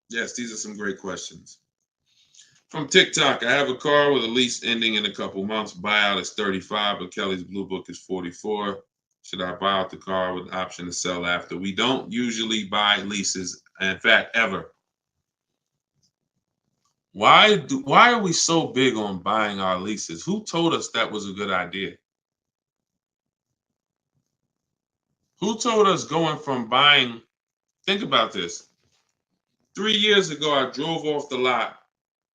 Yes, these are some great questions. From TikTok, I have a car with a lease ending in a couple months. Buyout is 35, but Kelly's Blue Book is 44. Should I buy out the car with the option to sell after? We don't usually buy leases, in fact, ever. Why are we so big on buying our leases? Who told us that was a good idea? Who told us going from buying? Think about this. 3 years ago, I drove off the lot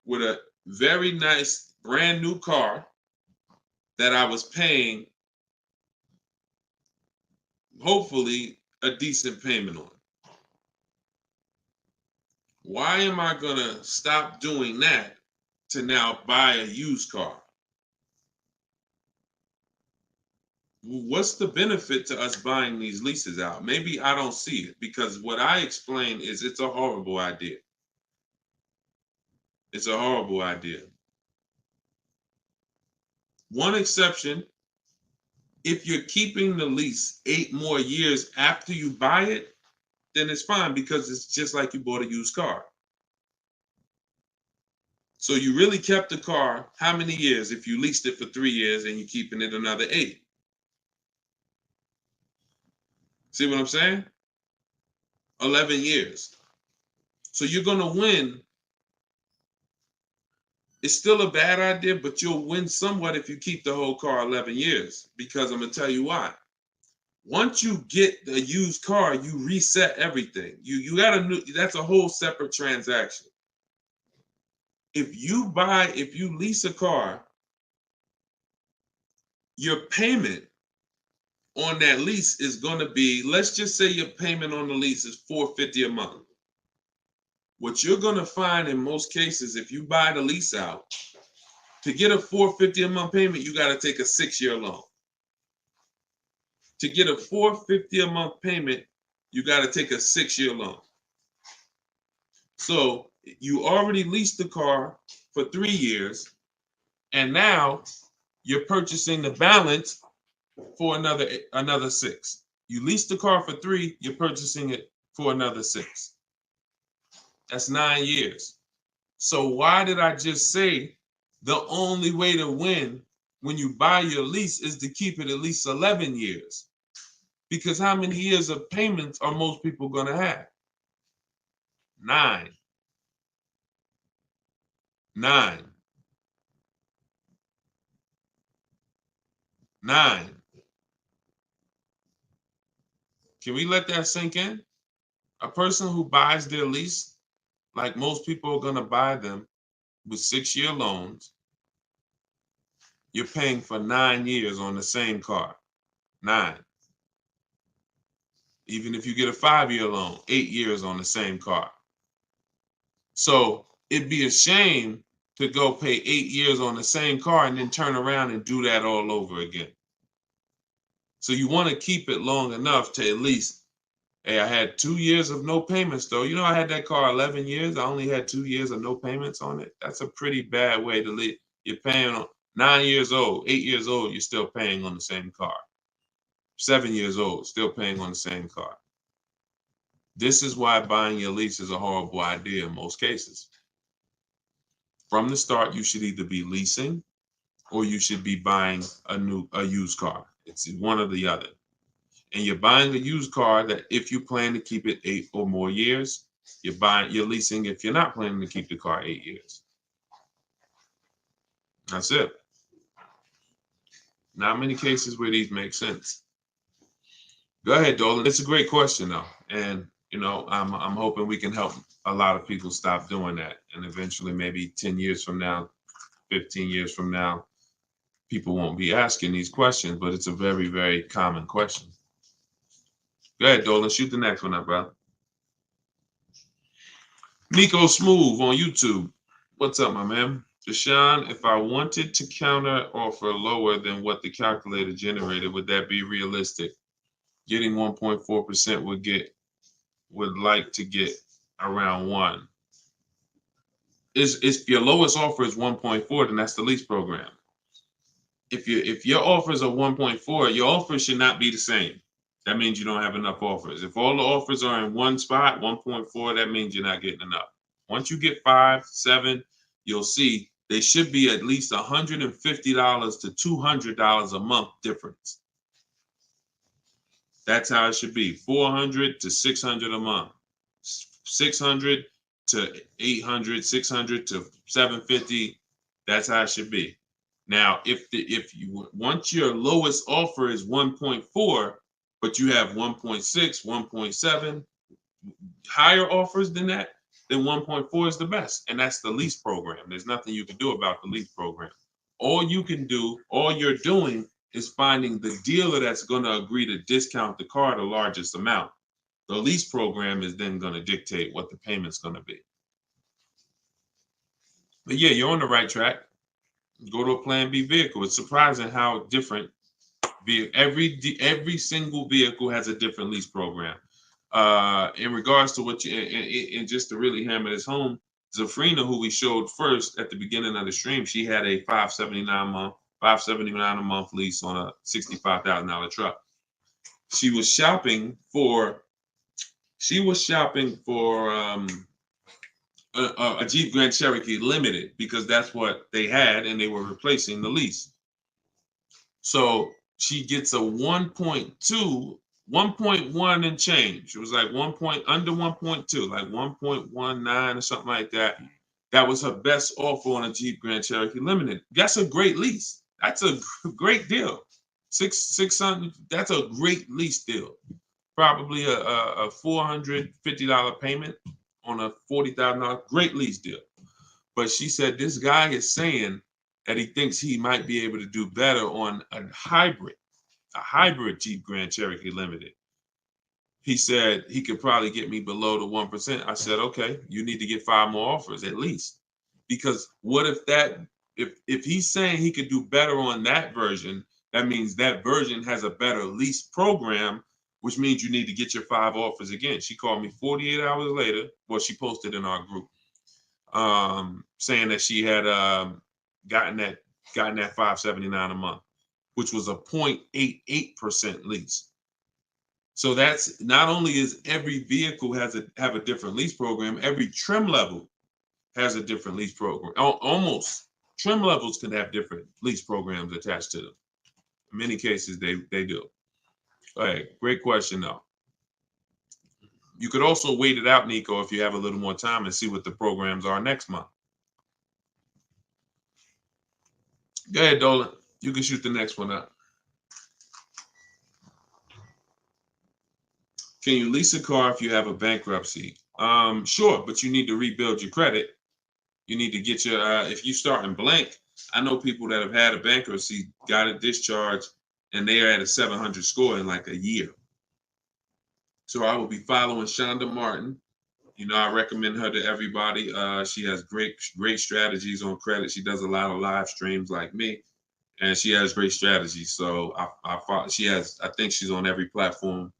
with a very nice brand new car that I was paying, hopefully, a decent payment on. Why am I going to stop doing that to now buy a used car? What's the benefit to us buying these leases out? Maybe I don't see it, because what I explain is it's a horrible idea. It's a horrible idea. One exception, if you're keeping the lease 8 more years after you buy it, then it's fine, because it's just like you bought a used car. So you really kept the car how many years if you leased it for 3 years and you're keeping it another 8? See what I'm saying? 11 years. So you're going to win. It's still a bad idea, but you'll win somewhat if you keep the whole car 11 years, because I'm going to tell you why. Once you get the used car, you reset everything. You got that's a whole separate transaction. If you lease a car, your payment on that lease is going to be, let's just say your payment on the lease is $450 a month. What you're going to find in most cases, if you buy the lease out, to get a $450 a month payment, you got to take a 6-year loan. To get a $450 a month payment, you got to take a 6-year loan. So you already leased the car for 3 years, and now you're purchasing the balance for another 6. You leased the car for 3, you're purchasing it for another 6. That's 9 years. So why did I just say the only way to win when you buy your lease is to keep it at least 11 years? Because how many years of payments are most people going to have? 9. 9. 9. Can we let that sink in? A person who buys their lease, like most people are going to buy them with 6-year loans, you're paying for 9 years on the same car. 9. Even if you get a 5-year loan, 8 years on the same car. So it'd be a shame to go pay 8 years on the same car and then turn around and do that all over again. So you want to keep it long enough to at least, hey, I had 2 years of no payments though. I had that car 11 years. I only had 2 years of no payments on it. That's a pretty bad way to live. You're paying on 9 years old, 8 years old, you're still paying on the same car. 7 years old, still paying on the same car. This is why buying your lease is a horrible idea in most cases. From the start, you should either be leasing or you should be buying a used car. It's one or the other. and you're buying a used car that if you plan to keep it 8 or more years, you're leasing if you're not planning to keep the car 8 years. That's it. Not many cases where these make sense. Go ahead, Dolan. It's a great question though. And I'm hoping we can help a lot of people stop doing that. And eventually maybe 10 years from now, 15 years from now, people won't be asking these questions, but it's a very, very common question. Go ahead, Dolan. Shoot the next one up, brother. Nico Smooth on YouTube. What's up, my man? Deshone, if I wanted to counter offer lower than what the calculator generated, would that be realistic? Getting 1.4% would like to get around 1. If your lowest offer is 1.4, then that's the lease program. If your offers are 1.4, your offers should not be the same. That means you don't have enough offers. If all the offers are in one spot, 1.4, that means you're not getting enough. Once you get 5, 7, you'll see they should be at least $150 to $200 a month difference. That's how it should be. 400 to 600 a month. 600 to 800, 600 to 750. That's how it should be. Now, if you once your lowest offer is 1.4, but you have 1.6, 1.7, higher offers than that, then 1.4 is the best. And that's the lease program. There's nothing you can do about the lease program. All you're doing is finding the dealer that's going to agree to discount the car the largest amount. The lease program is then going to dictate what the payment's going to be. But yeah, you're on the right track. Go to a Plan B vehicle. It's surprising how different every single vehicle has a different lease program. In regards to what and just to really hammer this home, Zafrina, who we showed first at the beginning of the stream, she had a $579 a month lease on a $65,000 truck. She was shopping for a Jeep Grand Cherokee Limited because that's what they had and they were replacing the lease. So she gets a 1.1 and change. It was like under 1.2, like 1.19 or something like that. That was her best offer on a Jeep Grand Cherokee Limited. That's a great lease. That's a great deal. 600. That's a great lease deal. Probably a $450 payment on a $40,000. Great lease deal. But she said this guy is saying that he thinks he might be able to do better on a hybrid Jeep Grand Cherokee Limited. He said he could probably get me below the 1%. I said, okay, you need to get 5 more offers at least. Because what if he's saying he could do better on that version, that means that version has a better lease program, which means you need to get your 5 offers again. She called me 48 hours later. Well, she posted in our group saying that she had gotten that $579 a month, which was a 0.88% lease. So that's not only is every vehicle have a different lease program, every trim level has a different lease program. Almost trim levels can have different lease programs attached to them. In many cases, they do. All right, great question though. You could also wait it out, Nico, if you have a little more time and see what the programs are next month. Go ahead, Dolan. You can shoot the next one up. Can you lease a car if you have a bankruptcy? Sure, but you need to rebuild your credit. You need to get your, if you start in blank, I know people that have had a bankruptcy, got a discharge, and they are at a 700 score in like a year. So I will be following Shonda Martin. I recommend her to everybody. She has great strategies on credit. She does a lot of live streams like me, and she has great strategies. So I think she's on every platform.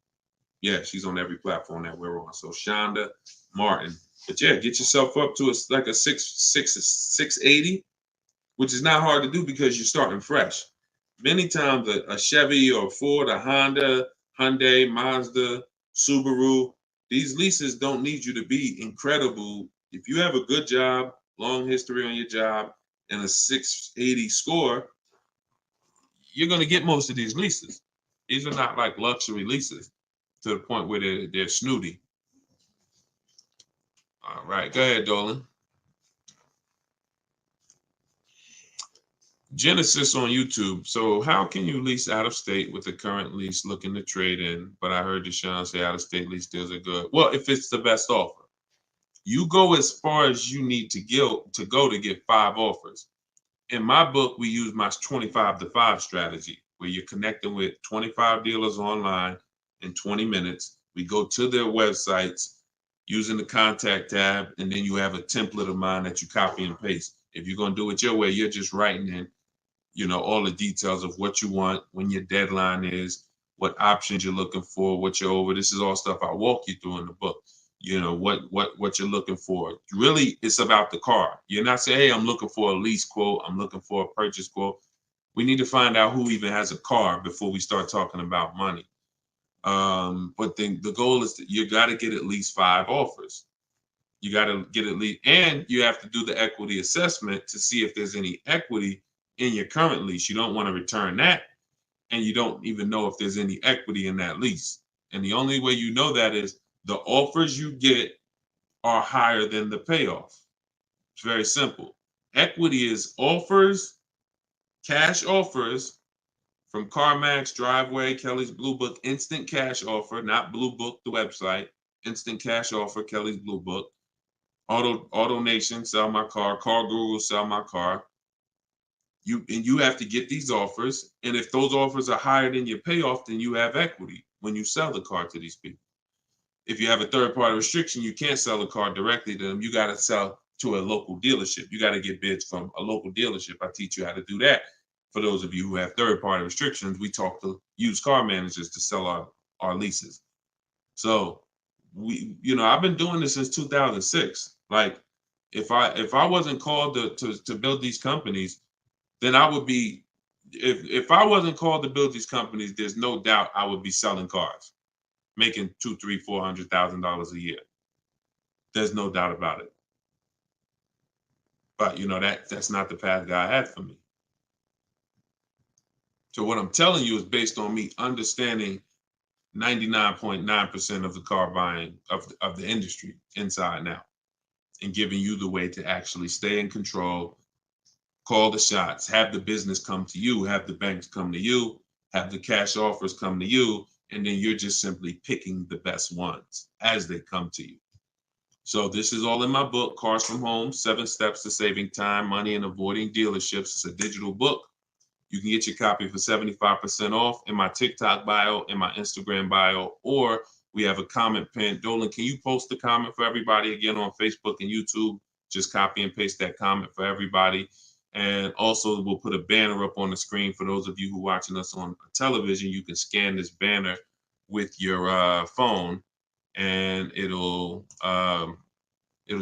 Yeah, she's on every platform that we're on. So Shonda Martin. But yeah, get yourself up to like a 680, which is not hard to do because you're starting fresh. Many times a Chevy or Ford, a Honda, Hyundai, Mazda, Subaru, these leases don't need you to be incredible. If you have a good job, long history on your job, and a 680 score, you're going to get most of these leases. These are not like luxury leases to the point where they're snooty. All right, go ahead, Dolan. Genesis on YouTube. So how can you lease out of state with the current lease looking to trade in? But I heard Deshone say out of state lease deals are good. Well, if it's the best offer, you go as far as you need to go to get 5 offers. In my book, we use my 25 to 5 strategy, where you're connecting with 25 dealers online in 20 minutes. We go to their websites using the contact tab, and then you have a template of mine that you copy and paste. If you're going to do it your way, you're just writing in, all the details of what you want, when your deadline is, what options you're looking for, what you're over. This is all stuff I walk you through in the book. What you're looking for. Really, it's about the car. You're not saying, hey, I'm looking for a lease quote, I'm looking for a purchase quote. We need to find out who even has a car before we start talking about money. But then the goal is that you got to get at least 5 offers. You got to get at least, and you have to do the equity assessment to see if there's any equity in your current lease. You don't want to return that, and you don't even know if there's any equity in that lease. And the only way you know that is the offers you get are higher than the payoff. It's very simple. Equity is offers, cash offers from CarMax, Driveway, Kelly's Blue Book, instant cash offer, not Blue Book, the website, instant cash offer, Kelly's Blue Book, Auto Nation, sell my car, Car Guru, sell my car. You have to get these offers, and if those offers are higher than your payoff, then you have equity when you sell the car to these people. If you have a third-party restriction, you can't sell the car directly to them. You got to sell to a local dealership. You got to get bids from a local dealership. I teach you how to do that. For those of you who have third-party restrictions, we talk to used car managers to sell our leases. So I've been doing this since 2006. Like, if I wasn't called to build these companies, then I would be. If I wasn't called to build these companies, there's no doubt I would be selling cars, making $200,000, $300,000, $400,000 a year. There's no doubt about it. But that's not the path God had for me. So what I'm telling you is based on me understanding 99.9% of the car buying of the industry inside and out, and giving you the way to actually stay in control, call the shots, have the business come to you, have the banks come to you, have the cash offers come to you, and then you're just simply picking the best ones as they come to you. So this is all in my book, Cars from Home, 7 Steps to Saving Time, Money, and Avoiding Dealerships. It's a digital book. You can get your copy for 75% off in my TikTok bio, in my Instagram bio, or we have a comment pin. Dolan, can you post the comment for everybody again on Facebook and YouTube? Just copy and paste that comment for everybody. And also we'll put a banner up on the screen for those of you who are watching us on television. You can scan this banner with your phone, and it'll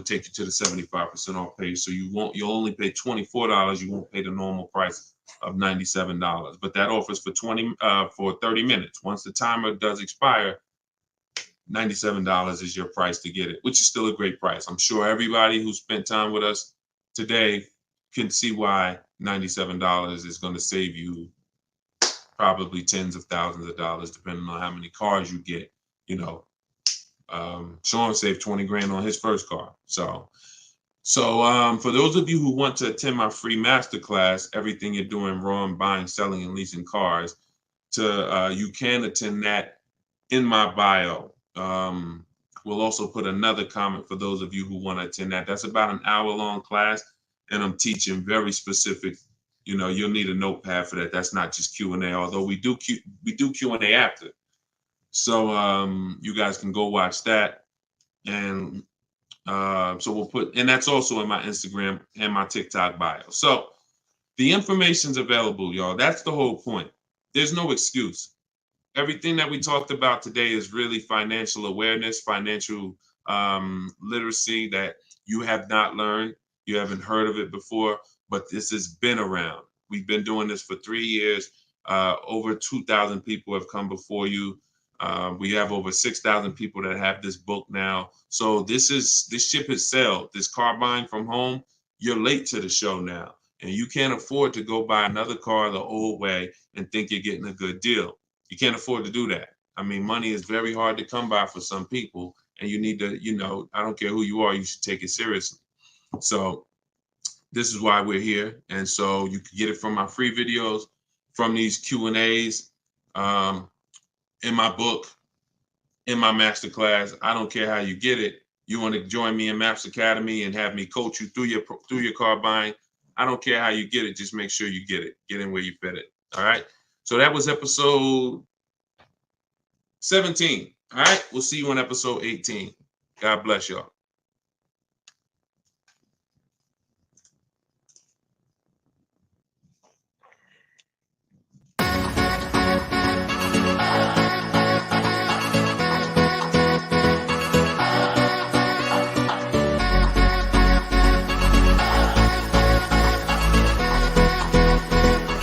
take you to the 75% off page. So you'll only pay $24. You won't pay the normal price of $97. But that offers for 30 minutes. Once the timer does expire, $97 is your price to get it, which is still a great price. I'm sure everybody who spent time with us today can see why $97 is going to save you probably tens of thousands of dollars, depending on how many cars you get. Sean saved 20 grand on his first car. So for those of you who want to attend my free masterclass, Everything You're Doing Wrong, Buying, Selling, and Leasing Cars, you can attend that in my bio. We'll also put another comment for those of you who want to attend that. That's about an hour-long class, and I'm teaching very specific. You'll need a notepad for that. That's not just Q&A, although we do Q&A after. So you guys can go watch that, and so we'll put, and that's also in my Instagram and my TikTok bio. So the information's available, y'all. That's the whole point. There's no excuse. Everything that we talked about today is really financial awareness, financial literacy that you have not learned. You haven't heard of it before, but this has been around. We've been doing this for 3 years. Over 2,000 people have come before you. We have over 6,000 people that have this book now. So this ship has sailed. This car buying from home, you're late to the show now. And you can't afford to go buy another car the old way and think you're getting a good deal. You can't afford to do that. I mean, money is very hard to come by for some people, and you need to, I don't care who you are, you should take it seriously. So this is why we're here. And so you can get it from my free videos, from these Q&As, in my book, in my masterclass. I don't care how you get it. You want to join me in Maps Academy and have me coach you through your car buying. I don't care how you get it. Just make sure you get it. Get in where you fit it. All right. So that was episode 17. All right. We'll see you on episode 18. God bless y'all.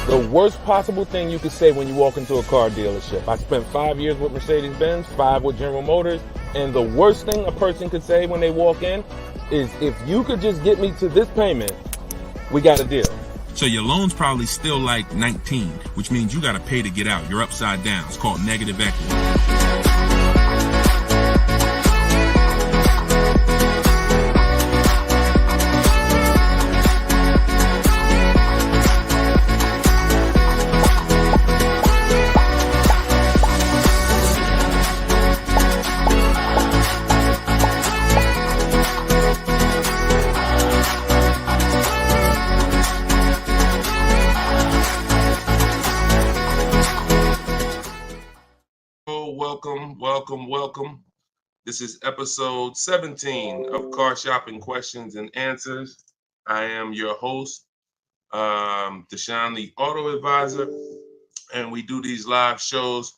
The worst possible thing you could say when you walk into a car dealership. I spent 5 years with Mercedes-Benz, 5 with General Motors, and the worst thing a person could say when they walk in is, if you could just get me to this payment, we got a deal. So your loan's probably still like 19, which means you got to pay to get out. You're upside down. It's called negative equity. Welcome. This is episode 17 of Car Shopping Questions and Answers. I am your host, Deshone the Auto Advisor, and we do these live shows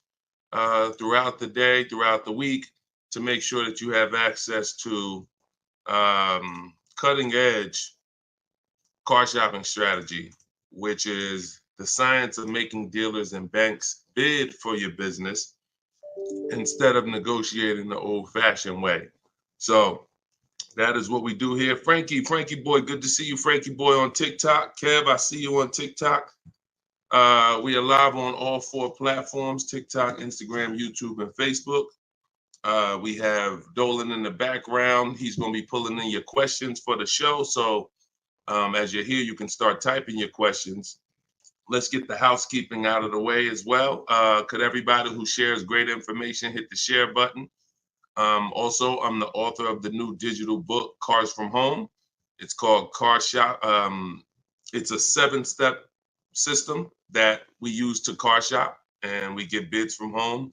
throughout the day, throughout the week, to make sure that you have access to cutting edge car shopping strategy, which is the science of making dealers and banks bid for your business instead of negotiating the old-fashioned way. So that is what we do here. Frankie boy, good to see you, Frankie boy, on TikTok. Kev, I see you on TikTok. We are live on all 4 platforms: TikTok, Instagram, YouTube, and Facebook. We have Dolan in the background. He's going to be pulling in your questions for the show. So as you're here, you can start typing your questions. Let's get the housekeeping out of the way as well. Could everybody who shares great information hit the share button? Also, I'm the author of the new digital book, Cars from Home. It's called Car Shop. It's a 7-step system that we use to car shop, and we get bids from home.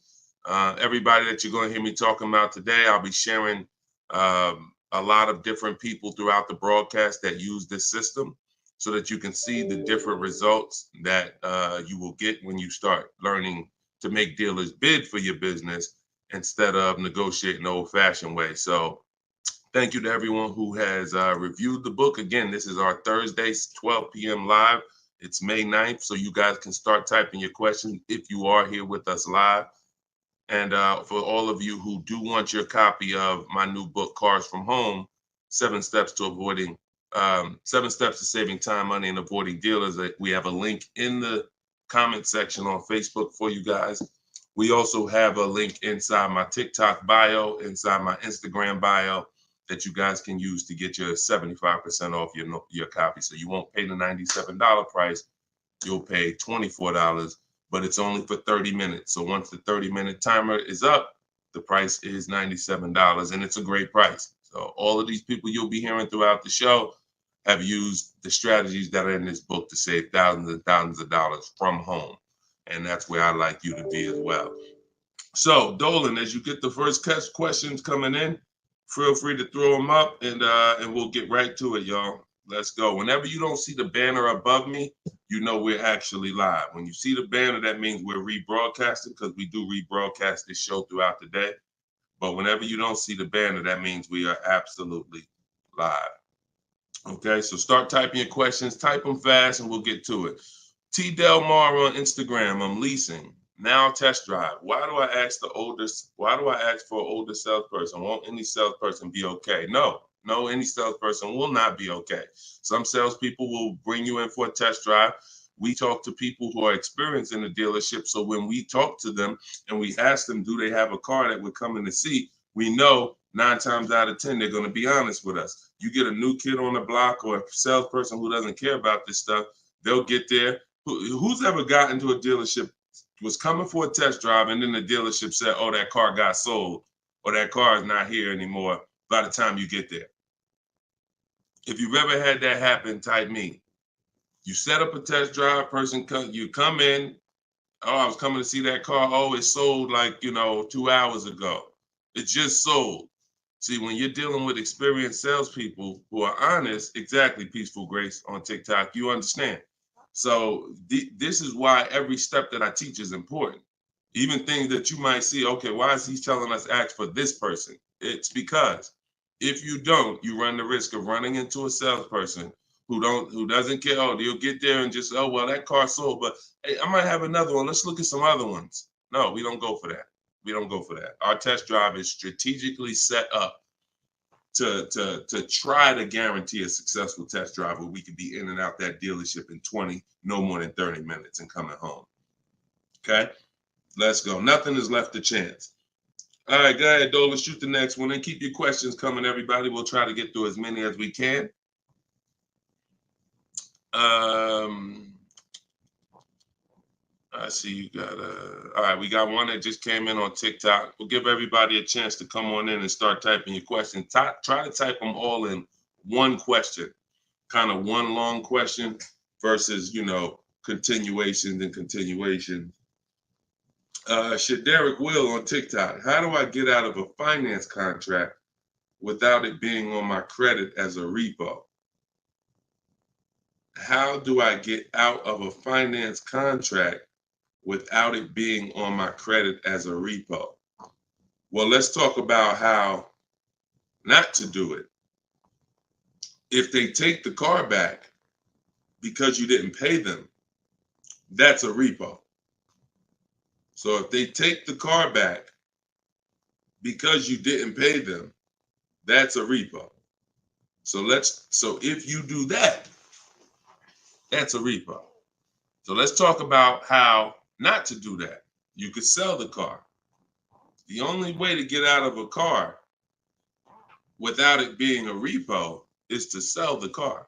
Everybody that you're going to hear me talking about today, I'll be sharing a lot of different people throughout the broadcast that use this system, so that you can see the different results that you will get when you start learning to make dealers bid for your business instead of negotiating the old-fashioned way. So thank you to everyone who has reviewed the book. Again, this is our Thursday, 12 p.m. live. It's May 9th, so you guys can start typing your questions if you are here with us live. And for all of you who do want your copy of my new book, Cars from Home, 7 Steps to Saving Time, Money, and Avoiding Dealers, we have a link in the comment section on Facebook for you guys. We also have a link inside my TikTok bio, inside my Instagram bio, that you guys can use to get your 75% off your copy. So you won't pay the $97 price. You'll pay $24, but it's only for 30 minutes. So once the 30-minute timer is up, the price is $97, and it's a great price. So all of these people you'll be hearing throughout the show have used the strategies that are in this book to save thousands and thousands of dollars from home. And that's where I'd like you to be as well. So, Dolan, as you get the first questions coming in, feel free to throw them up, and we'll get right to it, y'all. Let's go. Whenever you don't see the banner above me, you know we're actually live. When you see the banner, that means we're rebroadcasting, because we do rebroadcast this show throughout the day. But whenever you don't see the banner, that means we are absolutely live. Okay, so start typing your questions. Type them fast, and we'll get to it. T. Del Mar on Instagram. I'm leasing. Now test drive. Why do I ask for an older salesperson? Won't any salesperson be okay? No, any salesperson will not be okay. Some salespeople will bring you in for a test drive. we talk to people who are experienced in the dealership. So when we talk to them and we ask them, do they have a car that we're coming to see? We know 9 times out of 10, they're going to be honest with us. You get a new kid on the block or a salesperson who doesn't care about this stuff, they'll get there. Who's ever gotten to a dealership, was coming for a test drive, and then the dealership said, oh, that car got sold, or that car is not here anymore by the time you get there? If you've ever had that happen, type me. You set up a test drive, you come in, oh, I was coming to see that car. Oh, it sold like, 2 hours ago. It just sold. See, when you're dealing with experienced salespeople who are honest, exactly, Peaceful Grace on TikTok, you understand. So this is why every step that I teach is important. Even things that you might see, okay, why is he telling us ask for this person? It's because if you don't, you run the risk of running into a salesperson who doesn't care. Oh, you'll get there and just, oh, well, that car sold, but hey, I might have another one. Let's look at some other ones. No, we don't go for that. We don't go for that. Our test drive is strategically set up to try to guarantee a successful test drive where we can be in and out that dealership in 20, no more than 30 minutes and coming home. Okay, let's go. Nothing is left to chance. All right, go ahead, Dola, shoot the next one and keep your questions coming, everybody. We'll try to get through as many as we can. I see you got all right, we got one that just came in on TikTok. We'll give everybody a chance to come on in and start typing your questions. Try to type them all in one question, kind of one long question versus, continuations and continuations. Shaderick Will on TikTok. How do I get out of a finance contract without it being on my credit as a repo? How do I get out of a finance contract without it being on my credit as a repo? Well, let's talk about how not to do it. If they take the car back because you didn't pay them, that's a repo. So if they take the car back because you didn't pay them, that's a repo. So if you do that, that's a repo. So let's talk about how not to do that. You could sell the car. The only way to get out of a car without it being a repo is to sell the car.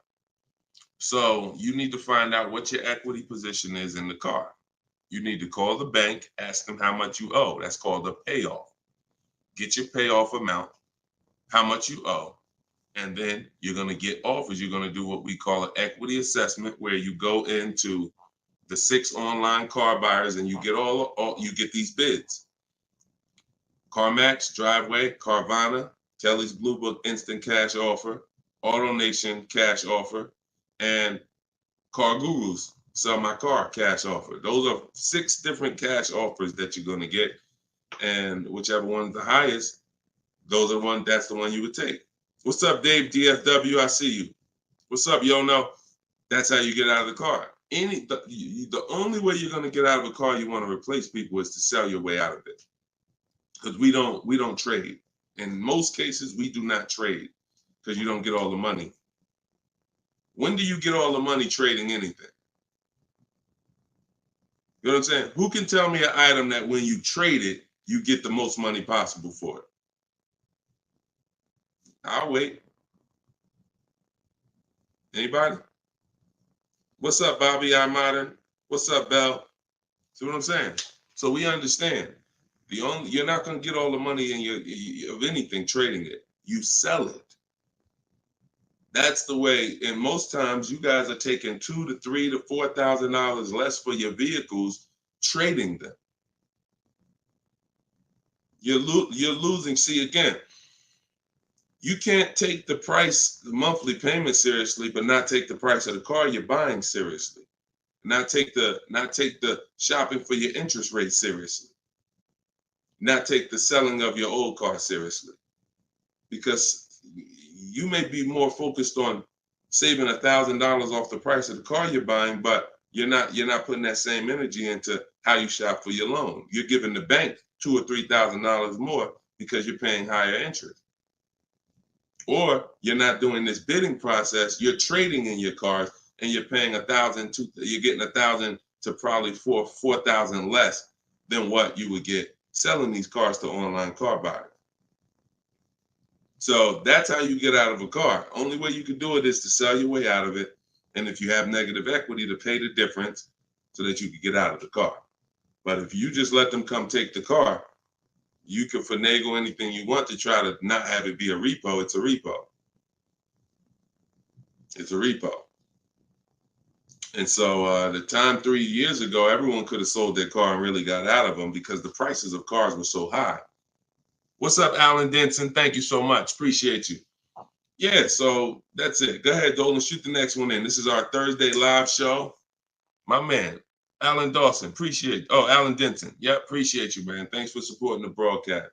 So you need to find out what your equity position is in the car. You need to call the bank, ask them how much you owe. That's called a payoff. Get your payoff amount, how much you owe, and then you're going to get offers. You're going to do what we call an equity assessment, where you go into the 6 online car buyers and you get you get these bids. CarMax, Driveway, Carvana, Kelly's Blue Book Instant Cash Offer, AutoNation Cash Offer, and Car Guru's Sell My Car Cash Offer. Those are 6 different cash offers that you're going to get, and whichever one's the highest, that's the one you would take. What's up, Dave DFW? I see you. What's up, Yono? That's how you get out of the car. The only way you're going to get out of a car you want to replace people is to sell your way out of it. Because we don't trade. In most cases, we do not trade because you don't get all the money. When do you get all the money trading anything? You know what I'm saying? Who can tell me an item that when you trade it, you get the most money possible for it? I'll wait. Anybody? What's up, Bobby I Modern? What's up, Bell? See what I'm saying? So we understand. You're not going to get all the money of anything trading it. You sell it. That's the way. And most times you guys are taking $2,000 to $3,000 to $4,000 less for your vehicles, trading them. You're losing. See, again, you can't take the price, the monthly payment seriously, but not take the price of the car you're buying seriously. Not take the shopping for your interest rate seriously. Not take the selling of your old car seriously. Because you may be more focused on saving $1,000 off the price of the car you're buying, but you're not putting that same energy into how you shop for your loan. You're giving the bank $2,000 or $3,000 more because you're paying higher interest. Or you're not doing this bidding process. You're trading in your cars and you're paying $1,000, you're getting $1,000 to probably $4,000 less than what you would get selling these cars to online car buyers. So that's how you get out of a car. Only way you can do it is to sell your way out of it. And if you have negative equity, to pay the difference so that you can get out of the car. But if you just let them come take the car, you can finagle anything you want to try to not have it be a repo. It's a repo. It's a repo. And so the time 3 years ago, everyone could have sold their car and really got out of them because the prices of cars were so high. What's up, Alan Denson? Thank you so much. Appreciate you. Yeah, so that's it. Go ahead, Dolan, shoot the next one in. This is our Thursday live show. My man, Alan Dawson, appreciate. Oh, Alan Denton. Yep, appreciate you, man. Thanks for supporting the broadcast.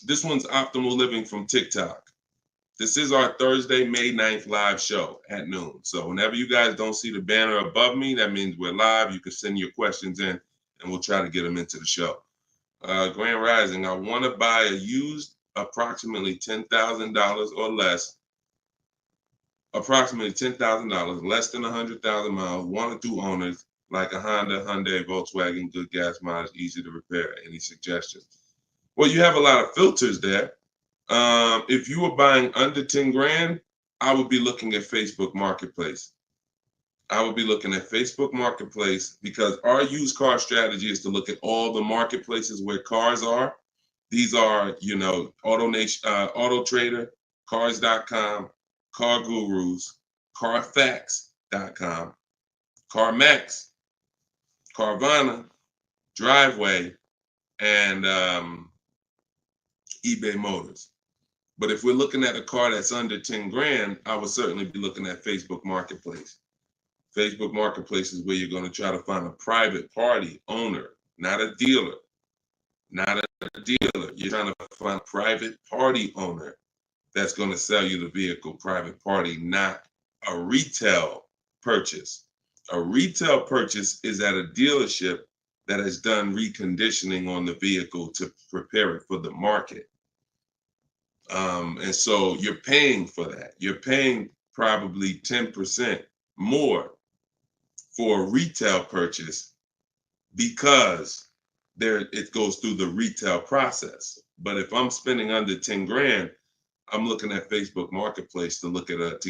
This one's Optimal Living from TikTok. This is our Thursday, May 9th live show at noon. So whenever you guys don't see the banner above me, that means we're live. You can send your questions in, and we'll try to get them into the show. Grand Rising, I want to buy a used approximately $10,000 or less. Approximately $10,000, less than 100,000 miles, 1 or 2 owners, like a Honda, Hyundai, Volkswagen, good gas mileage, easy to repair. Any suggestions? Well, you have a lot of filters there. If you were buying under 10 grand, I would be looking at Facebook Marketplace. I would be looking at Facebook Marketplace because our used car strategy is to look at all the marketplaces where cars are. These are, AutoNation, Auto Trader, Cars.com, Car Gurus, Carfax.com, CarMax, Carvana, Driveway, and eBay Motors. But if we're looking at a car that's under 10 grand, I would certainly be looking at Facebook Marketplace. Facebook Marketplace is where you're going to try to find a private party owner, not a dealer. Not a dealer. You're trying to find a private party owner that's going to sell you the vehicle, private party, not a retail purchase. A retail purchase is at a dealership that has done reconditioning on the vehicle to prepare it for the market. And so you're paying for that. You're paying probably 10% more for a retail purchase because it goes through the retail process. But if I'm spending under 10 grand, I'm looking at Facebook Marketplace to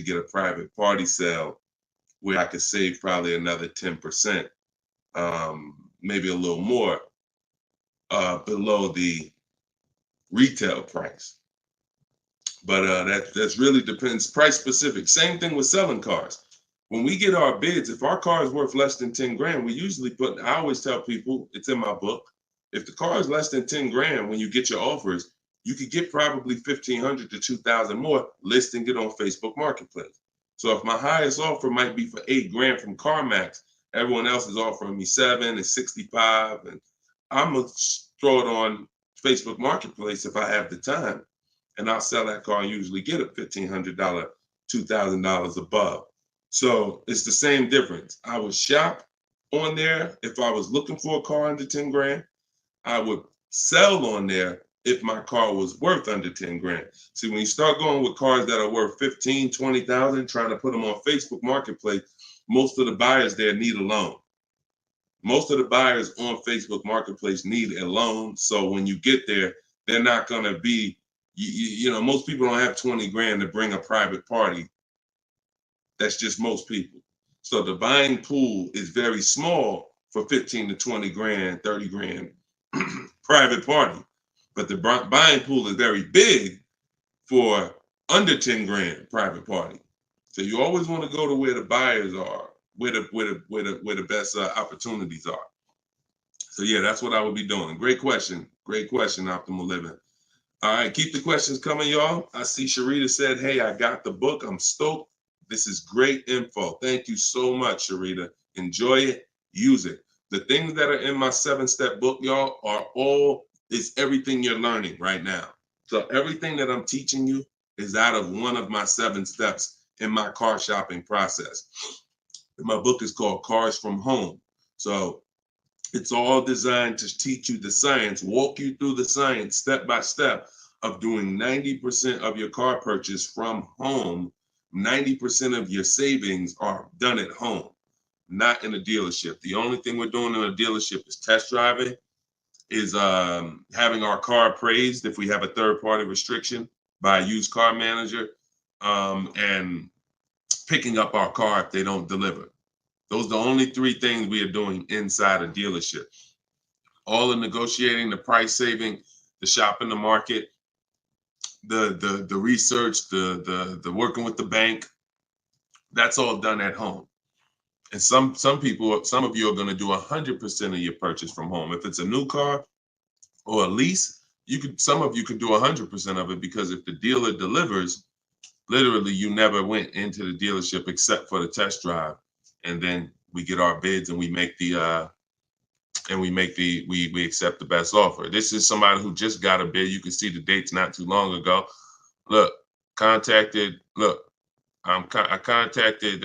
get a private party sale where I could save probably another 10%, maybe a little more below the retail price. But that's really depends, price specific. Same thing with selling cars. When we get our bids, if our car is worth less than 10 grand, we usually I always tell people, it's in my book, if the car is less than 10 grand, when you get your offers, you could get probably 1,500 to 2,000 more listing it on Facebook Marketplace. So if my highest offer might be for 8 grand from CarMax, everyone else is offering me 7 and 65, and I'm gonna throw it on Facebook Marketplace if I have the time, and I'll sell that car and usually get a $1,500, $2,000 above. So it's the same difference. I would shop on there if I was looking for a car under 10 grand. I would sell on there if my car was worth under 10 grand. See, when you start going with cars that are worth 15, 20,000, trying to put them on Facebook Marketplace, most of the buyers there need a loan. Most of the buyers on Facebook Marketplace need a loan. So when you get there, they're not going to be, most people don't have 20 grand to bring a private party. That's just most people. So the buying pool is very small for 15 to 20 grand, 30 grand private party. But the buying pool is very big for under 10 grand private party. So you always want to go to where the buyers are, where the best opportunities are. So yeah, that's what I would be doing. Great question, Optimal Living. All right, keep the questions coming, y'all. I see Sharita said, hey, I got the book. I'm stoked. This is great info. Thank you so much, Sharita. Enjoy it, use it. The things that are in my 7-step book, y'all, is everything you're learning right now. So everything that I'm teaching you is out of one of my 7 steps in my car shopping process. My book is called Cars from Home. So it's all designed to teach you the science, walk you through the science step by step of doing 90% of your car purchase from home 90% of your savings are done at home, not in a dealership. The only thing we're doing in a dealership is test driving, is having our car appraised if we have a third-party restriction by a used car manager, and picking up our car if they don't deliver. Those are the only three things we are doing inside a dealership. All the negotiating, the price saving, the shopping the market, the research, the working with the bank, that's all done at home. And some people, some of you are going to do 100% of your purchase from home. If it's a new car or a lease, some of you could do 100% of it, because if the dealer delivers, literally you never went into the dealership except for the test drive, and then we get our bids and we make the we accept the best offer. This is somebody who just got a bid. You can see the dates not too long ago. Look, I contacted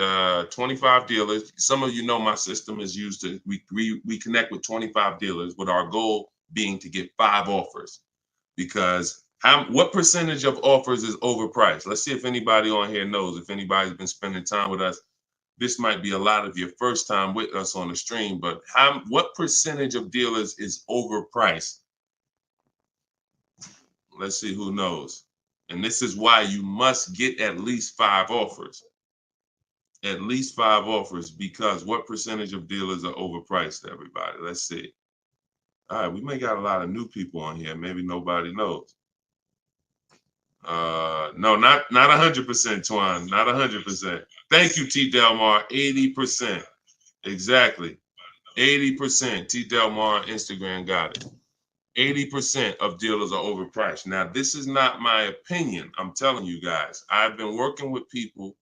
25 dealers. Some of you know my system is used to, we connect with 25 dealers, with our goal being to get 5 offers. Because what percentage of offers is overpriced? Let's see if anybody on here knows. If anybody's been spending time with us, this might be a lot of your first time with us on the stream, but what percentage of dealers is overpriced? Let's see who knows. And this is why you must get at least 5 offers. At least 5 offers, because what percentage of dealers are overpriced, everybody? Let's see. All right, we may got a lot of new people on here. Maybe nobody knows. No, not 100%, Twan. Not 100%. Thank you, T. Delmar. 80%. Exactly. 80%. T. Delmar Instagram got it. 80% of dealers are overpriced. Now, this is not my opinion. I'm telling you guys. I've been working with people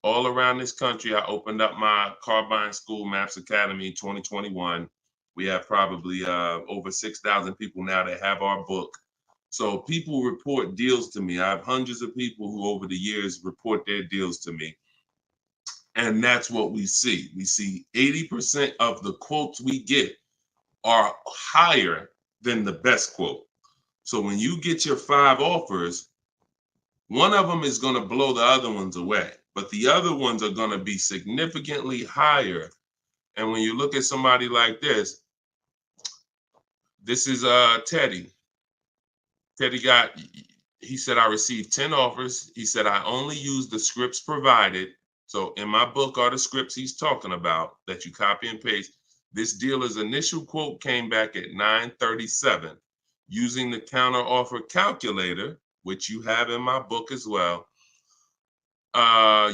all around this country. I opened up my car buying school, Maps Academy, 2021. We have probably over 6,000 people now that have our book. So people report deals to me. I have hundreds of people who over the years report their deals to me. And that's what we see. We see 80% of the quotes we get are higher than the best quote. So when you get your 5 offers, one of them is going to blow the other ones away, but the other ones are going to be significantly higher. And when you look at somebody like this is Teddy. Teddy he said, I received 10 offers. He said, I only use the scripts provided. So in my book are the scripts he's talking about that you copy and paste. This dealer's initial quote came back at 937. Using the counter offer calculator, which you have in my book as well.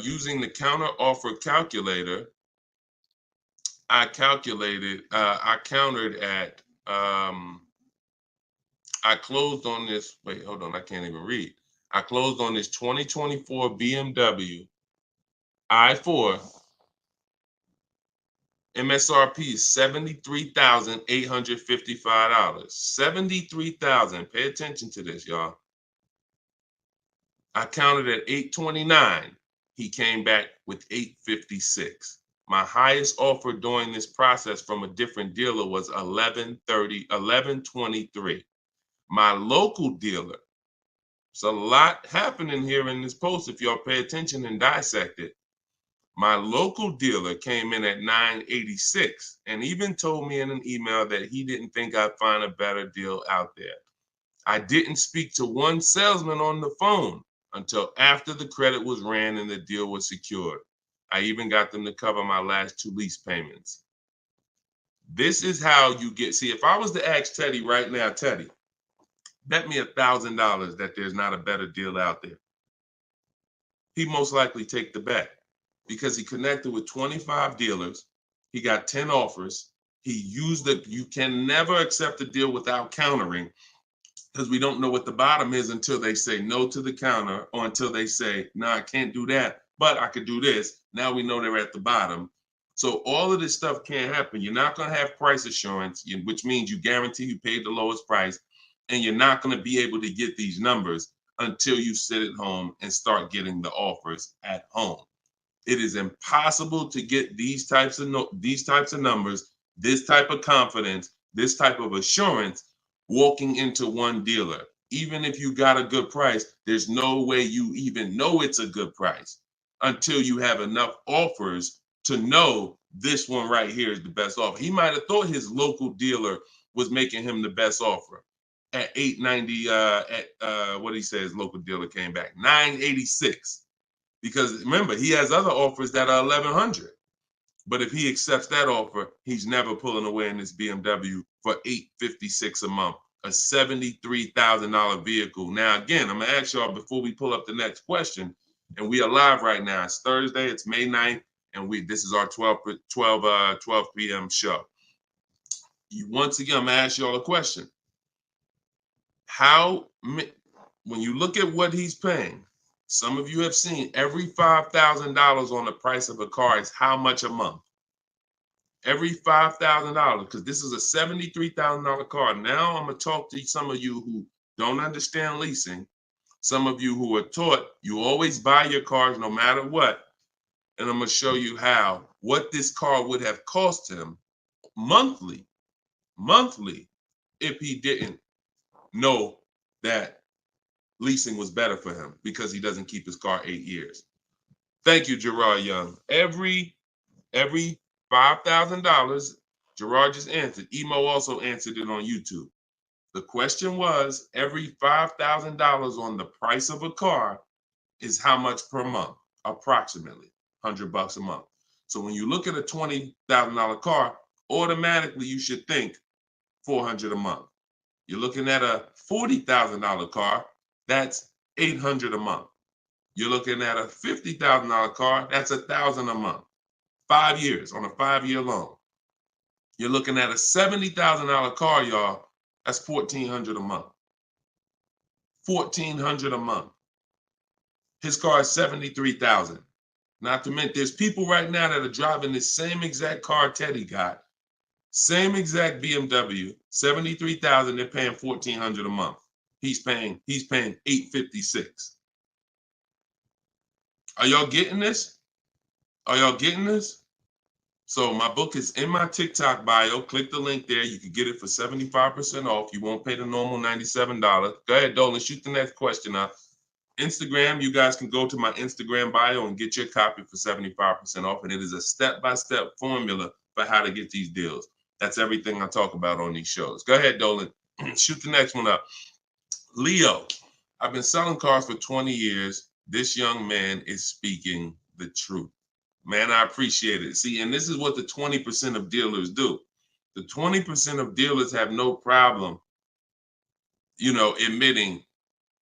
Using the counter offer calculator, I countered at, I closed on this, wait, hold on, I can't even read. I closed on this 2024 BMW i4. MSRP is $73,855. $73,000. Pay attention to this, y'all. I counted at 829. He came back with 856. My highest offer during this process from a different dealer was 1123. My local dealer, there's a lot happening here in this post if y'all pay attention and dissect it. My local dealer came in at 986 and even told me in an email that he didn't think I'd find a better deal out there. I didn't speak to one salesman on the phone until after the credit was ran and the deal was secured. I even got them to cover my last 2 lease payments. This is how you get, see, if I was to ask Teddy right now, Teddy, bet me $1,000 that there's not a better deal out there. He'd most likely take the bet because he connected with 25 dealers. He got 10 offers. He used it. You can never accept a deal without countering, because we don't know what the bottom is until they say no to the counter, or until they say, no, I can't do that, but I could do this. Now we know they're at the bottom. So all of this stuff can't happen. You're not going to have price assurance, which means you guarantee you paid the lowest price, and you're not going to be able to get these numbers until you sit at home and start getting the offers at home. It is impossible to get these types of numbers, this type of confidence, this type of assurance walking into one dealer. Even if you got a good price, there's no way you even know it's a good price until you have enough offers to know this one right here is the best offer. He might have thought his local dealer was making him the best offer at 890. What he says, local dealer came back 986, because remember he has other offers that are 1100. But if he accepts that offer, he's never pulling away in this BMW for $856 a month, a $73,000 vehicle. Now, again, I'm gonna ask y'all before we pull up the next question, and we are live right now. It's Thursday, it's May 9th, and this is our 12 p.m. show. Once again, I'm gonna ask y'all a question. When you look at what he's paying, some of you have seen every $5,000 on the price of a car is how much a month? Every $5,000, because this is a $73,000 car. Now I'm going to talk to some of you who don't understand leasing, some of you who are taught you always buy your cars no matter what, and I'm going to show you what this car would have cost him monthly, if he didn't know that leasing was better for him because he doesn't keep his car 8 years. Thank you, Gerard Young. Every $5,000, Gerard just answered. Emo also answered it on YouTube. The question was, every $5,000 on the price of a car is how much per month? Approximately $100 a month. So when you look at a $20,000 car, automatically you should think $400 a month. You're looking at a $40,000 car, that's $800 a month. You're looking at a $50,000 car, that's $1,000 a month. 5 years on a 5-year loan. You're looking at a $70,000 car, y'all. That's $1,400 a month. $1,400 a month. His car is $73,000. Not to mention, there's people right now that are driving this same exact car Teddy got, same exact BMW, $73,000. They're paying $1,400 a month. He's paying $856. Are y'all getting this? Are y'all getting this? So my book is in my TikTok bio. Click the link there. You can get it for 75% off. You won't pay the normal $97. Go ahead, Dolan, shoot the next question up. Instagram, you guys can go to my Instagram bio and get your copy for 75% off. And it is a step-by-step formula for how to get these deals. That's everything I talk about on these shows. Go ahead, Dolan. Shoot the next one up. Leo, I've been selling cars for 20 years. This young man is speaking the truth. Man, I appreciate it. See, and this is what the 20% of dealers do. The 20% of dealers have no problem, admitting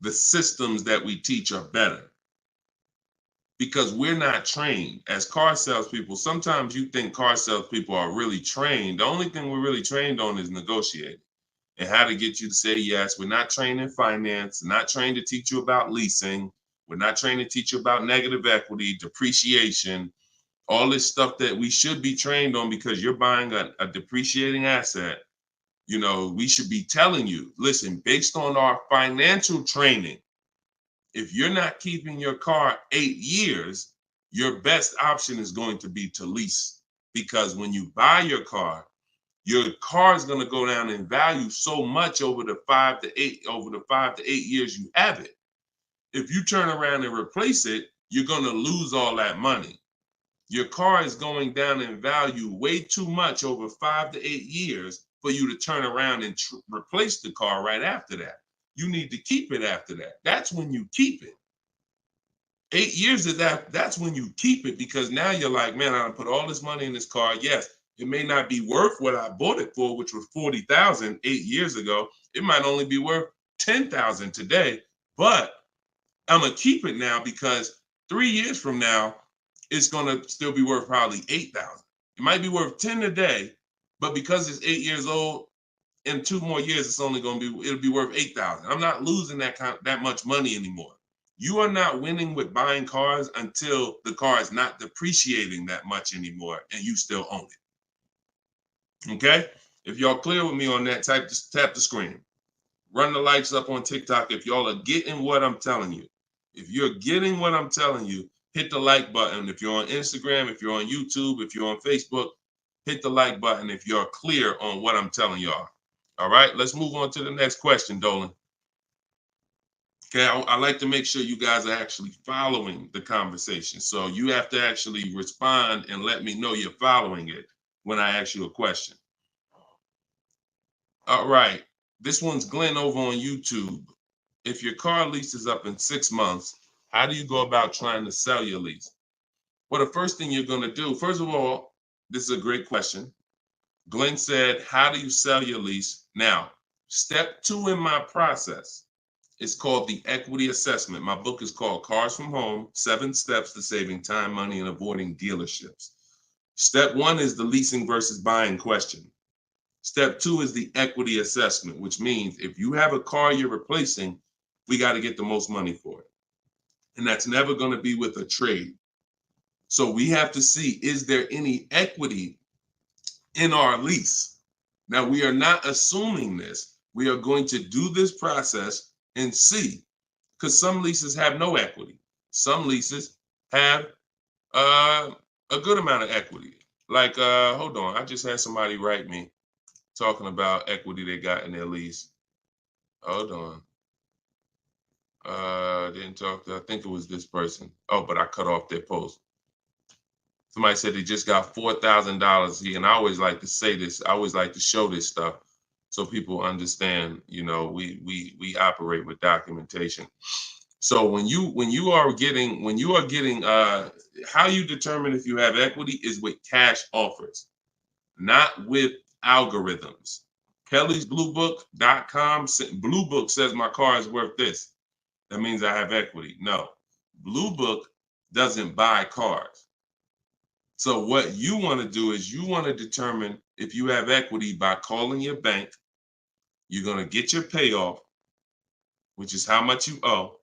the systems that we teach are better. Because we're not trained as car salespeople. Sometimes you think car salespeople are really trained. The only thing we're really trained on is negotiating and how to get you to say yes. We're not trained in finance, not trained to teach you about leasing. We're not trained to teach you about negative equity, depreciation, all this stuff that we should be trained on because you're buying a depreciating asset. We should be telling you, listen, based on our financial training, if you're not keeping your car 8 years, your best option is going to be to lease. Because when you buy your car is going to go down in value so much over the 5 to 8 years you have it. If you turn around and replace it, you're going to lose all that money. Your car is going down in value way too much over 5 to 8 years for you to turn around and replace the car right after that. You need to keep it after that. That's when you keep it. 8 years of that's when you keep it, because now you're like, man, I put all this money in this car. Yes, it may not be worth what I bought it for, which was $40,000 8 years ago. It might only be worth $10,000 today, but I'm gonna keep it now because 3 years from now, it's gonna still be worth probably $8,000. It might be worth 10 today, but because it's 8 years old, in 2 more years, it'll be worth $8,000. I'm not losing that much money anymore. You are not winning with buying cars until the car is not depreciating that much anymore and you still own it. Okay? If y'all clear with me on that, just tap the screen. Run the likes up on TikTok if y'all are getting what I'm telling you. If you're getting what I'm telling you, hit the like button. If you're on Instagram, if you're on YouTube, if you're on Facebook, hit the like button if you're clear on what I'm telling y'all. All right, let's move on to the next question, Dolan. Okay, I like to make sure you guys are actually following the conversation. So you have to actually respond and let me know you're following it when I ask you a question. All right, this one's Glenn over on YouTube. If your car lease is up in 6 months, how do you go about trying to sell your lease? Well, the first thing you're going to do, first of all, this is a great question. Glenn said, how do you sell your lease? Now, step 2 in my process is called the equity assessment. My book is called Cars from Home, 7 Steps to Saving Time, Money, and Avoiding Dealerships. Step 1 is the leasing versus buying question. Step 2 is the equity assessment, which means if you have a car you're replacing, we got to get the most money for it. And that's never going to be with a trade. So we have to see, is there any equity in our lease? Now, we are not assuming this. We are going to do this process and see, because some leases have no equity. Some leases have a good amount of equity. Like, hold on, I just had somebody write me talking about equity they got in their lease. Hold on. Didn't talk to, I think it was this person. Oh, but I cut off their post. Somebody said they just got $4,000 and I always like to say this. I always like to show this stuff so people understand. You know, we operate with documentation. So when you are getting how you determine if you have equity is with cash offers, not with algorithms. Kelly's bluebook.com. Blue Book says my car is worth this. That means I have equity. No, Blue Book doesn't buy cars. So what you want to do is you want to determine if you have equity by calling your bank. You're going to get your payoff, which is how much you owe.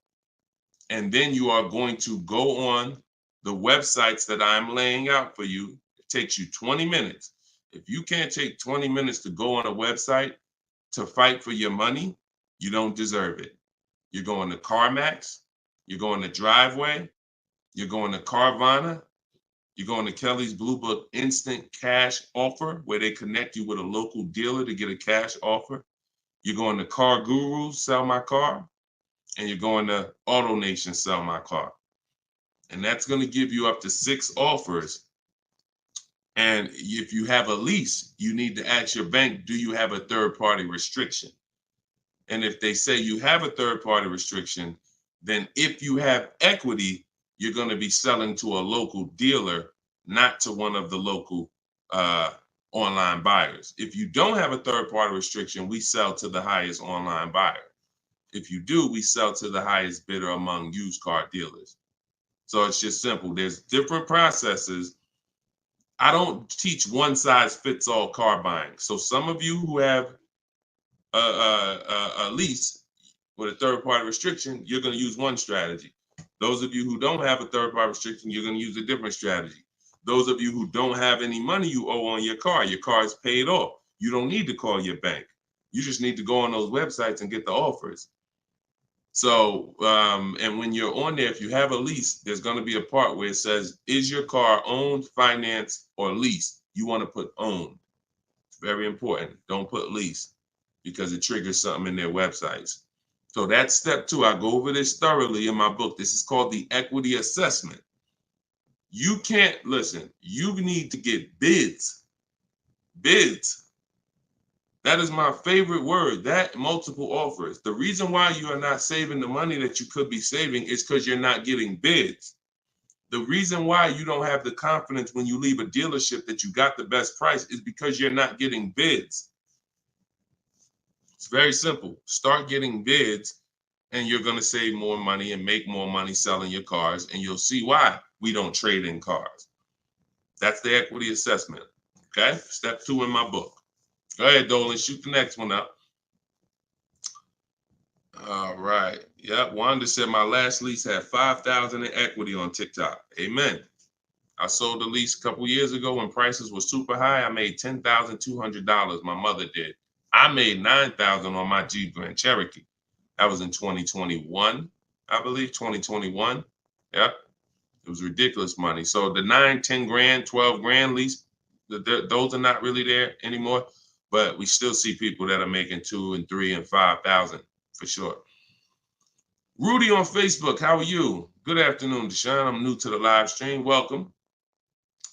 And then you are going to go on the websites that I'm laying out for you. It takes you 20 minutes. If you can't take 20 minutes to go on a website to fight for your money, you don't deserve it. You're going to CarMax, you're going to Driveway, you're going to Carvana, you're going to Kelly's Blue Book Instant Cash Offer, where they connect you with a local dealer to get a cash offer. You're going to Car Guru, Sell My Car, and you're going to AutoNation, Sell My Car. And that's going to give you up to 6 offers. And if you have a lease, you need to ask your bank, do you have a third-party restriction? And if they say you have a third-party restriction, then if you have equity, you're going to be selling to a local dealer, not to one of the local online buyers. If you don't have a third-party restriction, we sell to the highest online buyer. If you do, we sell to the highest bidder among used car dealers. So it's just simple. There's different processes. I don't teach one size fits all car buying. So some of you who have a lease with a third-party restriction, you're going to use one strategy. Those of you who don't have a third-party restriction, you're going to use a different strategy. Those of you who don't have any money you owe on your car is paid off. You don't need to call your bank. You just need to go on those websites and get the offers. So, and when you're on there, if you have a lease, there's going to be a part where it says, is your car owned, financed, or leased? You want to put owned. It's very important. Don't put lease because it triggers something in their websites. So that's step 2. I go over this thoroughly in my book. This is called the equity assessment. You can't, listen, you need to get bids. Bids. That is my favorite word, that multiple offers. The reason why you are not saving the money that you could be saving is because you're not getting bids. The reason why you don't have the confidence when you leave a dealership that you got the best price is because you're not getting bids. It's very simple. Start getting bids and you're going to save more money and make more money selling your cars. And you'll see why we don't trade in cars. That's the equity assessment. Okay. Step 2 in my book. Go ahead, Dolan. Shoot the next one up. All right. Yep. Wanda said my last lease had 5,000 in equity on TikTok. Amen. I sold the lease a couple years ago when prices were super high. I made $10,200. My mother did. I made $9,000 on my Jeep Grand Cherokee. That was in 2021, I believe, 2021. Yep. It was ridiculous money. So the 9, 10 grand, 12 grand lease, those are not really there anymore. But we still see people that are making 2 and 3 and 5,000 for sure. Rudy on Facebook, how are you? Good afternoon, Deshone. I'm new to the live stream. Welcome.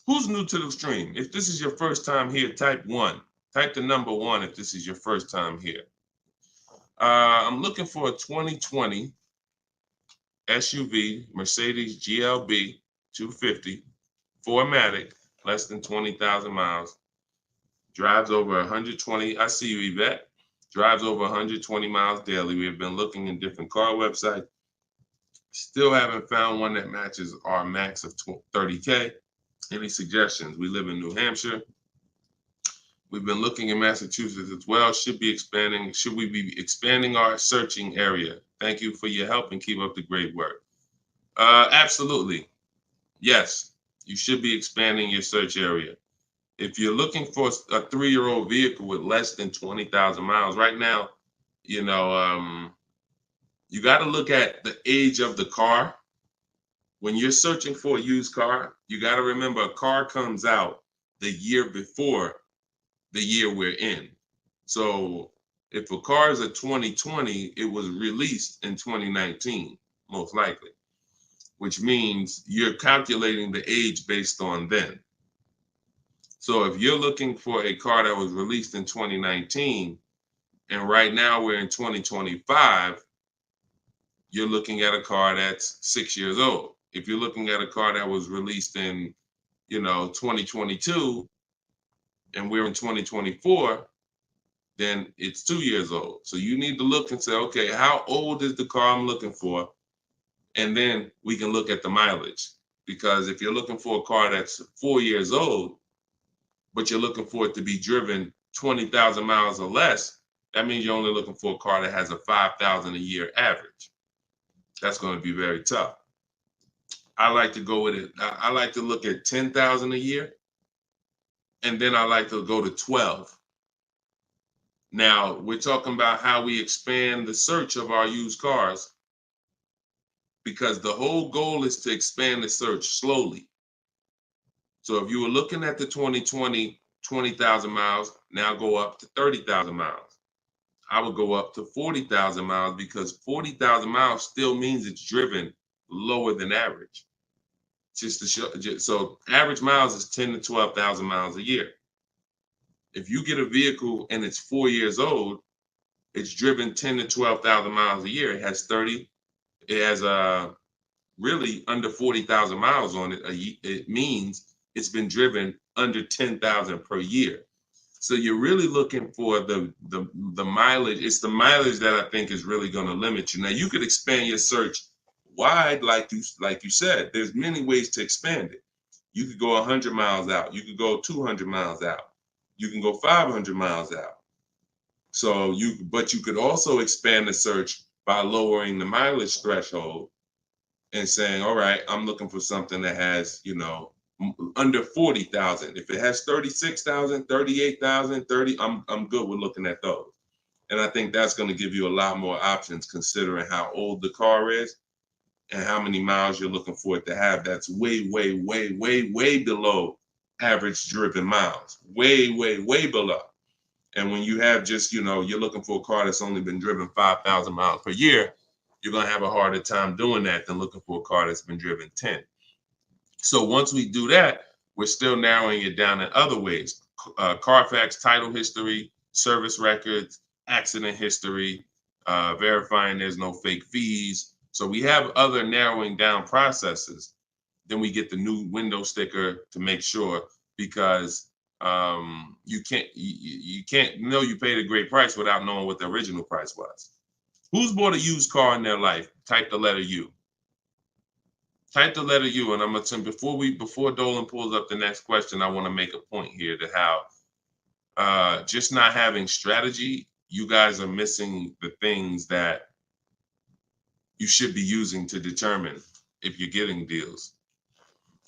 Who's new to the stream? If this is your first time here, type 1. Type the number 1 if this is your first time here. I'm looking for a 2020 SUV, Mercedes GLB 250, 4MATIC, less than 20,000 miles. Drives over 120. I see you, Yvette. Drives over 120 miles daily. We have been looking in different car websites. Still haven't found one that matches our max of 30K. Any suggestions? We live in New Hampshire. We've been looking in Massachusetts as well. Should we be expanding our searching area? Thank you for your help and keep up the great work. Absolutely. Yes, you should be expanding your search area. If you're looking for a 3-year-old vehicle with less than 20,000 miles, right now, you got to look at the age of the car. When you're searching for a used car, you got to remember a car comes out the year before the year we're in. So if a car is a 2020, it was released in 2019, most likely, which means you're calculating the age based on then. So if you're looking for a car that was released in 2019, and right now we're in 2025, you're looking at a car that's 6 years old. If you're looking at a car that was released in, 2022, and we're in 2024, then it's 2 years old. So you need to look and say, okay, how old is the car I'm looking for? And then we can look at the mileage. Because if you're looking for a car that's 4 years old, but you're looking for it to be driven 20,000 miles or less, that means you're only looking for a car that has a 5,000 a year average. That's going to be very tough. I like to go with it. I like to look at 10,000 a year, and then I like to go to 12. Now, we're talking about how we expand the search of our used cars, because the whole goal is to expand the search slowly. So if you were looking at the 2020, 20,000 miles, now go up to 30,000 miles. I would go up to 40,000 miles, because 40,000 miles still means it's driven lower than average. Just to show, so average miles is 10 to 12,000 miles a year. If you get a vehicle and it's 4 years old, it's driven 10 to 12,000 miles a year. It has really under 40,000 miles on it. It means it's been driven under 10,000 per year. So you're really looking for the mileage. It's the mileage that I think is really going to limit you. Now you could expand your search wide, like you said. There's many ways to expand it. You could go 100 miles out. You could go 200 miles out. You can go 500 miles out. So but you could also expand the search by lowering the mileage threshold and saying, all right, I'm looking for something that has, under 40,000. If it has 36,000, 38,000, 30, I'm good with looking at those. And I think that's going to give you a lot more options, considering how old the car is and how many miles you're looking for it to have. That's way, way, way, way, way below average driven miles. Way, way, way below. And when you have just, you're looking for a car that's only been driven 5,000 miles per year, you're going to have a harder time doing that than looking for a car that's been driven 10. So once we do that, we're still narrowing it down in other ways. Carfax title history, service records, accident history, verifying there's no fake fees. So we have other narrowing down processes. Then we get the new window sticker to make sure, because you can't know you paid a great price without knowing what the original price was. Who's bought a used car in their life? Type the letter U. Type the letter U, and I'm gonna before Dolan pulls up the next question, I want to make a point here to how just not having strategy, you guys are missing the things that you should be using to determine if you're getting deals.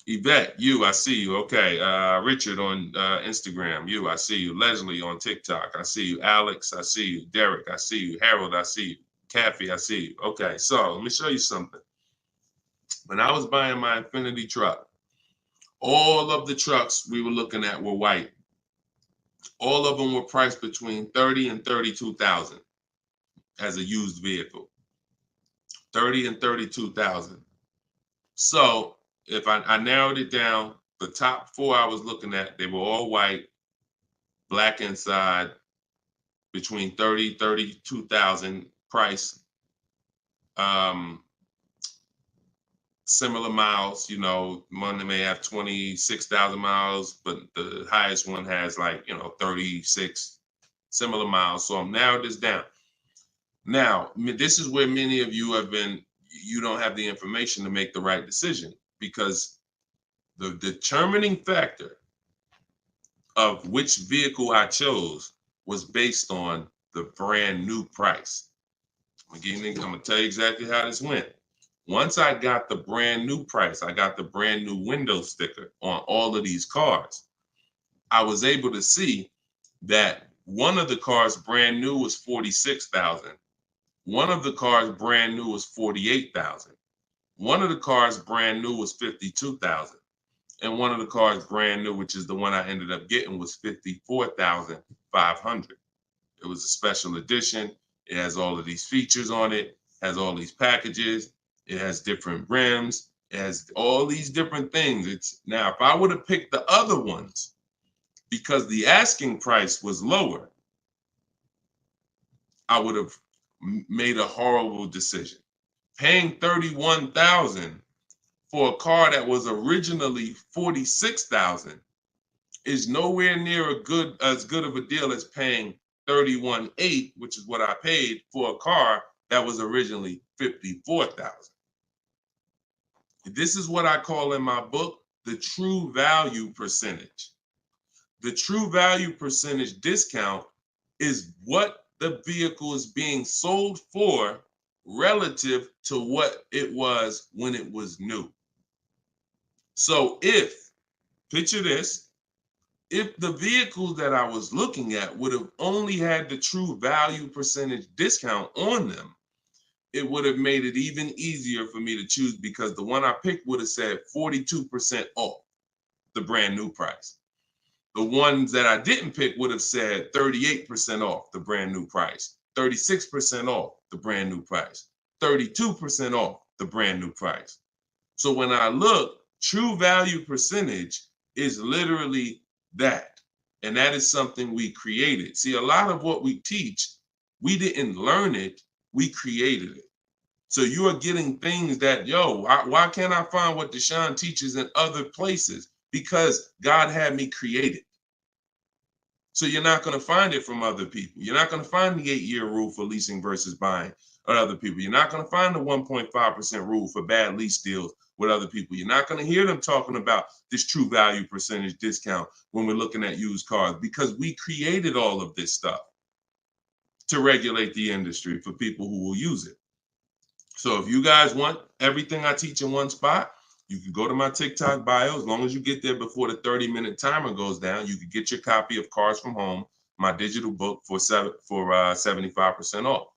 Yvette, I see you. Okay. Richard on Instagram, I see you. Leslie on TikTok, I see you. Alex, I see you. Derek, I see you. Harold, I see you. Kathy, I see you. Okay, so let me show you something. When I was buying my Infinity truck, all of the trucks we were looking at were white. All of them were priced between 30 and 32,000 as a used vehicle. 30 and 32,000. So if I narrowed it down, the top four I was looking at, they were all white, black inside, between 30, 32,000 price. Similar miles, one may have 26,000 miles, but the highest one has 36 similar miles. So I'm narrowed this down. Now, this is where many of you you don't have the information to make the right decision, because the determining factor of which vehicle I chose was based on the brand new price. I'm gonna tell you exactly how this went. Once I got the brand new price, I got the brand new window sticker on all of these cars, I was able to see that one of the cars brand new was 46,000. One of the cars brand new was 48,000. One of the cars brand new was 52,000. And one of the cars brand new, which is the one I ended up getting, was 54,500. It was a special edition. It has all of these features on it, has all these packages. It has different rims. It has all these different things. Now, if I would have picked the other ones, because the asking price was lower, I would have made a horrible decision. Paying 31,000 for a car that was originally 46,000 is nowhere near as good of a deal as paying 31,800, which is what I paid for a car that was originally 54,000. This is what I call in my book the true value percentage. The true value percentage discount is what the vehicle is being sold for relative to what it was when it was new. So picture this, if the vehicles that I was looking at would have only had the true value percentage discount on them, it would have made it even easier for me to choose, because the one I picked would have said 42% off the brand new price. The ones that I didn't pick would have said 38% off the brand new price, 36% off the brand new price, 32% off the brand new price. So when I look, true value percentage is literally that. And that is something we created. See, a lot of what we teach, we didn't learn it, we created it. So you are getting things that, why can't I find what Deshone teaches in other places? Because God had me create it. So you're not going to find it from other people. You're not going to find the 8-year rule for leasing versus buying with other people. You're not going to find the 1.5% rule for bad lease deals with other people. You're not going to hear them talking about this true value percentage discount when we're looking at used cars, because we created all of this stuff to regulate the industry for people who will use it. So if you guys want everything I teach in one spot, you can go to my TikTok bio. As long as you get there before the 30-minute timer goes down, you can get your copy of Cars from Home, my digital book, for 75% off.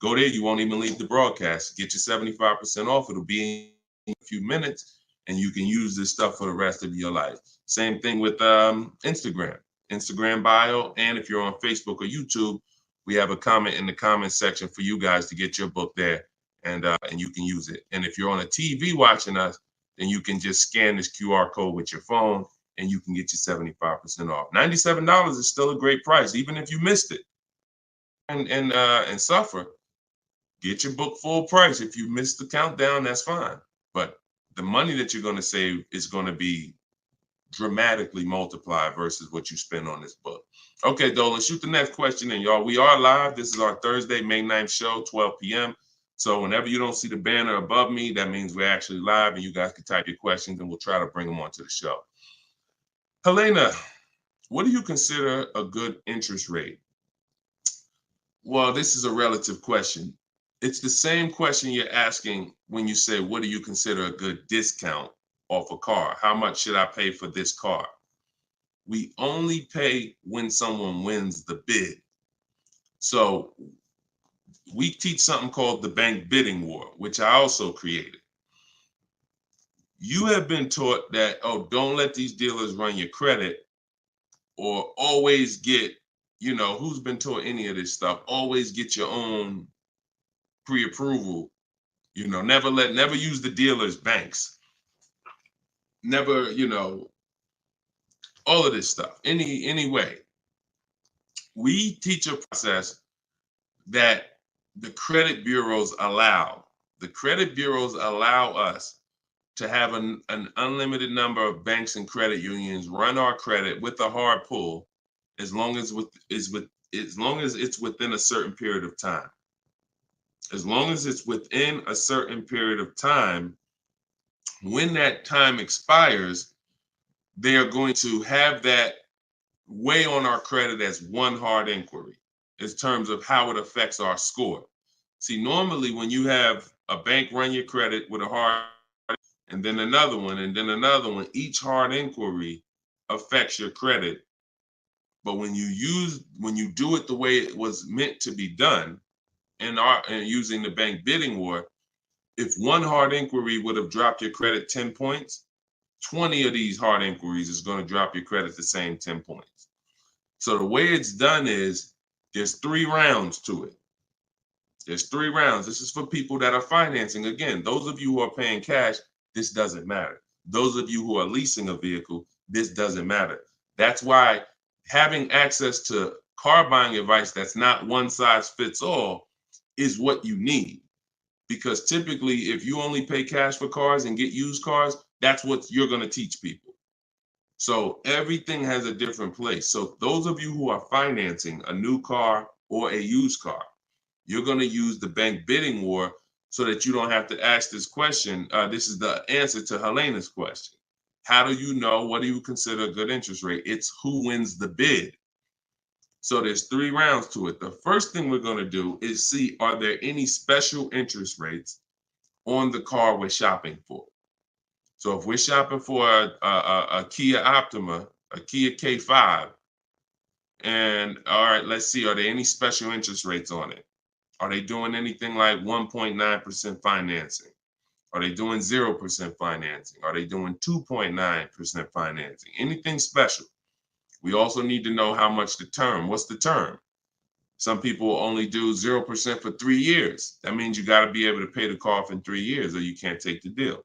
Go there. You won't even leave the broadcast. Get your 75% off. It'll be in a few minutes, and you can use this stuff for the rest of your life. Same thing with Instagram bio. And if you're on Facebook or YouTube, we have a comment in the comment section for you guys to get your book there, and you can use it. And if you're on a TV watching us, then you can just scan this QR code with your phone, and you can get your 75% off. $97 is still a great price, even if you missed it and suffer. Get your book full price. If you missed the countdown, that's fine. But the money that you're going to save is going to be dramatically multiplied versus what you spend on this book. Okay, Dolan, shoot the next question in, y'all. We are live. This is our Thursday, May 9th show, 12 p.m. So whenever you don't see the banner above me, that means we're actually live, and you guys can type your questions, and we'll try to bring them onto the show. Helena, what do you consider a good interest rate? Well, this is a relative question. It's the same question you're asking when you say, what do you consider a good discount off a car? How much should I pay for this car? We only pay when someone wins the bid. So we teach something called the bank bidding war, which I also created. You have been taught that, don't let these dealers run your credit, or always get, who's been taught any of this stuff? Always get your own pre-approval You know, never use the dealer's banks. Never, you know, all of this stuff. Any way. We teach a process that the credit bureaus allow. The credit bureaus allow us to have an unlimited number of banks and credit unions run our credit with a hard pull, as long as it's within a certain period of time. As long as it's within a certain period of time, when that time expires, they are going to have that weigh on our credit as one hard inquiry in terms of how it affects our score. See, normally when you have a bank run your credit with a hard and then another one, and then another one, each hard inquiry affects your credit. But when you do it the way it was meant to be done, and using the bank bidding war, if one hard inquiry would have dropped your credit 10 points, 20 of these hard inquiries is going to drop your credit the same 10 points. So the way it's done is there's 3 rounds to it. There's 3 rounds. This is for people that are financing. Again, those of you who are paying cash, this doesn't matter. Those of you who are leasing a vehicle, this doesn't matter. That's why having access to car buying advice that's not one size fits all is what you need. Because typically, if you only pay cash for cars and get used cars, that's what you're going to teach people. So everything has a different place. So those of you who are financing a new car or a used car, you're going to use the bank bidding war so that you don't have to ask this question. This is the answer to Helena's question. How do you know? What do you consider a good interest rate? It's who wins the bid. So there's 3 rounds to it. The first thing we're going to do is see, are there any special interest rates on the car we're shopping for? So if we're shopping for a Kia Optima, a Kia K5, and all right, let's see, are there any special interest rates on it? Are they doing anything like 1.9% financing? Are they doing 0% financing? Are they doing 2.9% financing? Anything special? We also need to know how much the term. What's the term? Some people only do 0% for 3 years. That means you got to be able to pay the car off in 3 years or you can't take the deal.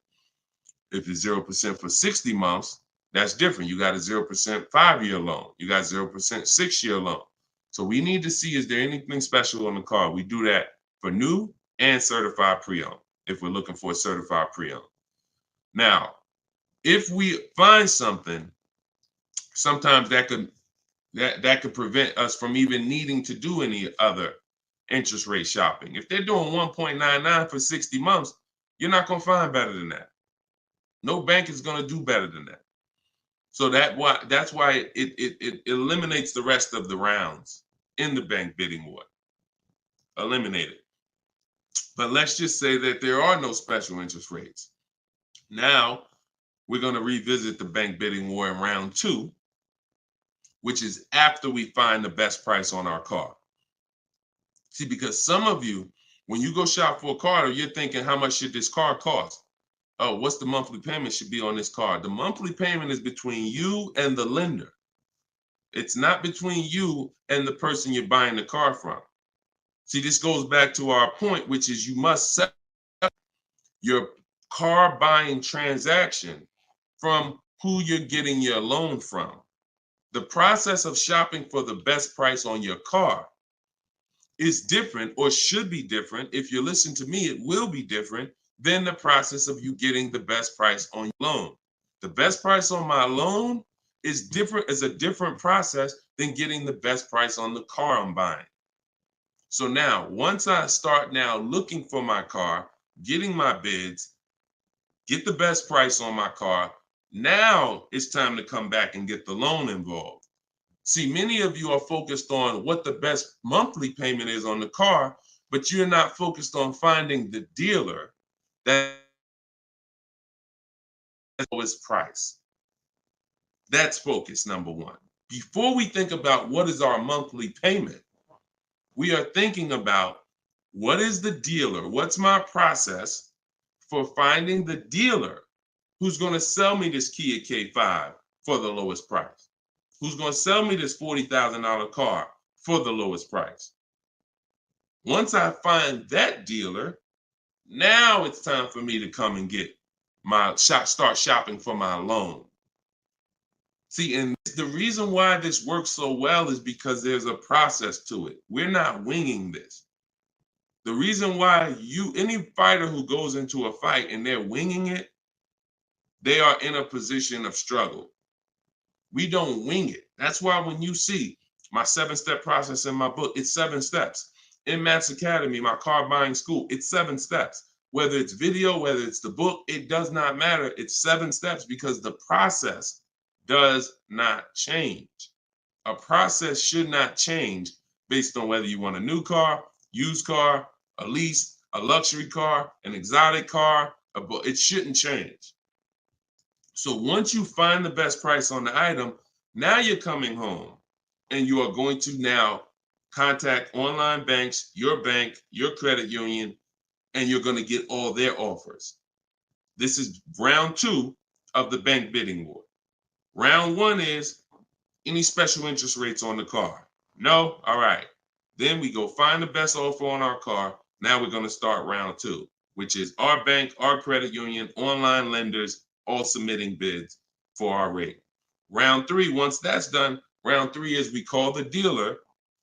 If it's 0% for 60 months, that's different. You got a 0% 5-year loan. You got 0% 6-year loan. So we need to see, is there anything special on the car? We do that for new and certified pre-owned, if we're looking for a certified pre-owned. Now, if we find something, sometimes that could prevent us from even needing to do any other interest rate shopping. If they're doing 1.99 for 60 months, you're not going to find better than that. No bank is going to do better than that. So that's why it eliminates the rest of the rounds in the bank bidding war. Eliminate it. But let's just say that there are no special interest rates. Now we're going to revisit the bank bidding war in round 2, which is after we find the best price on our car. See, because some of you, when you go shop for a car, you're thinking, how much should this car cost? Oh, what's the monthly payment should be on this car? The monthly payment is between you and the lender. It's not between you and the person you're buying the car from. See, this goes back to our point, which is you must set up your car buying transaction from who you're getting your loan from. The process of shopping for the best price on your car is different, or should be different. If you listen to me, it will be different than the process of you getting the best price on your loan. The best price on my loan is a different process than getting the best price on the car I'm buying. So now, once I start now looking for my car, getting my bids, get the best price on my car, now it's time to come back and get the loan involved. See, many of you are focused on what the best monthly payment is on the car, but you're not focused on finding the dealer that is the lowest price. That's focus number 1. Before we think about what is our monthly payment, we are thinking about what is the dealer? What's my process for finding the dealer who's going to sell me this Kia K5 for the lowest price? Who's going to sell me this $40,000 car for the lowest price? Once I find that dealer, Now it's time for me to come and get start shopping for my loan. See, and the reason why this works so well is because there's a process to it. We're not winging this. The reason why any fighter who goes into a fight and they're winging it, they are in a position of struggle. We don't wing it. That's why when you see my 7-step process in my book, it's 7 steps. In Matt's Academy, my car buying school, it's 7 steps. Whether it's video, whether it's the book, it does not matter. It's 7 steps because the process does not change. A process should not change based on whether you want a new car, used car, a lease, a luxury car, an exotic car. It shouldn't change. So once you find the best price on the item, now you're coming home and you are going to now contact online banks, your bank, your credit union, and you're going to get all their offers. This is round 2 of the bank bidding war. Round 1 is any special interest rates on the car. No? All right. Then we go find the best offer on our car. Now we're going to start round 2, which is our bank, our credit union, online lenders, all submitting bids for our rate. Round 3, once that's done, round 3 is we call the dealer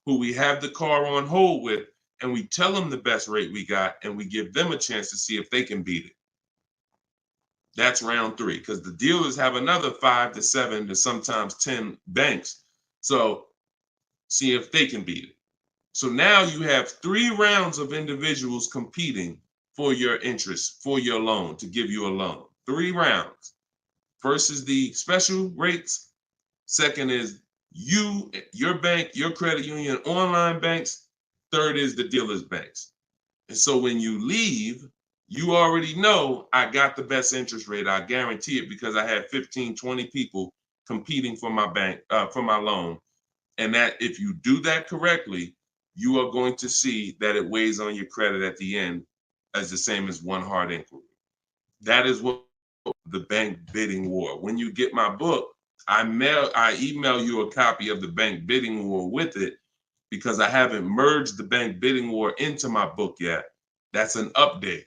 who we have the car on hold with, and we tell them the best rate we got, and we give them a chance to see if they can beat it. That's round 3, because the dealers have another 5 to 7 to sometimes 10 banks. So see if they can beat it. So now you have 3 rounds of individuals competing for your interest, for your loan, to give you a loan. 3 rounds. First is the special rates. Second is you, your bank, your credit union, online banks. Third is the dealer's banks. And so when you leave, you already know I got the best interest rate. I guarantee it because I had 15, 20 people competing for my bank, for my loan. And that if you do that correctly, you are going to see that it weighs on your credit at the end as the same as one hard inquiry. That is what the bank bidding war. When you get my book, I email you a copy of the bank bidding war with it because I haven't merged the bank bidding war into my book yet. That's an update.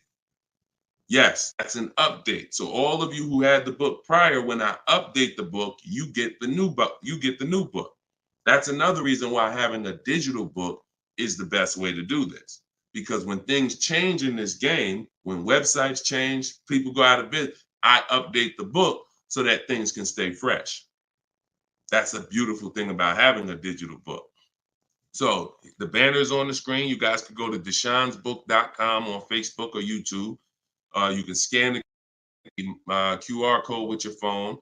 Yes, that's an update. So all of you who had the book prior, when I update the book, you get the new book. You get the new book. That's another reason why having a digital book is the best way to do this. Because when things change in this game, when websites change, people go out of business, I update the book so that things can stay fresh. That's a beautiful thing about having a digital book. So the banner is on the screen. You guys can go to deshonesbook.com on Facebook or YouTube. You can scan the QR code with your phone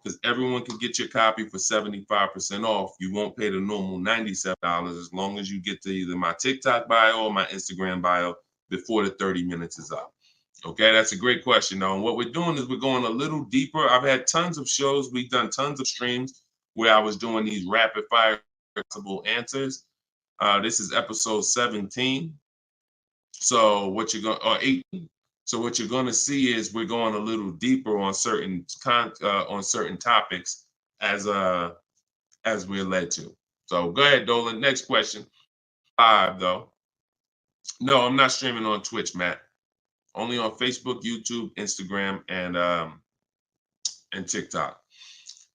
because everyone can get your copy for 75% off. You won't pay the normal $97 as long as you get to either my TikTok bio or my Instagram bio before the 30 minutes is up. Okay, that's a great question, though. And what we're doing is we're going a little deeper. I've had tons of shows. We've done tons of streams where I was doing these rapid fire answers. This is episode 17. So what you're going, or 18. So what you're going to see is we're going a little deeper on certain topics as we're led to. So go ahead, Dolan. Next question. 5 though. No, I'm not streaming on Twitch, Matt. Only on Facebook, YouTube, Instagram, and TikTok.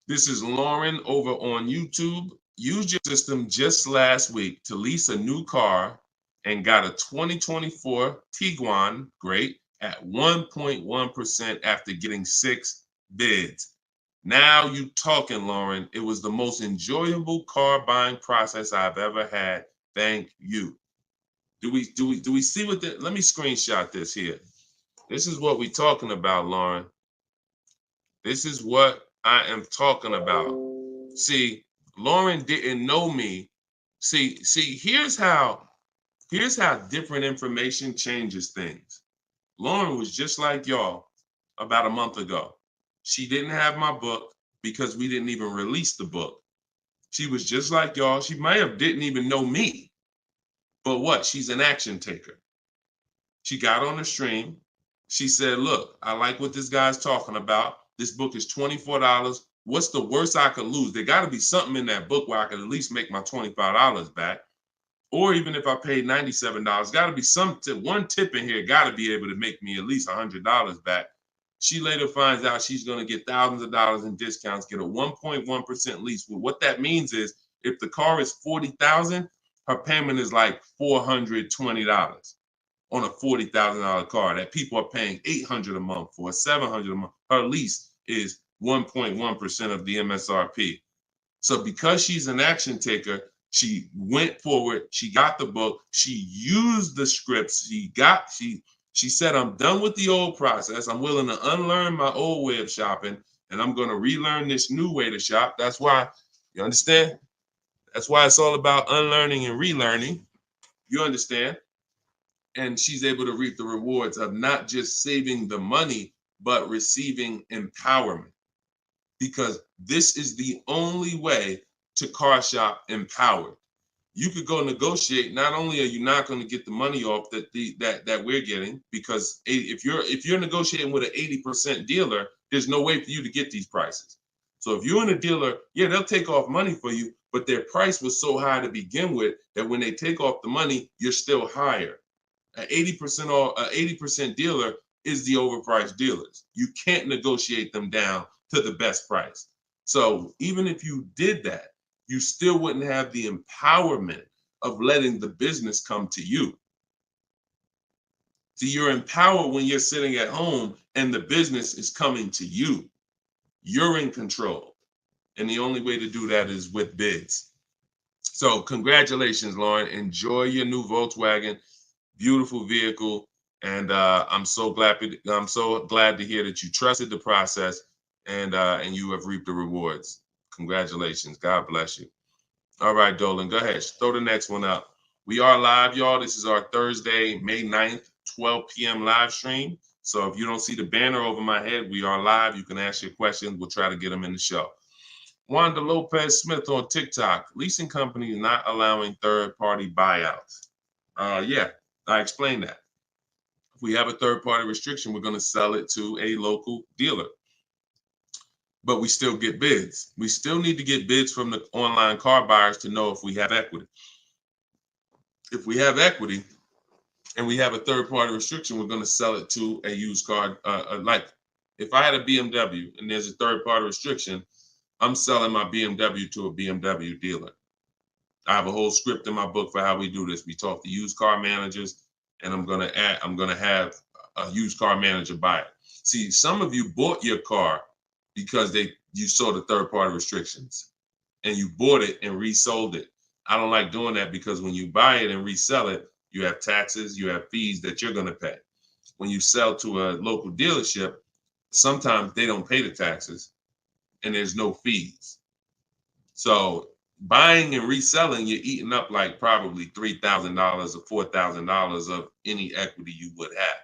This is Lauren over on YouTube. Used your system just last week to lease a new car and got a 2024 Tiguan, great, at 1.1% after getting 6 bids. Now you talking, Lauren. It was the most enjoyable car buying process I've ever had. Thank you. Do we see what let me screenshot this here. This is what we're talking about, Lauren. This is what I am talking about. See, Lauren didn't know me. See, here's how different information changes things. Lauren was just like y'all about a month ago. She didn't have my book because we didn't even release the book. She was just like y'all. She might have didn't even know me. But what? She's an action taker. She got on the stream. She said, look, I like what this guy's talking about. This book is $24. What's the worst I could lose? There got to be something in that book where I could at least make my $25 back. Or even if I paid $97, got to be some tip, one tip in here got to be able to make me at least $100 back. She later finds out she's going to get thousands of dollars in discounts, get a 1.1% lease. Well, what that means is if the car is $40,000, her payment is like $420 on a $40,000 car that people are paying $800 a month for, $700 a month. Her lease is 1.1% of the MSRP. So because she's an action taker, she went forward, she got the book, she used the scripts, she said, I'm done with the old process. I'm willing to unlearn my old way of shopping, and I'm going to relearn this new way to shop. That's why, you understand? That's why it's all about unlearning and relearning. You understand? And she's able to reap the rewards of not just saving the money, but receiving empowerment. Because this is the only way to car shop empowered. You could go negotiate. Not only are you not going to get the money off that we're getting, because if you're negotiating with an 80% dealer, there's no way for you to get these prices. So if you're in a dealer, yeah, they'll take off money for you, but their price was so high to begin with that when they take off the money, you're still higher. An 80% dealer is the overpriced dealers. You can't negotiate them down to the best price. So even if you did that, you still wouldn't have the empowerment of letting the business come to you. See, you're empowered when you're sitting at home and the business is coming to you. You're in control. And the only way to do that is with bids. So congratulations, Lauren. Enjoy your new Volkswagen. Beautiful vehicle. And I'm so glad to hear that you trusted the process and you have reaped the rewards. Congratulations. God bless you. All right, Dolan, go ahead. Throw the next one up. We are live, y'all. This is our Thursday, May 9th, 12 p.m. live stream. So if you don't see the banner over my head, we are live. You can ask your questions. We'll try to get them in the show. Wanda Lopez Smith on TikTok. Leasing companies not allowing third-party buyouts. Yeah, I explained that. If we have a third-party restriction, we're going to sell it to a local dealer. But we still get bids. We still need to get bids from the online car buyers to know if we have equity. If we have equity and we have a third-party restriction, we're going to sell it to a used car. Like if I had a BMW and there's a third-party restriction, I'm selling my BMW to a BMW dealer. I have a whole script in my book for how we do this. We talk to used car managers, and I'm going to have a used car manager buy it. See, some of you bought your car because you saw the third-party restrictions and you bought it and resold it. I don't like doing that because when you buy it and resell it, you have taxes, you have fees that you're going to pay. When you sell to a local dealership, sometimes they don't pay the taxes and there's no fees. So buying and reselling, you're eating up like probably $3,000 or $4,000 of any equity you would have.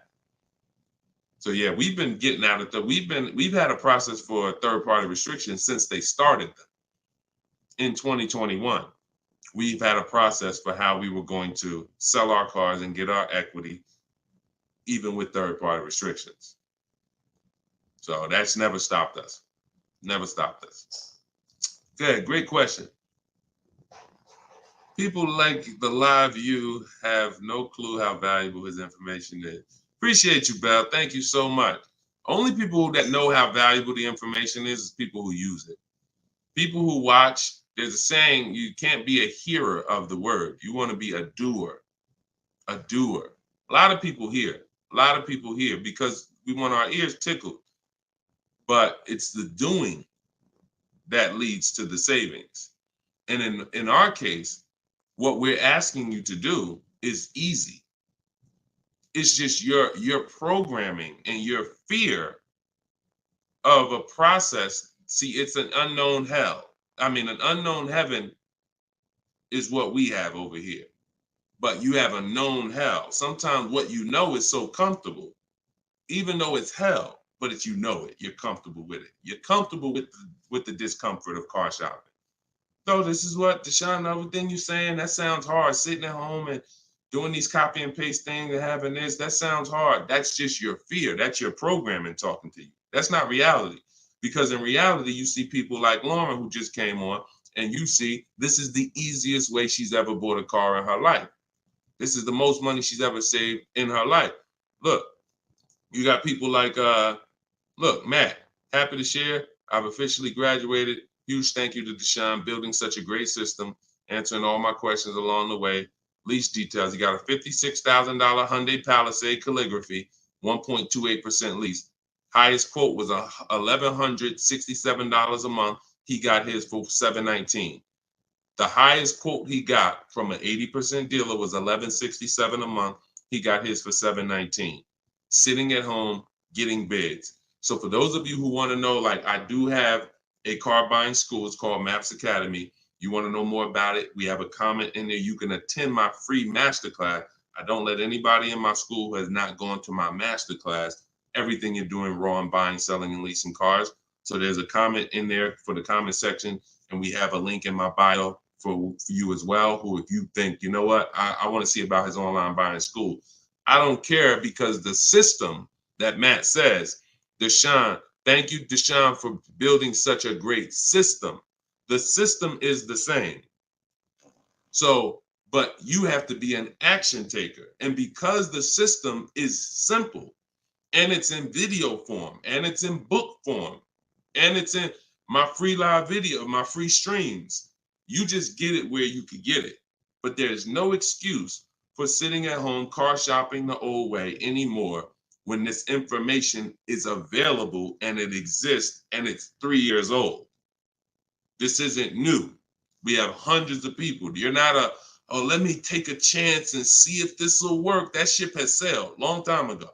So yeah, we've been getting out of the, we've had a process for third-party restrictions since they started them in 2021. We've had a process for how we were going to sell our cars and get our equity, even with third-party restrictions. So that's never stopped us. Never stopped us. Good, great question. People like the live view have no clue how valuable his information is. Appreciate you, Belle. Thank you so much. Only people that know how valuable the information is people who use it. People who watch, there's a saying, you can't be a hearer of the word. You want to be a doer. A doer. A lot of people hear. A lot of people hear because we want our ears tickled. But it's the doing that leads to the savings. And in our case, what we're asking you to do is easy. It's just your programming and your fear of a process. See, it's an unknown hell. I mean, an unknown heaven is what we have over here. But you have a known hell. Sometimes what you know is so comfortable, even though it's hell, but it's, you know it. You're comfortable with it. You're comfortable with the discomfort of car shopping. So this is what, Deshone, everything you're saying, that sounds hard. Sitting at home and doing these copy and paste things and having this, that sounds hard. That's just your fear. That's your programming talking to you. That's not reality. Because in reality, you see people like Lauren who just came on, And you see, this is the easiest way she's ever bought a car in her life. This is the most money she's ever saved in her life. Look, you got people like, look, Matt, happy to share. I've officially graduated. Huge thank you to Deshone, building such a great system, answering all my questions along the way. Lease details. You got a $56,000 Hyundai Palisade calligraphy, 1.28% lease. Highest quote was $1,167 a month. He got his for $719. The highest quote he got from an 80% dealer was $1,167 a month. He got his for $719. Sitting at home, getting bids. So for those of you who want to know, like, I do have a car buying school. It's called Maps Academy. You want to know more about it? We have a comment in there. You can attend my free masterclass. I don't let anybody in my school who has not gone to my masterclass. Everything you're doing raw and buying, selling, and leasing cars. So there's a comment in there for the comment section, and we have a link in my bio for you as well, who, if you think, you know what, I want to see about his online buying school. I don't care, because the system that Matt says, Deshone, thank you, Deshone, for building such a great system. The system is the same. So, but you have to be an action taker. And because the system is simple, and it's in video form, and it's in book form, and it's in my free live video, my free streams, you just get it where you could get it. But there's no excuse for sitting at home car shopping the old way anymore when this information is available and it exists and it's 3 years old. This isn't new. We have hundreds of people. You're not oh, let me take a chance and see if this will work. That ship has sailed long time ago.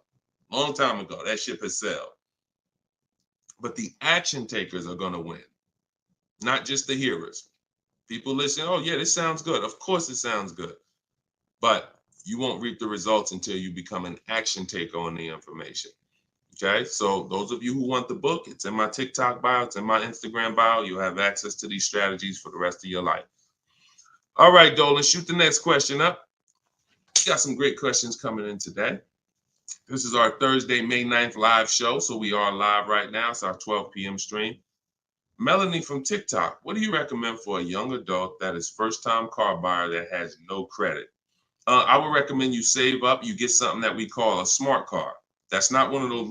Long time ago, that ship has sailed. But the action takers are going to win, not just the hearers. People listen, oh yeah, this sounds good. Of course it sounds good. But you won't reap the results until you become an action taker on the information. Okay, so those of you who want the book, it's in my TikTok bio, it's in my Instagram bio. You'll have access to these strategies for the rest of your life. All right, Dolan, shoot the next question up. We got some great questions coming in today. This is our Thursday, May 9th live show. So we are live right now. It's our 12 p.m. stream. Melanie from TikTok, what do you recommend for a young adult that is first-time car buyer that has no credit? I would recommend you save up. You get something that we call a smart car. That's not one of those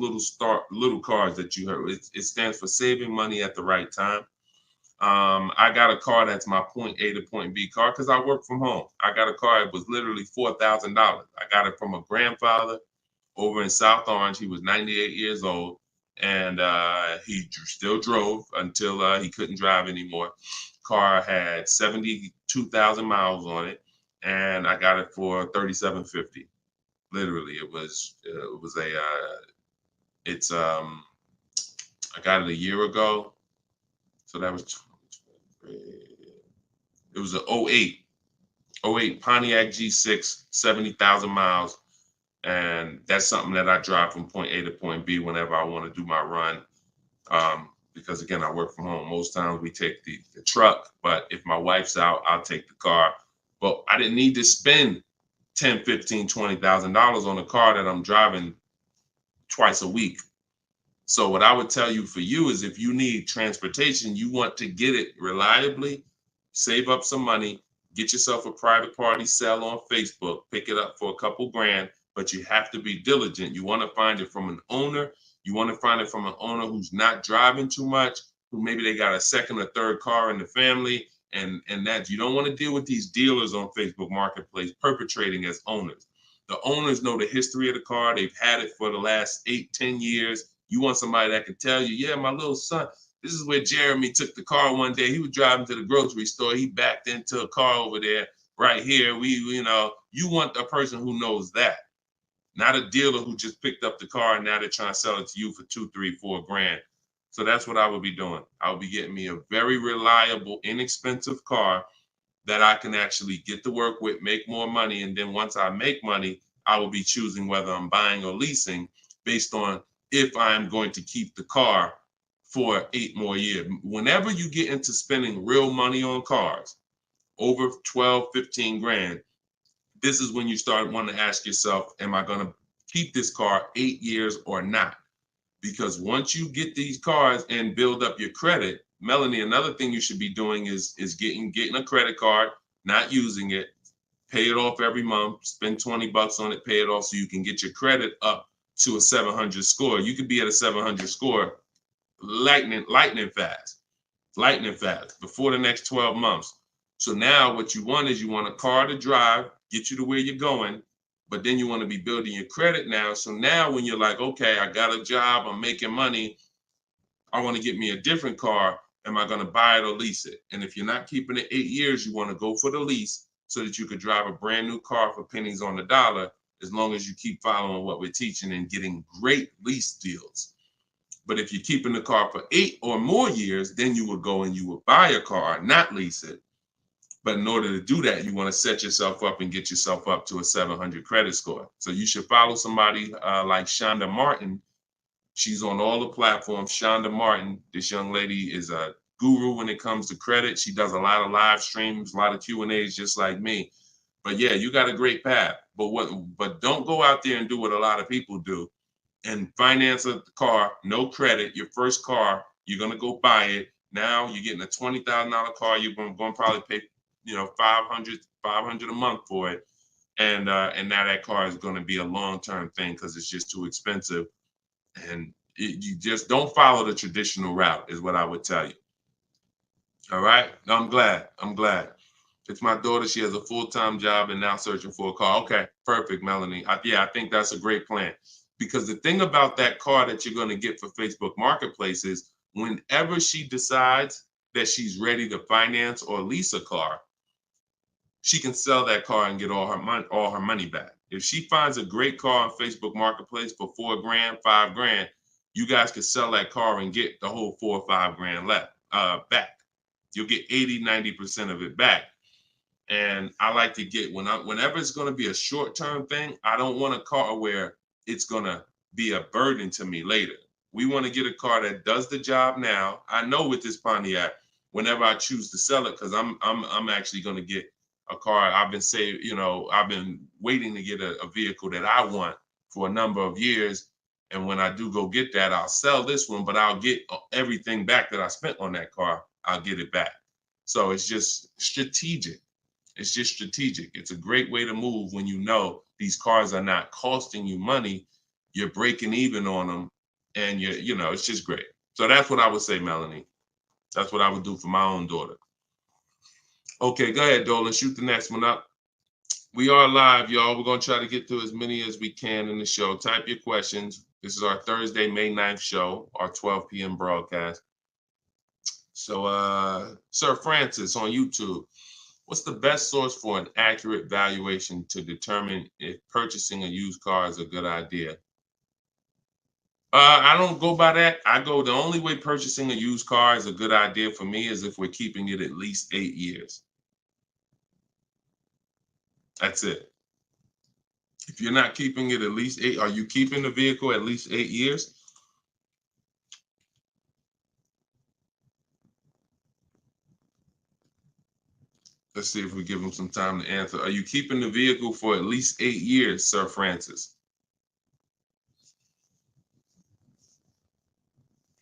little cars that you heard. It stands for saving money at the right time. I got a car that's my point A to point B car because I work from home. I got a car. It was literally $4,000. I got it from a grandfather over in South Orange. He was 98 years old, and he still drove until he couldn't drive anymore. Car had 72,000 miles on it, and I got it for $3,750. Literally, it was I got it a year ago, so that was it was an 08 Pontiac G6, 70,000 miles. And that's something that I drive from point A to point B whenever I want to do my run. Because again, I work from home. Most times we take the truck, but if my wife's out, I'll take the car. But I didn't need to spend $10,000, $15,000, $20,000 on a car that I'm driving twice a week. So what I would tell you for you is, if you need transportation, you want to get it reliably, save up some money, get yourself a private party sale on Facebook, pick it up for a couple grand, but you have to be diligent. You want to find it from an owner. You want to find it from an owner who's not driving too much, who maybe they got a second or third car in the family, and that you don't want to deal with these dealers on Facebook Marketplace perpetrating as owners. The owners know the history of the car. They've had it for the last 8-10 years. You want somebody that can tell you, yeah, my little son, this is where Jeremy took the car one day. He was driving to the grocery store. He backed into a car over there right here. You want a person who knows that, not a dealer who just picked up the car and now they're trying to sell it to you for $2, $3, $4 grand. So that's what I would be doing. I would be getting me a very reliable, inexpensive car that I can actually get to work with, make more money. And then once I make money, I will be choosing whether I'm buying or leasing based on if I'm going to keep the car for 8 more years. Whenever you get into spending real money on cars, over 12, 15 grand, this is when you start wanting to ask yourself, am I going to keep this car 8 years or not? Because once you get these cars and build up your credit, Melanie, another thing you should be doing is getting a credit card, not using it, pay it off every month, spend $20 on it, pay it off so you can get your credit up to a 700 score. You could be at a 700 score lightning fast before the next 12 months. So now what you want is you want a car to drive, get you to where you're going, but then you want to be building your credit now. So now when you're like, okay, I got a job, I'm making money, I want to get me a different car. Am I going to buy it or lease it? And if you're not keeping it 8 years, you want to go for the lease so that you could drive a brand new car for pennies on the dollar, as long as you keep following what we're teaching and getting great lease deals. But if you're keeping the car for 8 or more years, then you would go and you would buy a car, not lease it. But in order to do that, you want to set yourself up and get yourself up to a 700 credit score. So you should follow somebody like Shonda Martin. She's on all the platforms. Shonda Martin, this young lady is a guru when it comes to credit. She does a lot of live streams, a lot of Q&As, just like me. But yeah, you got a great path. But don't go out there and do what a lot of people do and finance a car, no credit, your first car, you're gonna go buy it. Now you're getting a $20,000 car, you're gonna probably pay, $500 a month for it. And now that car is gonna be a long-term thing because it's just too expensive. And you just don't follow the traditional route is what I would tell you. All right, I'm glad. It's my daughter. She has a full-time job and now searching for a car. Okay, perfect, Melanie. I think that's a great plan. Because the thing about that car that you're going to get for Facebook Marketplace is whenever she decides that she's ready to finance or lease a car, she can sell that car and get all her money back. If she finds a great car on Facebook Marketplace for $4,000, $5,000, you guys can sell that car and get the whole $4,000 or $5,000 back. You'll get 80-90% of it back. And I like to get whenever it's going to be a short-term thing, I don't want a car where it's going to be a burden to me later. We want to get a car that does the job now. I know with this Pontiac, whenever I choose to sell it, because I'm actually going to get a car. I've been waiting to get a vehicle that I want for a number of years. And when I do go get that, I'll sell this one, but I'll get everything back that I spent on that car. I'll get it back. So it's just strategic. It's a great way to move when you know these cars are not costing you money. You're breaking even on them, and it's just great. So that's what I would say, Melanie. That's what I would do for my own daughter. Okay, go ahead, Dolan. Shoot the next one up. We are live, y'all. We're going to try to get through as many as we can in the show. Type your questions. This is our Thursday, May 9th show, our 12 p.m. broadcast. So, Sir Francis on YouTube. What's the best source for an accurate valuation to determine if purchasing a used car is a good idea? I don't go by that. The only way purchasing a used car is a good idea for me is if we're keeping it at least 8 years. That's it. If you're not keeping it at least 8, are you keeping the vehicle at least 8 years? Let's see if we give him some time to answer. Are you keeping the vehicle for at least 8 years, Sir Francis?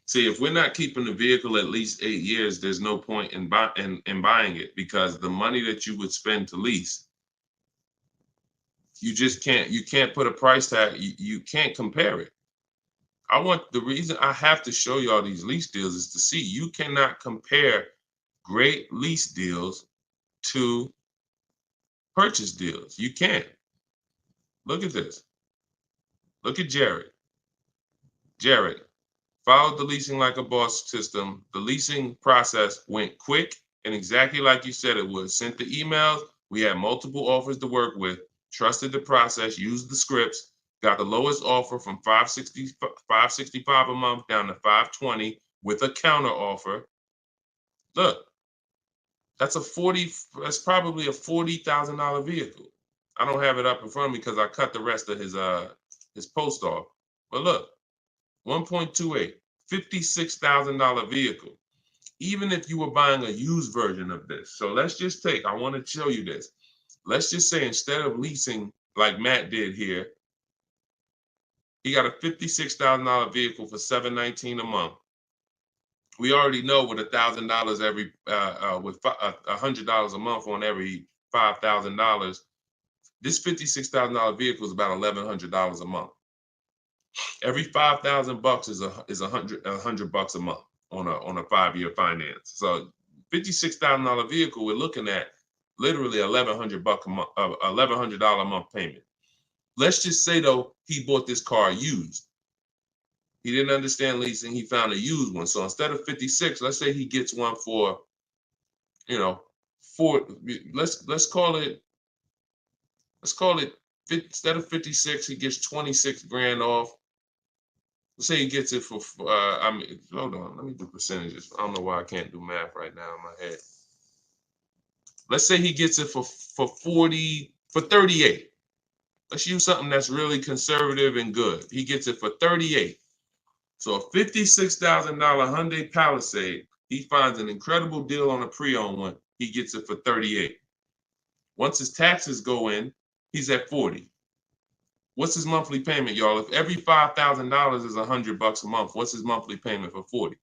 See, if we're not keeping the vehicle at least 8 years, there's no point in buying it, because the money that you would spend to lease, you can't put a price tag. You can't compare it. The reason I have to show y'all these lease deals is to see you cannot compare great lease deals to purchase deals. You can't. Look at this. Look at Jared. Jared followed the leasing like a boss system. The leasing process went quick and exactly like you said it would. Sent the emails. We had multiple offers to work with. Trusted the process. Used the scripts. Got the lowest offer from $565 a month down to $520 with a counter offer. Look. That's probably a $40,000 vehicle. I don't have it up in front of me because I cut the rest of his post off. But look, 1.28, $56,000 vehicle. Even if you were buying a used version of this. So let's just I want to show you this. Let's just say instead of leasing like Matt did here, he got a $56,000 vehicle for $719 a month. We already know with $1,000 every, with $100 a month on every $5,000, this $56,000 vehicle is about $1,100 a month. Every 5,000 bucks is a hundred bucks a month on a 5-year finance. So $56,000 vehicle, we're looking at literally $1,100 a month, $1,100 a month payment. Let's just say though he bought this car used. He didn't understand leasing. He found a used one. So instead of 56, let's say he gets one for, you know, let's call it instead of 56, he gets 26 grand off. Let's say he gets it for, hold on, let me do percentages. I don't know why I can't do math right now in my head. Let's say he gets it for 38. Let's use something that's really conservative and good. He gets it for 38. So a $56,000 Hyundai Palisade, he finds an incredible deal on a pre-owned one. He gets it for 38. Once his taxes go in, he's at 40. What's his monthly payment, y'all? If every $5,000 is $100 a month, what's his monthly payment for 40?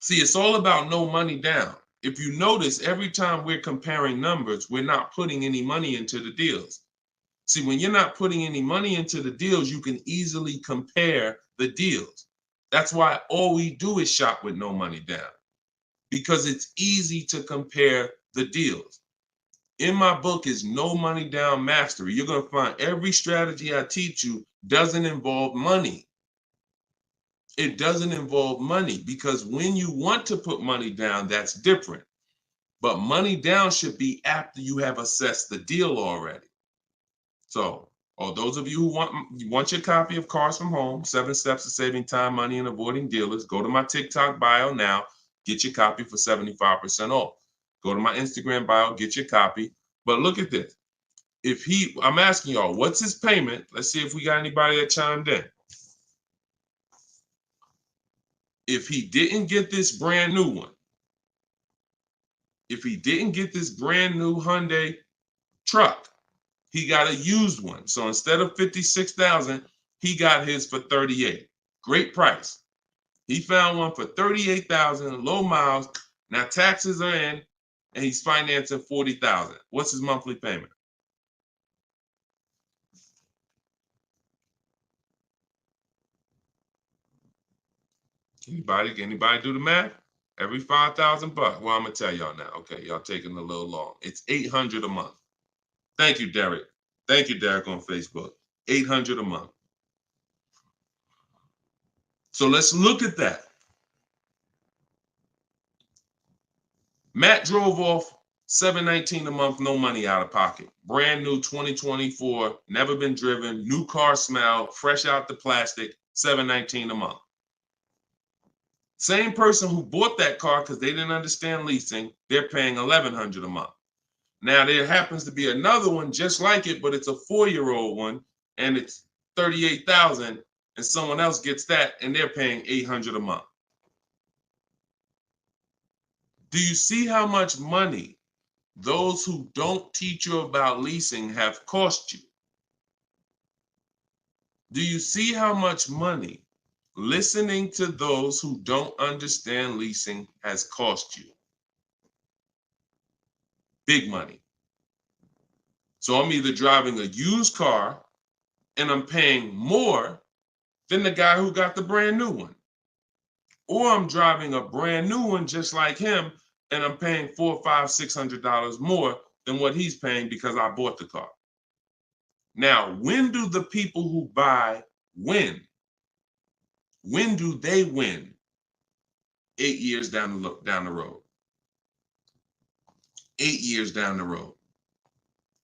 See, it's all about no money down. If you notice, every time we're comparing numbers, we're not putting any money into the deals. See, when you're not putting any money into the deals, you can easily compare the deals. That's why all we do is shop with no money down, because it's easy to compare the deals. In my book is No Money Down Mastery. You're going to find every strategy I teach you doesn't involve money. It doesn't involve money, because when you want to put money down, that's different. But money down should be after you have assessed the deal already. So, those of you who want your copy of Cars from Home, 7 Steps to Saving Time, Money, and Avoiding Dealers, go to my TikTok bio now, get your copy for 75% off. Go to my Instagram bio, get your copy. But look at this. I'm asking y'all, what's his payment? Let's see if we got anybody that chimed in. If he didn't get this brand new one, if he didn't get this brand new Hyundai truck, he got a used one. So instead of 56,000, he got his for 38. Great price. He found one for 38,000, low miles. Now taxes are in, and he's financing 40,000. What's his monthly payment? Anybody do the math? Every 5,000 bucks. Well, I'm gonna tell y'all now. Okay, y'all taking a little long. It's 800 a month. Thank you, Derek. Thank you, Derek, on Facebook. 800 a month. So let's look at that. Matt drove off $719 a month, no money out of pocket. Brand new 2024, never been driven, new car smell, fresh out the plastic, $719 a month. Same person who bought that car because they didn't understand leasing, they're paying $1,100 a month. Now there happens to be another one just like it, but it's a 4-year-old one, and it's $38,000, and someone else gets that, and they're paying $800 a month. Do you see how much money those who don't teach you about leasing have cost you? Do you see how much money listening to those who don't understand leasing has cost you? Big money. So I'm either driving a used car and I'm paying more than the guy who got the brand new one. Or I'm driving a brand new one just like him and I'm paying $400, $500, $600 more than what he's paying because I bought the car. Now, when do the people who buy win? When do they win? 8 years down the road. 8 years down the road.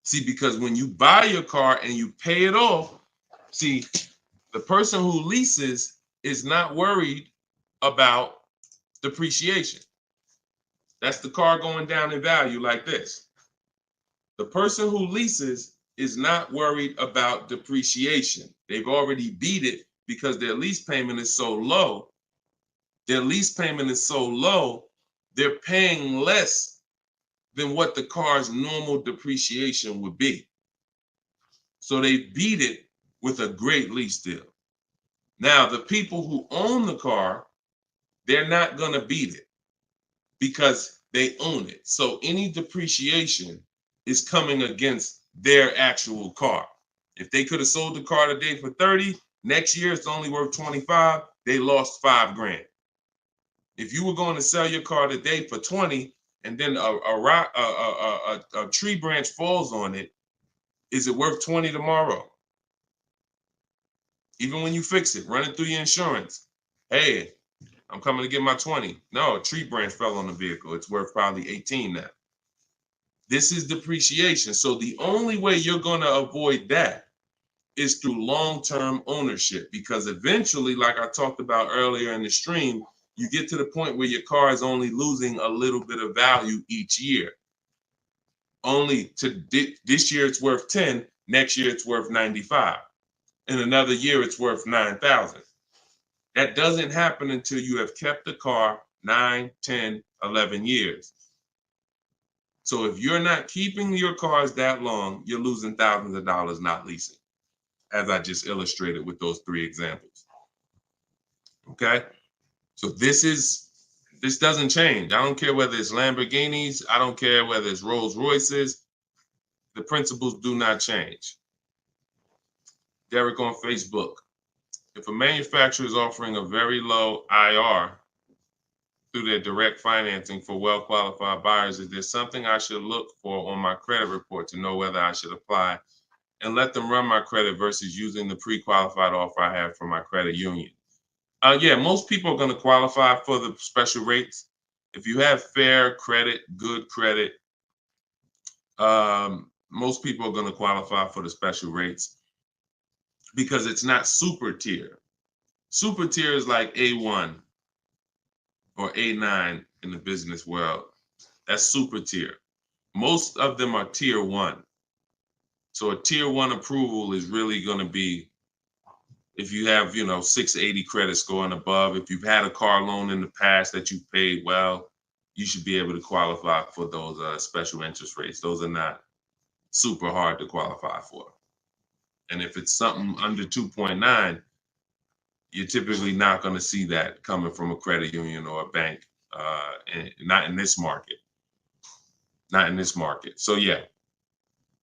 See, because when you buy your car and you pay it off, see, the person who leases is not worried about depreciation. That's the car going down in value like this. The person who leases is not worried about depreciation. They've already beat it because their lease payment is so low. Their lease payment is so low, they're paying less than what the car's normal depreciation would be. So they beat it with a great lease deal. Now, the people who own the car they're not going to beat it because they own it. So any depreciation is coming against their actual car. If they could have sold the car today for 30, next year it's only worth 25, they lost $5,000. If you were going to sell your car today for 20 and then a tree branch falls on it, is it worth 20 tomorrow? Even when you fix it, run it through your insurance. Hey, I'm coming to get my 20. No, a tree branch fell on the vehicle. It's worth probably 18 now. This is depreciation. So the only way you're going to avoid that is through long-term ownership, because eventually, like I talked about earlier in the stream, you get to the point where your car is only losing a little bit of value each year. Only to this year it's worth 10, next year it's worth 95. In another year it's worth 9,000. That doesn't happen until you have kept the car 9, 10, 11 years. So if you're not keeping your cars that long, you're losing thousands of dollars not leasing, as I just illustrated with those 3 examples. Okay? So this doesn't change. I don't care whether it's Lamborghinis. I don't care whether it's Rolls Royces. The principles do not change. Derek on Facebook. If a manufacturer is offering a very low IR through their direct financing for well-qualified buyers, is there something I should look for on my credit report to know whether I should apply and let them run my credit versus using the pre-qualified offer I have from my credit union? Yeah, most people are going to qualify for the special rates. If you have fair credit, good credit, most people are going to qualify for the special rates because it's not super tier. Super tier is like A1 or A9 in the business world. That's super tier. Most of them are tier 1. So a tier 1 approval is really going to be if you have, 680 credit score and above. If you've had a car loan in the past that you paid well, you should be able to qualify for those special interest rates. Those are not super hard to qualify for. And if it's something under 2.9, you're typically not going to see that coming from a credit union or a bank, not in this market. Not in this market. So yeah,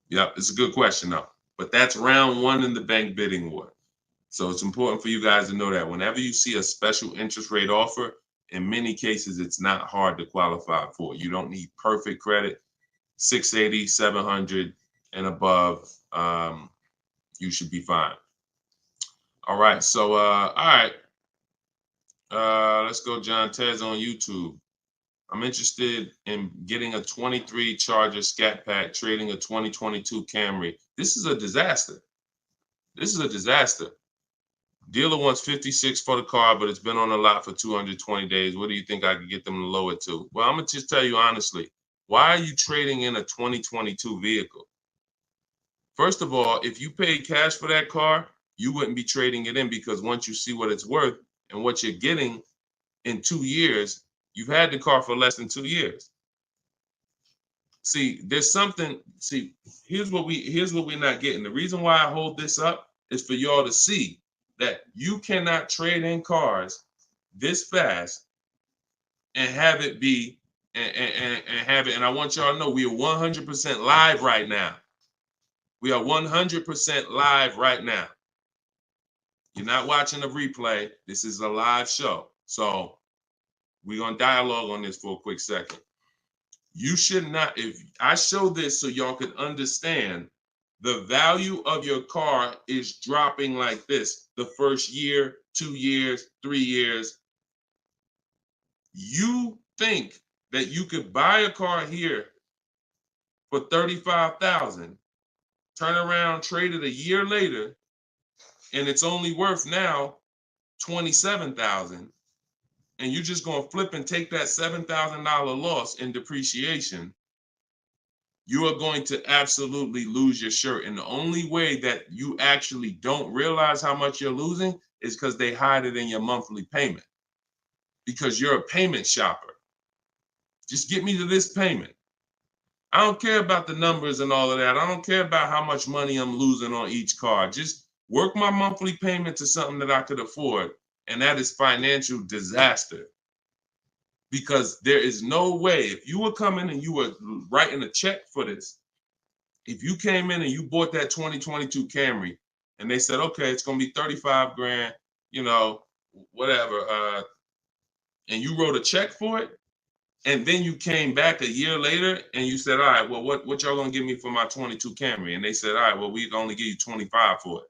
it's a good question though. But that's round 1 in the bank bidding war. So it's important for you guys to know that whenever you see a special interest rate offer, in many cases, it's not hard to qualify for. You don't need perfect credit. 680, 700 and above, you should be fine. All right. So, all right. Let's go. John Tez on YouTube. I'm interested in getting a 23 Charger Scat Pack, trading a 2022 Camry. This is a disaster. This is a disaster. Dealer wants 56 for the car, but it's been on the lot for 220 days. What do you think I could get them to lower it to? Well, I'm going to just tell you honestly, why are you trading in a 2022 vehicle? First of all, if you paid cash for that car, you wouldn't be trading it in, because once you see what it's worth and what you're getting in 2 years, you've had the car for less than 2 years. See, there's something, here's what we're not getting. The reason why I hold this up is for y'all to see that you cannot trade in cars this fast and have it be and have it. And I want y'all to know we are 100% live right now. We are 100% live right now. You're not watching a replay. This is a live show. So we're going to dialogue on this for a quick second. You should not, if I show this so y'all could understand, the value of your car is dropping like this the first year, 2 years, 3 years. You think that you could buy a car here for $35,000, turn around, trade it a year later, and it's only worth now $27,000, and you're just going to flip and take that $7,000 loss in depreciation. You are going to absolutely lose your shirt. And the only way that you actually don't realize how much you're losing is because they hide it in your monthly payment, because you're a payment shopper. Just get me to this payment. I don't care about the numbers and all of that. I don't care about how much money I'm losing on each car. Just work my monthly payment to something that I could afford. And that is financial disaster. because there is no way, if you were coming and you were writing a check for this, if you came in and you bought that 2022 Camry and they said, okay, it's going to be 35 grand, you know, whatever, and you wrote a check for it, and then you came back a year later and you said, all right, well, what y'all going to give me for my 22 Camry? And they said, all right, well, we can only give you 25 for it.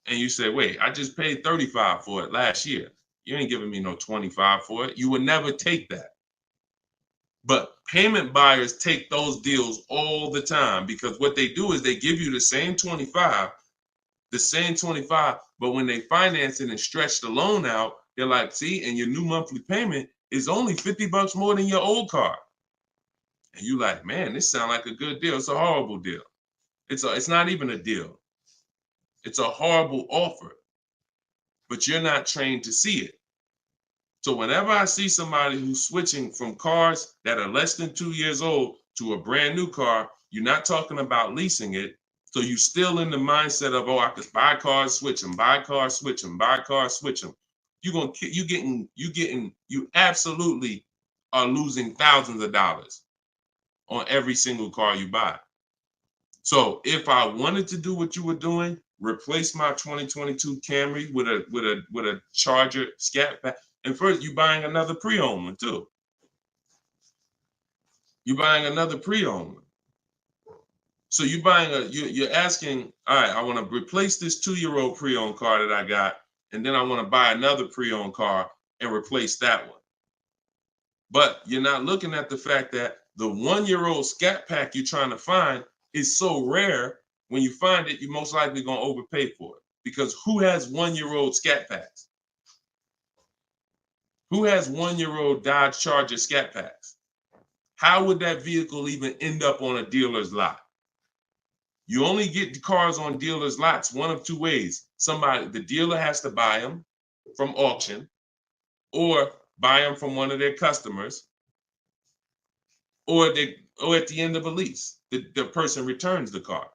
And you said, wait, I just paid 35 for it last year. You ain't giving me no 25 for it. You would never take that. But payment buyers take those deals all the time, because what they do is they give you the same 25, but when they finance it and stretch the loan out, they're like, see, and your new monthly payment is only $50 more than your old car. And you like, man, this sounds like a good deal. It's a horrible deal. It's not even a deal. It's a horrible offer, but you're not trained to see it. So whenever I see somebody who's switching from cars that are less than 2 years old to a brand new car, you're not talking about leasing it. So you're still in the mindset of, oh, I could buy cars, switch them, buy cars, switch them, buy cars, switch them. You absolutely are losing thousands of dollars on every single car you buy. So if I wanted to do what you were doing, replace my 2022 Camry with a Charger Scat Pack, and first you're buying another pre-owned one too. You're buying another pre-owned one. So you're asking, all right, I want to replace this 2-year-old pre-owned car that I got, and then I want to buy another pre-owned car and replace that one. But you're not looking at the fact that the 1-year-old Scat Pack you're trying to find is so rare. When you find it, you're most likely going to overpay for it, because who has 1-year-old Scat Packs? Who has 1-year-old Dodge Charger Scat Packs? How would that vehicle even end up on a dealer's lot? You only get the cars on dealers' lots one of two ways. The dealer has to buy them from auction, or buy them from one of their customers, or at the end of a lease, the person returns the car.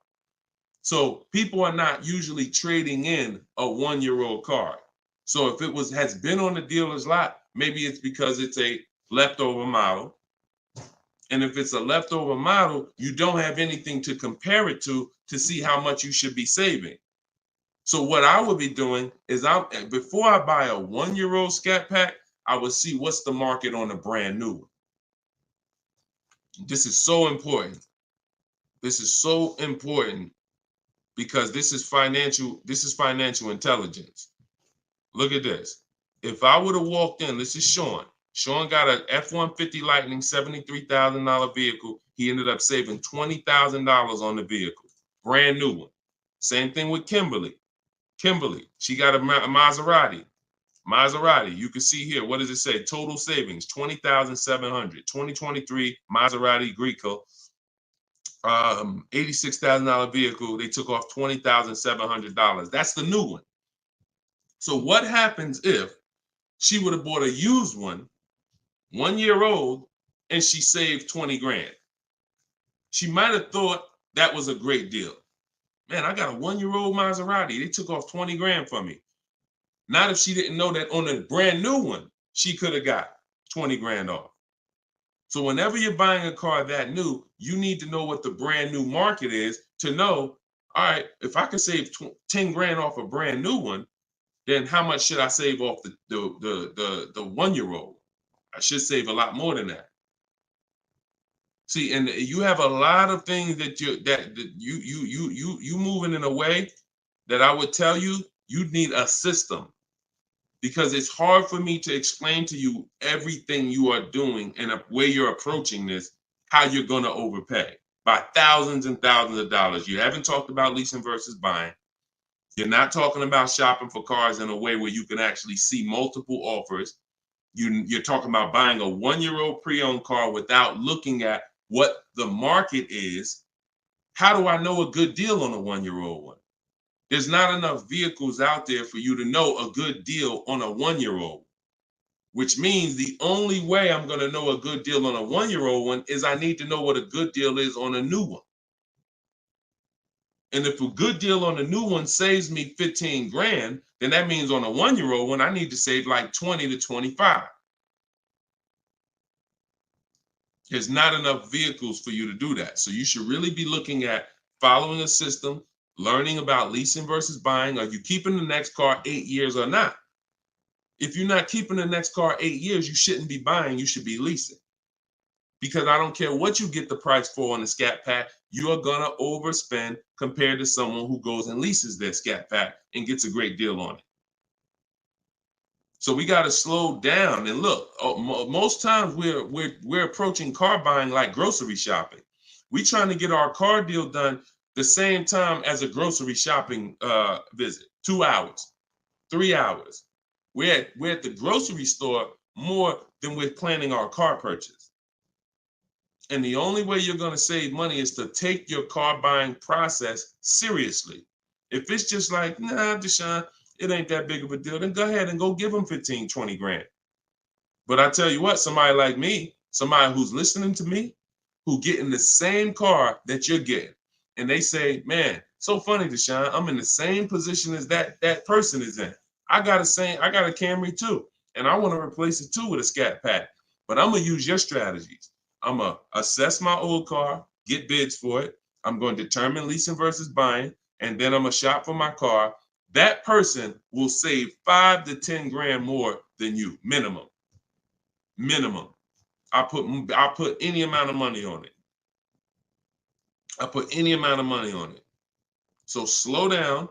So people are not usually trading in a 1-year-old car. So if it has been on the dealer's lot, maybe it's because it's a leftover model. And if it's a leftover model, you don't have anything to compare it to see how much you should be saving. So what I would be doing is, before I buy a 1-year-old Scat Pack, I would see what's the market on a brand new one. This is so important. This is so important, because this is financial intelligence. Look at this. If I would have walked in, this is Sean. Sean got an F-150 Lightning, $73,000 vehicle. He ended up saving $20,000 on the vehicle. Brand new one. Same thing with Kimberly. She got a Maserati. You can see here, what does it say? Total savings, $20,700. 2023 Maserati Greco. $86,000 vehicle. They took off $20,700. That's the new one. So what happens if she would have bought a used one, 1 year old, and she saved 20 grand? She might have thought that was a great deal. Man, I got a 1-year-old Maserati. They took off 20 grand for me. Not if she didn't know that on a brand new one, she could have got 20 grand off. So whenever you're buying a car that new, you need to know what the brand new market is to know, all right, if I can save 10 grand off a brand new one, then how much should I save off the 1-year-old? I should save a lot more than that. See, and you have a lot of things that you moving in a way that I would tell you need a system, because it's hard for me to explain to you everything you are doing and a way you're approaching this, how you're going to overpay by thousands and thousands of dollars. You haven't talked about leasing versus buying. You're not talking about shopping for cars in a way where you can actually see multiple offers. You're talking about buying a 1-year-old pre-owned car without looking at what the market is. How do I know a good deal on a 1-year-old one? There's not enough vehicles out there for you to know a good deal on a 1-year-old, which means the only way I'm going to know a good deal on a 1-year-old one is I need to know what a good deal is on a new one. And if a good deal on a new one saves me 15 grand, then that means on a 1-year-old one, I need to save like 20 to 25. There's not enough vehicles for you to do that. So you should really be looking at following a system, learning about leasing versus buying. Are you keeping the next car 8 years or not? If you're not keeping the next car 8 years, you shouldn't be buying, you should be leasing. Because I don't care what you get the price for on the Scat Pack, you are gonna overspend compared to someone who goes and leases their Scat Pack and gets a great deal on it. So we got to slow down and look. Most times we're approaching car buying like grocery shopping. We trying to get our car deal done the same time as a grocery shopping visit. 2 hours, 3 hours. We're at the grocery store more than we're planning our car purchase. And the only way you're going to save money is to take your car buying process seriously. If it's just like, nah, Deshone, it ain't that big of a deal, then go ahead and go give them 15, 20 grand. But I tell you what, somebody like me, somebody who's listening to me, who getting the same car that you're getting, and they say, man, so funny, Deshone, I'm in the same position as that person is in. I got a Camry too, and I want to replace it too with a Scat Pack. But I'm gonna use your strategies. I'm gonna assess my old car, get bids for it. I'm going to determine leasing versus buying, and then I'm gonna shop for my car. That person will save 5 to 10 grand more than you, minimum. Minimum. I put any amount of money on it. So slow down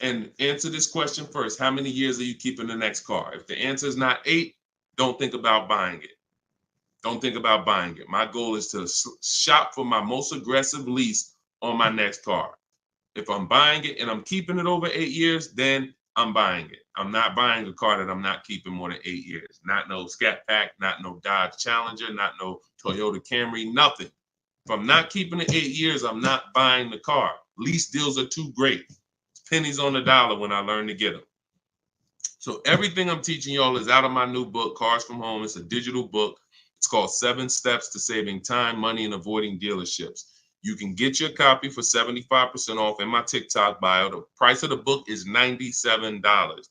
and answer this question first. How many years are you keeping the next car? If the answer is not 8, don't think about buying it. Don't think about buying it. My goal is to shop for my most aggressive lease on my next car. If I'm buying it and I'm keeping it over 8 years, then I'm buying it. I'm not buying a car that I'm not keeping more than 8 years. Not no Scat Pack, not no Dodge Challenger, not no Toyota Camry, nothing. If I'm not keeping it 8 years, I'm not buying the car. Lease deals are too great. It's pennies on the dollar when I learn to get them. So everything I'm teaching y'all is out of my new book, Cars from Home. It's a digital book. It's called 7 Steps to Saving Time, Money, and Avoiding Dealerships. You can get your copy for 75% off in my TikTok bio. The price of the book is $97.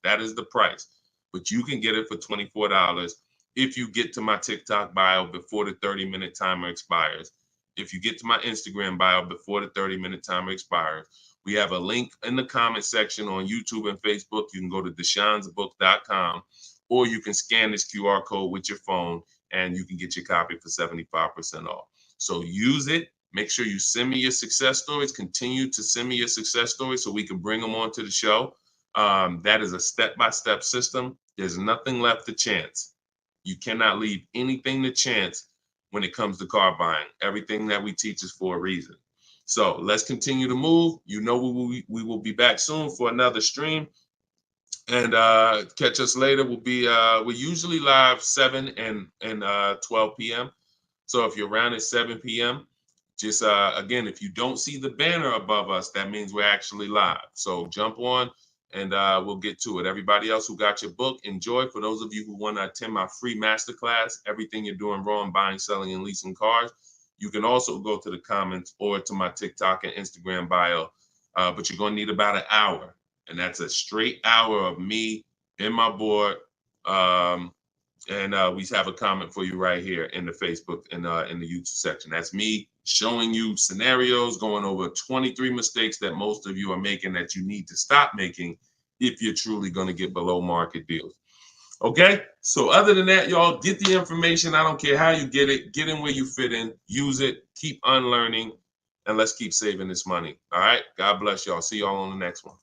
That is the price. But you can get it for $24 if you get to my TikTok bio before the 30-minute timer expires. If you get to my Instagram bio before the 30-minute timer expires. We have a link in the comment section on YouTube and Facebook. You can go to deshonsbook.com, or you can scan this QR code with your phone and you can get your copy for 75% off. So use it. Make sure you send me your success stories. Continue to send me your success stories so we can bring them onto the show. That is a step-by-step system. There's nothing left to chance. You cannot leave anything to chance when it comes to car buying. Everything that we teach is for a reason. So let's continue to move. You know we will be back soon for another stream. And catch us later. We're usually live 7 and 12 p.m. So if you're around at 7 p.m., just again, if you don't see the banner above us, that means we're actually live. So jump on and we'll get to it. Everybody else who got your book, enjoy. For those of you who want to attend my free masterclass, Everything You're Doing Wrong, Buying, Selling, and Leasing Cars, you can also go to the comments or to my TikTok and Instagram bio. But you're going to need about an hour. And that's a straight hour of me in my board. And we have a comment for you right here in the Facebook and in the YouTube section. That's me showing you scenarios, going over 23 mistakes that most of you are making that you need to stop making if you're truly going to get below market deals. Okay, so other than that, y'all, get the information. I don't care how you get it. Get in where you fit in. Use it. Keep unlearning. And let's keep saving this money. All right, God bless y'all. See y'all on the next one.